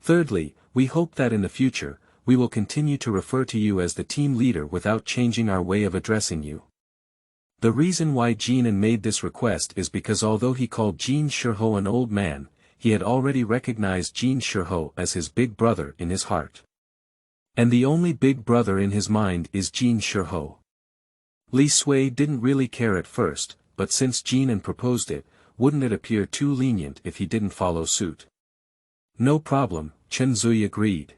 Thirdly, we hope that in the future, we will continue to refer to you as the team leader without changing our way of addressing you. The reason why Jingnan made this request is because although he called Jin Shiho an old man, he had already recognized Jin Shiho as his big brother in his heart. And the only big brother in his mind is Jin Shiho. Li Sui didn't really care at first, but since Jingnan proposed it, wouldn't it appear too lenient if he didn't follow suit? No problem, Chen Zui agreed.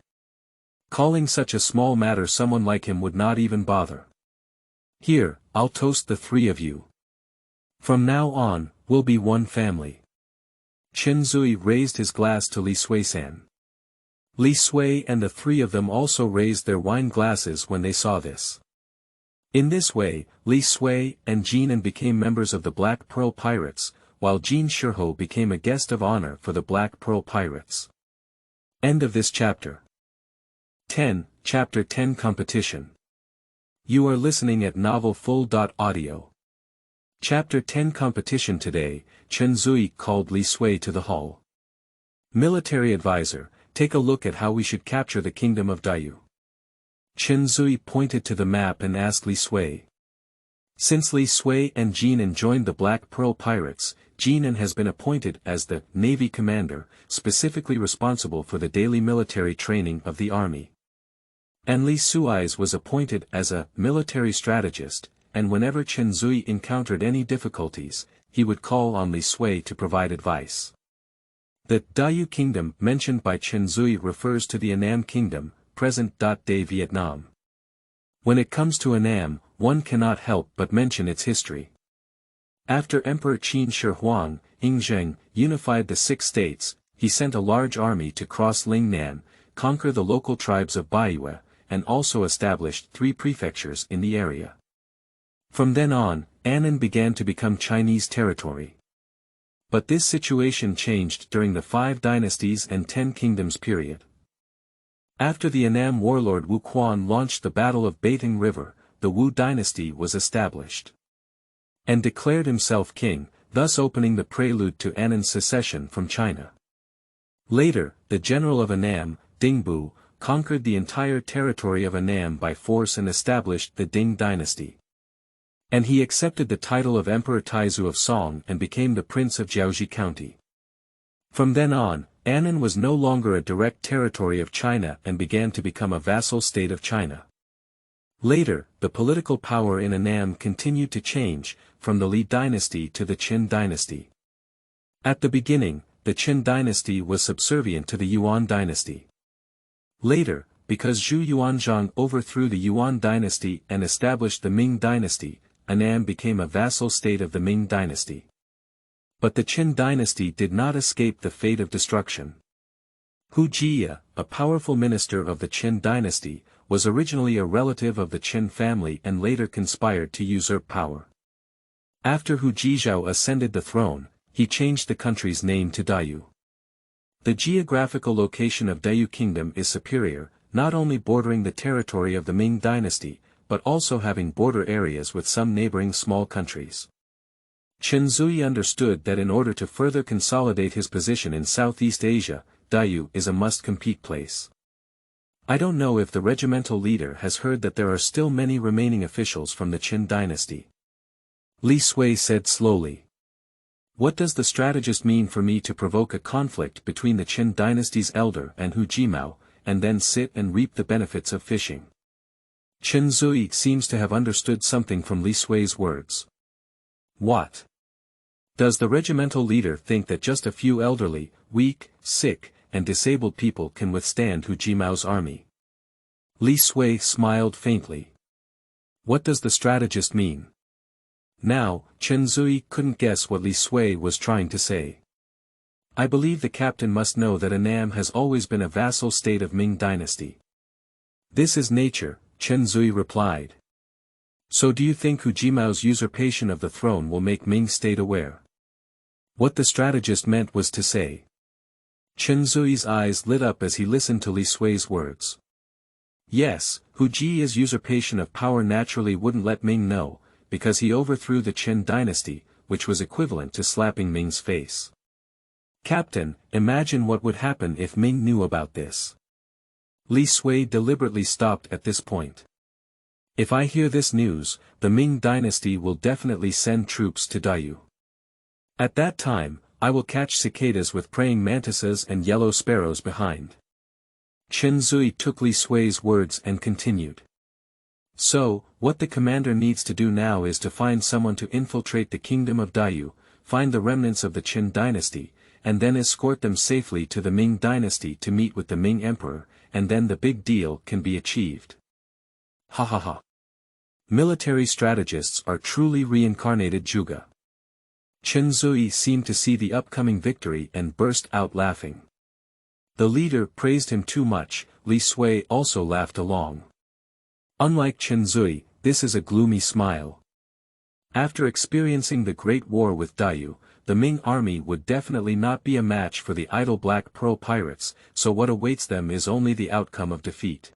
Calling such a small matter someone like him would not even bother. Here, I'll toast the three of you. From now on, we'll be one family. Chen Zui raised his glass to Li Sui-san. Li Sui and the three of them also raised their wine glasses when they saw this. In this way, Li Sui and Jingnan became members of the Black Pearl Pirates, while Jin Shiho became a guest of honor for the Black Pearl Pirates. End of this chapter. 10, Chapter 10 Competition. You are listening at novelfull.audio. Chapter 10 Competition. Today, Chen Zui called Li Sui to the hall. Military advisor, take a look at how we should capture the kingdom of Dayu. Chen Zui pointed to the map and asked Li Sui. Since Li Sui and Jingnan joined the Black Pearl Pirates, Jingnan has been appointed as the Navy Commander, specifically responsible for the daily military training of the army. And Li Sui was appointed as a military strategist, and whenever Chen Zui encountered any difficulties, he would call on Li Sui to provide advice. The Dayu Kingdom mentioned by Chen Zui refers to the Annam Kingdom, present-day Vietnam. When it comes to Annam, one cannot help but mention its history. After Emperor Qin Shi Huang, Yuying, unified the 6 states, he sent a large army to cross Lingnan, conquer the local tribes of Baiyue, and also established 3 prefectures in the area. From then on, Annan began to become Chinese territory. But this situation changed during the 5 dynasties and 10 kingdoms period. After the Annam warlord Wu Quan launched the Battle of Baiting River, the Wu dynasty was established. And declared himself king, thus opening the prelude to Annan's secession from China. Later, the general of Annam, Dingbu, conquered the entire territory of Annam by force and established the Ding dynasty. And he accepted the title of Emperor Taizu of Song and became the Prince of Jiaoji County. From then on, Annan was no longer a direct territory of China and began to become a vassal state of China. Later, the political power in Annam continued to change, from the Li dynasty to the Qin dynasty. At the beginning, the Qin dynasty was subservient to the Yuan dynasty. Later, because Zhu Yuanzhang overthrew the Yuan dynasty and established the Ming dynasty, Annam became a vassal state of the Ming dynasty. But the Qin dynasty did not escape the fate of destruction. Hu Jia, a powerful minister of the Qin dynasty, was originally a relative of the Qin family and later conspired to usurp power. After Hu Jizhao ascended the throne, he changed the country's name to Dayu. The geographical location of Dayu Kingdom is superior, not only bordering the territory of the Ming dynasty, but also having border areas with some neighboring small countries. Chenzui understood that in order to further consolidate his position in Southeast Asia, Dayu is a must-compete place. I don't know if the regimental leader has heard that there are still many remaining officials from the Qin dynasty. Li Sui said slowly. What does the strategist mean for me to provoke a conflict between the Qin dynasty's elder and Hu Jimao, and then sit and reap the benefits of fishing? Chenzui seems to have understood something from Li Sui's words. What? Does the regimental leader think that just a few elderly, weak, sick, and disabled people can withstand Hu Jimao's army? Li Sui smiled faintly. What does the strategist mean? Now, Chenzui couldn't guess what Li Sui was trying to say. I believe the captain must know that Annam has always been a vassal state of Ming dynasty. This is nature, Chenzui replied. So do you think Hu Jimao's usurpation of the throne will make Ming state aware? What the strategist meant was to say. Chenzui's eyes lit up as he listened to Li Sui's words. Yes, Hu Ji's usurpation of power naturally wouldn't let Ming know, because he overthrew the Qin dynasty, which was equivalent to slapping Ming's face. Captain, imagine what would happen if Ming knew about this. Li Sui deliberately stopped at this point. If I hear this news, the Ming dynasty will definitely send troops to Dayu. At that time, I will catch cicadas with praying mantises and yellow sparrows behind. Chenzui took Li Sui's words and continued. So, what the commander needs to do now is to find someone to infiltrate the kingdom of Dayu, find the remnants of the Qin dynasty, and then escort them safely to the Ming dynasty to meet with the Ming emperor, and then the big deal can be achieved. Ha ha ha. Military strategists are truly reincarnated Juga. Chenzui seemed to see the upcoming victory and burst out laughing. The leader praised him too much, Li Sui also laughed along. Unlike Chenzui, this is a gloomy smile. After experiencing the Great War with Dayu, the Ming army would definitely not be a match for the idle Black Pearl pirates, so what awaits them is only the outcome of defeat.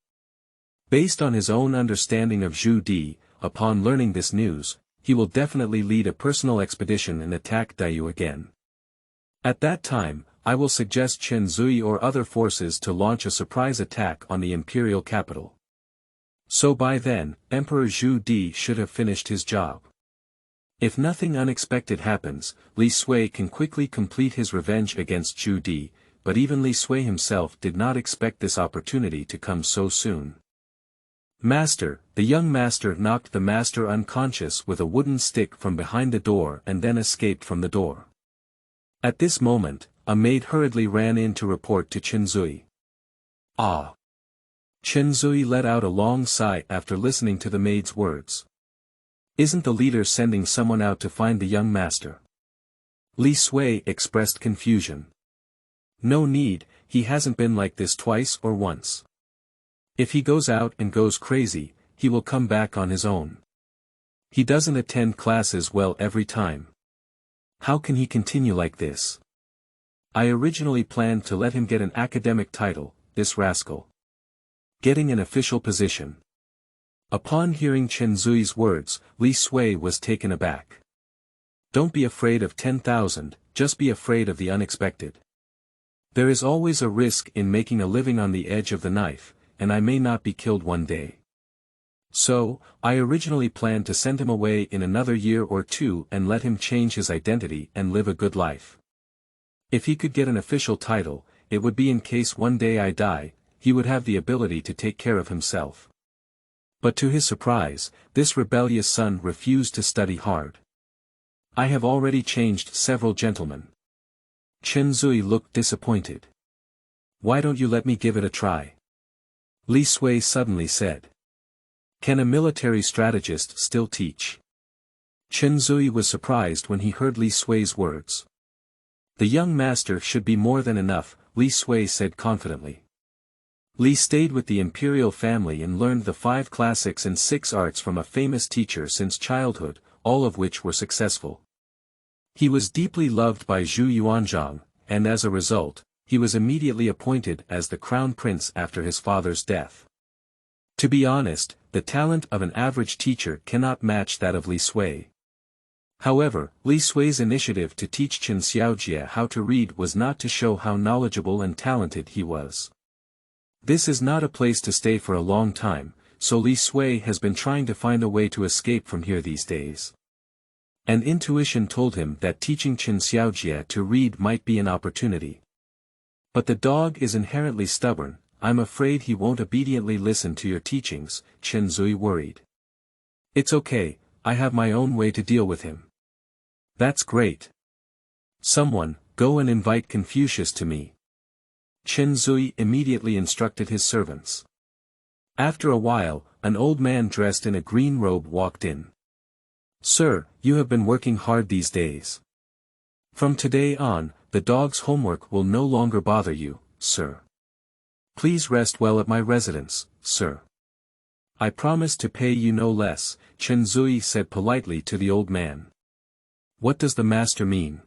Based on his own understanding of Zhu Di, upon learning this news, he will definitely lead a personal expedition and attack Dayu again. At that time, I will suggest Chenzui or other forces to launch a surprise attack on the imperial capital. So by then, Emperor Zhu Di should have finished his job. If nothing unexpected happens, Li Sui can quickly complete his revenge against Zhu Di, but even Li Sui himself did not expect this opportunity to come so soon. Master, the young master knocked the master unconscious with a wooden stick from behind the door and then escaped from the door. At this moment, a maid hurriedly ran in to report to Chenzui. Ah! Chenzui let out a long sigh after listening to the maid's words. Isn't the leader sending someone out to find the young master? Li Sui expressed confusion. No need, he hasn't been like this twice or once. If he goes out and goes crazy, he will come back on his own. He doesn't attend classes well every time. How can he continue like this? I originally planned to let him get an academic title, this rascal. Getting an official position. Upon hearing Chenzui's words, Li Sui was taken aback. Don't be afraid of 10,000, just be afraid of the unexpected. There is always a risk in making a living on the edge of the knife, and I may not be killed one day. So, I originally planned to send him away in another year or two and let him change his identity and live a good life. If he could get an official title, it would be in case one day I die, he would have the ability to take care of himself. But to his surprise, this rebellious son refused to study hard. I have already changed several gentlemen. Chenzui looked disappointed. Why don't you let me give it a try? Li Sui suddenly said. Can a military strategist still teach? Chenzui was surprised when he heard Li Sui's words. The young master should be more than enough, Li Sui said confidently. Li stayed with the imperial family and learned the 5 classics and 6 arts from a famous teacher since childhood, all of which were successful. He was deeply loved by Zhu Yuanzhang, and as a result, he was immediately appointed as the crown prince after his father's death. To be honest, the talent of an average teacher cannot match that of Li Sui. However, Li Sui's initiative to teach Chen Xiaojie how to read was not to show how knowledgeable and talented he was. This is not a place to stay for a long time, so Li Sui has been trying to find a way to escape from here these days. An intuition told him that teaching Chen Xiaojie to read might be an opportunity. But the dog is inherently stubborn. I'm afraid he won't obediently listen to your teachings, Chen Zui worried. It's okay, I have my own way to deal with him. That's great. Someone, go and invite Confucius to me. Chen Zui immediately instructed his servants. After a while, an old man dressed in a green robe walked in. Sir, you have been working hard these days. From today on, the dog's homework will no longer bother you, sir. Please rest well at my residence, sir. I promise to pay you no less, Chen Zui said politely to the old man. What does the master mean?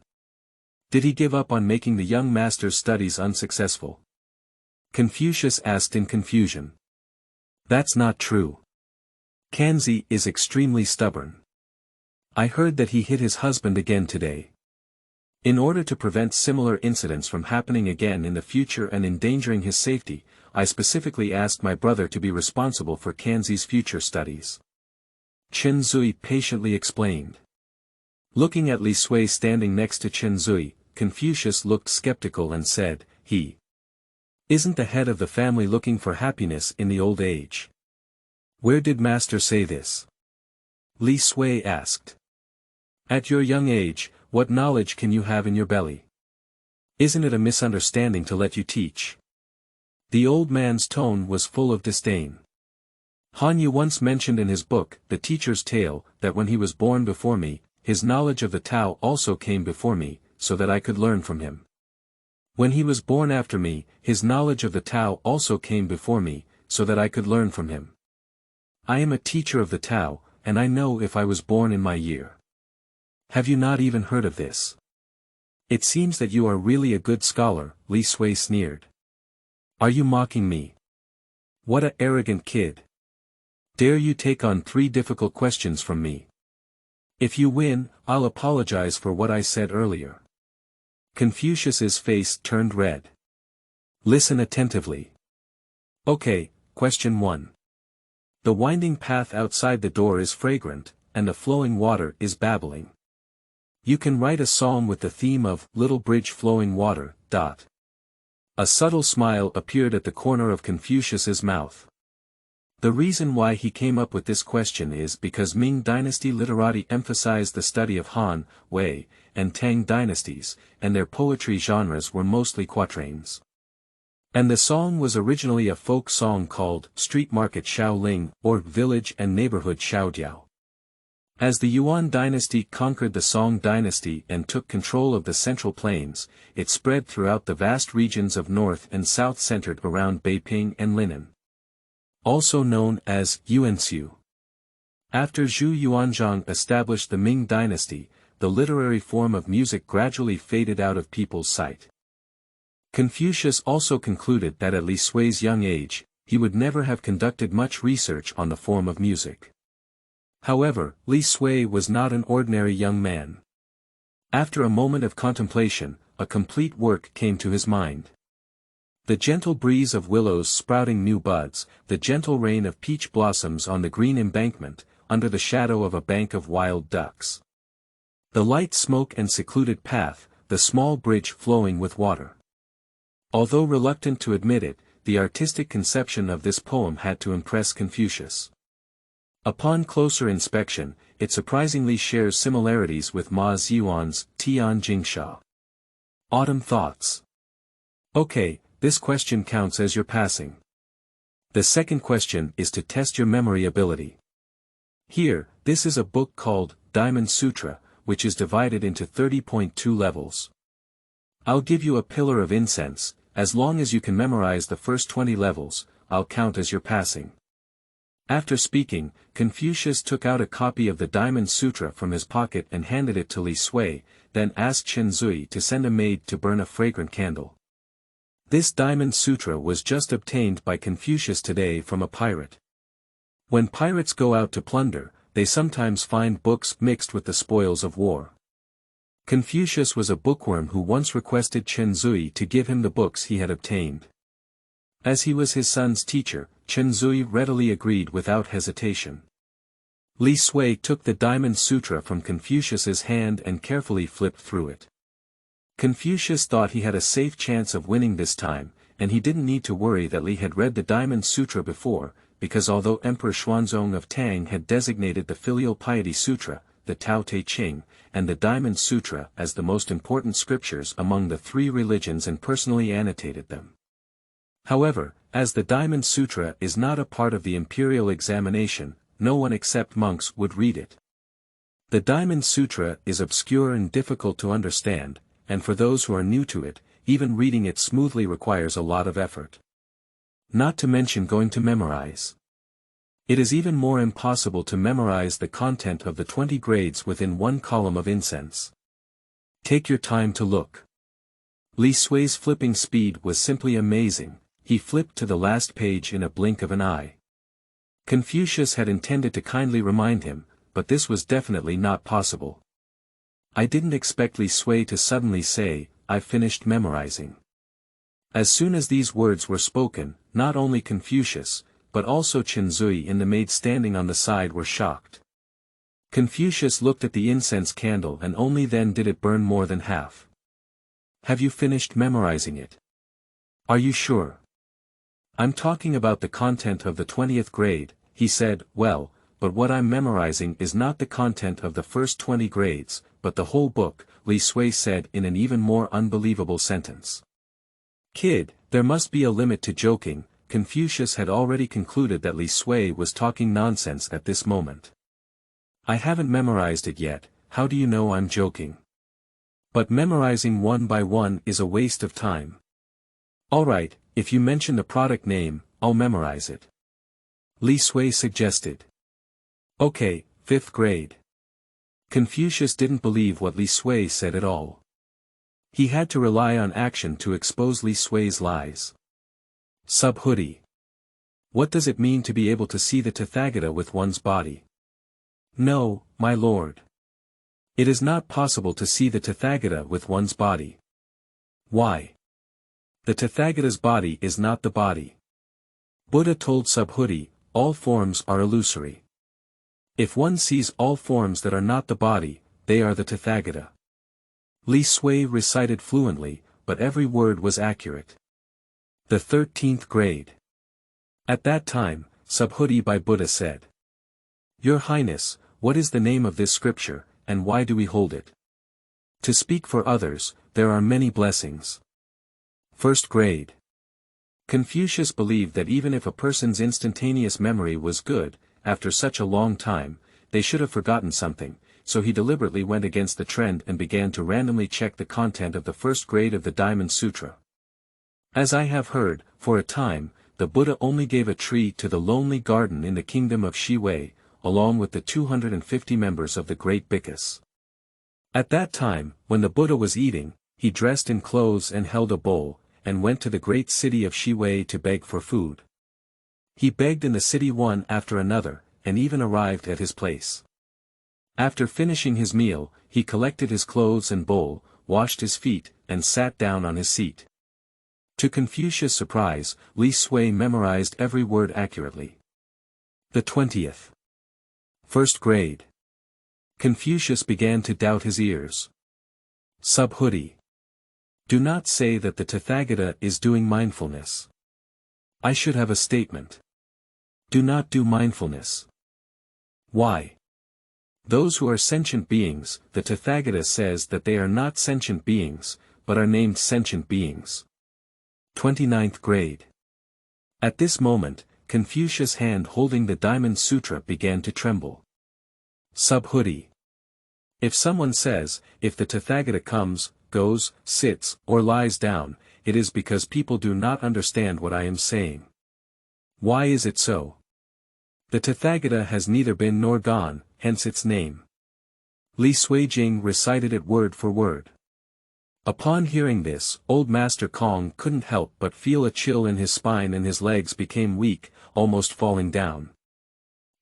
Did he give up on making the young master's studies unsuccessful? Confucius asked in confusion. That's not true. Kanzi is extremely stubborn. I heard that he hit his husband again today. In order to prevent similar incidents from happening again in the future and endangering his safety, I specifically asked my brother to be responsible for Kanzi's future studies. Chen Zui patiently explained. Looking at Li Sui standing next to Chen Zui, Confucius looked skeptical and said, He isn't the head of the family looking for happiness in the old age. Where did master say this? Li Sui asked. At your young age, what knowledge can you have in your belly? Isn't it a misunderstanding to let you teach? The old man's tone was full of disdain. Han Yu once mentioned in his book, The Teacher's Tale, that when he was born before me, his knowledge of the Tao also came before me, so that I could learn from him. When he was born after me, his knowledge of the Tao also came before me, so that I could learn from him. I am a teacher of the Tao, and I know if I was born in my year. Have you not even heard of this? It seems that you are really a good scholar, Li Sui sneered. Are you mocking me? What a arrogant kid. Dare you take on 3 difficult questions from me? If you win, I'll apologize for what I said earlier. Confucius's face turned red. Listen attentively. Okay, question 1. The winding path outside the door is fragrant, and the flowing water is babbling. You can write a psalm with the theme of Little Bridge Flowing Water. A subtle smile appeared at the corner of Confucius's mouth. The reason why he came up with this question is because Ming dynasty literati emphasized the study of Han, Wei, and Tang dynasties, and their poetry genres were mostly quatrains. And the song was originally a folk song called Street Market Shaoling, or Village and Neighborhood Xiaodiao. As the Yuan dynasty conquered the Song dynasty and took control of the Central Plains, it spread throughout the vast regions of north and south centered around Beiping and Linan. Also known as Yuanxiu. After Zhu Yuanzhang established the Ming dynasty, the literary form of music gradually faded out of people's sight. Confucius also concluded that at Li Sui's young age, he would never have conducted much research on the form of music. However, Li Sui was not an ordinary young man. After a moment of contemplation, a complete work came to his mind. The gentle breeze of willows sprouting new buds, the gentle rain of peach blossoms on the green embankment, under the shadow of a bank of wild ducks. The light smoke and secluded path, the small bridge flowing with water. Although reluctant to admit it, the artistic conception of this poem had to impress Confucius. Upon closer inspection, it surprisingly shares similarities with Ma Ziyuan's Tian Jingsha. Autumn Thoughts. Okay, this question counts as your passing. The second question is to test your memory ability. Here, this is a book called Diamond Sutra, which is divided into 30.2 levels. I'll give you a pillar of incense. As long as you can memorize the first 20 levels, I'll count as your passing. After speaking, Confucius took out a copy of the Diamond Sutra from his pocket and handed it to Li Sui, then asked Chen Zui to send a maid to burn a fragrant candle. This Diamond Sutra was just obtained by Confucius today from a pirate. When pirates go out to plunder, they sometimes find books mixed with the spoils of war. Confucius was a bookworm who once requested Chen Zui to give him the books he had obtained. As he was his son's teacher, Chen Zui readily agreed without hesitation. Li Sui took the Diamond Sutra from Confucius's hand and carefully flipped through it. Confucius thought he had a safe chance of winning this time, and he didn't need to worry that Li had read the Diamond Sutra before, because although Emperor Jianwen of Tang had designated the Filial Piety Sutra, the Tao Te Ching, and the Diamond Sutra as the most important scriptures among the three religions and personally annotated them. However, as the Diamond Sutra is not a part of the imperial examination, no one except monks would read it. The Diamond Sutra is obscure and difficult to understand, and for those who are new to it, even reading it smoothly requires a lot of effort. Not to mention going to memorize. It is even more impossible to memorize the content of the 20 grades within one column of incense. Take your time to look. Li Sui's flipping speed was simply amazing. He flipped to the last page in a blink of an eye. Confucius had intended to kindly remind him, but this was definitely not possible. I didn't expect Li Sui to suddenly say, "I've finished memorizing." As soon as these words were spoken, not only Confucius, but also Chen Zui and the maid standing on the side were shocked. Confucius looked at the incense candle and only then did it burn more than half. "Have you finished memorizing it? Are you sure?" "I'm talking about the content of the 20th grade, he said. "Well, but what I'm memorizing is not the content of the first 20 grades, but the whole book," Li Sui said in an even more unbelievable sentence. "Kid, there must be a limit to joking." Confucius had already concluded that Li Sui was talking nonsense at this moment. "I haven't memorized it yet, how do you know I'm joking? But memorizing one by one is a waste of time." "Alright, if you mention the product name, I'll memorize it," Li Sui suggested. "Okay, 5th grade." Confucius didn't believe what Li Sui said at all. He had to rely on action to expose Li Sui's lies. Subhoodie. What does it mean to be able to see the Tathagata with one's body? "No, my lord. It is not possible to see the Tathagata with one's body." "Why?" "The Tathagata's body is not the body." Buddha told Subhoodie, "All forms are illusory. If one sees all forms that are not the body, they are the Tathagata." Li Sui recited fluently, but every word was accurate. The 13th grade. At that time, Subhoodie by Buddha said, "Your Highness, what is the name of this scripture, and why do we hold it? To speak for others, there are many blessings." 1st grade. Confucius believed that even if a person's instantaneous memory was good, after such a long time, they should have forgotten something, so he deliberately went against the trend and began to randomly check the content of the 1st grade of the Diamond Sutra. As I have heard, for a time, the Buddha only gave a tree to the lonely garden in the kingdom of Shiwei, along with the 250 members of the Great Bhikkhu. At that time, when the Buddha was eating, he dressed in clothes and held a bowl, and went to the great city of Shiwei to beg for food. He begged in the city one after another, and even arrived at his place. After finishing his meal, he collected his clothes and bowl, washed his feet, and sat down on his seat. To Confucius' surprise, Li Sui memorized every word accurately. The 20th. 1st grade. Confucius began to doubt his ears. Subhoodie. Do not say that the Tathagata is doing mindfulness. I should have a statement. Do not do mindfulness. Why? Those who are sentient beings, the Tathagata says that they are not sentient beings, but are named sentient beings. 29th grade. At this moment, Confucius' hand holding the Diamond Sutra began to tremble. Subhoodie. If someone says, if the Tathagata comes, goes, sits, or lies down, it is because people do not understand what I am saying. Why is it so? The Tathagata has neither been nor gone, hence its name. Li Sui Jing recited it word for word. Upon hearing this, old Master Kong couldn't help but feel a chill in his spine and his legs became weak, almost falling down.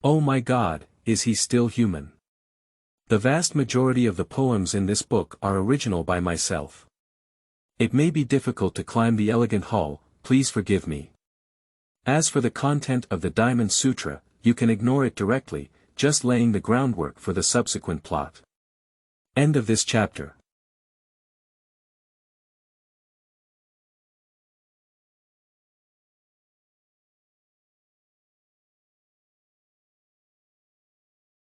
Oh my God, is he still human? The vast majority of the poems in this book are original by myself. It may be difficult to climb the elegant hall, please forgive me. As for the content of the Diamond Sutra, you can ignore it directly, just laying the groundwork for the subsequent plot. End of this chapter.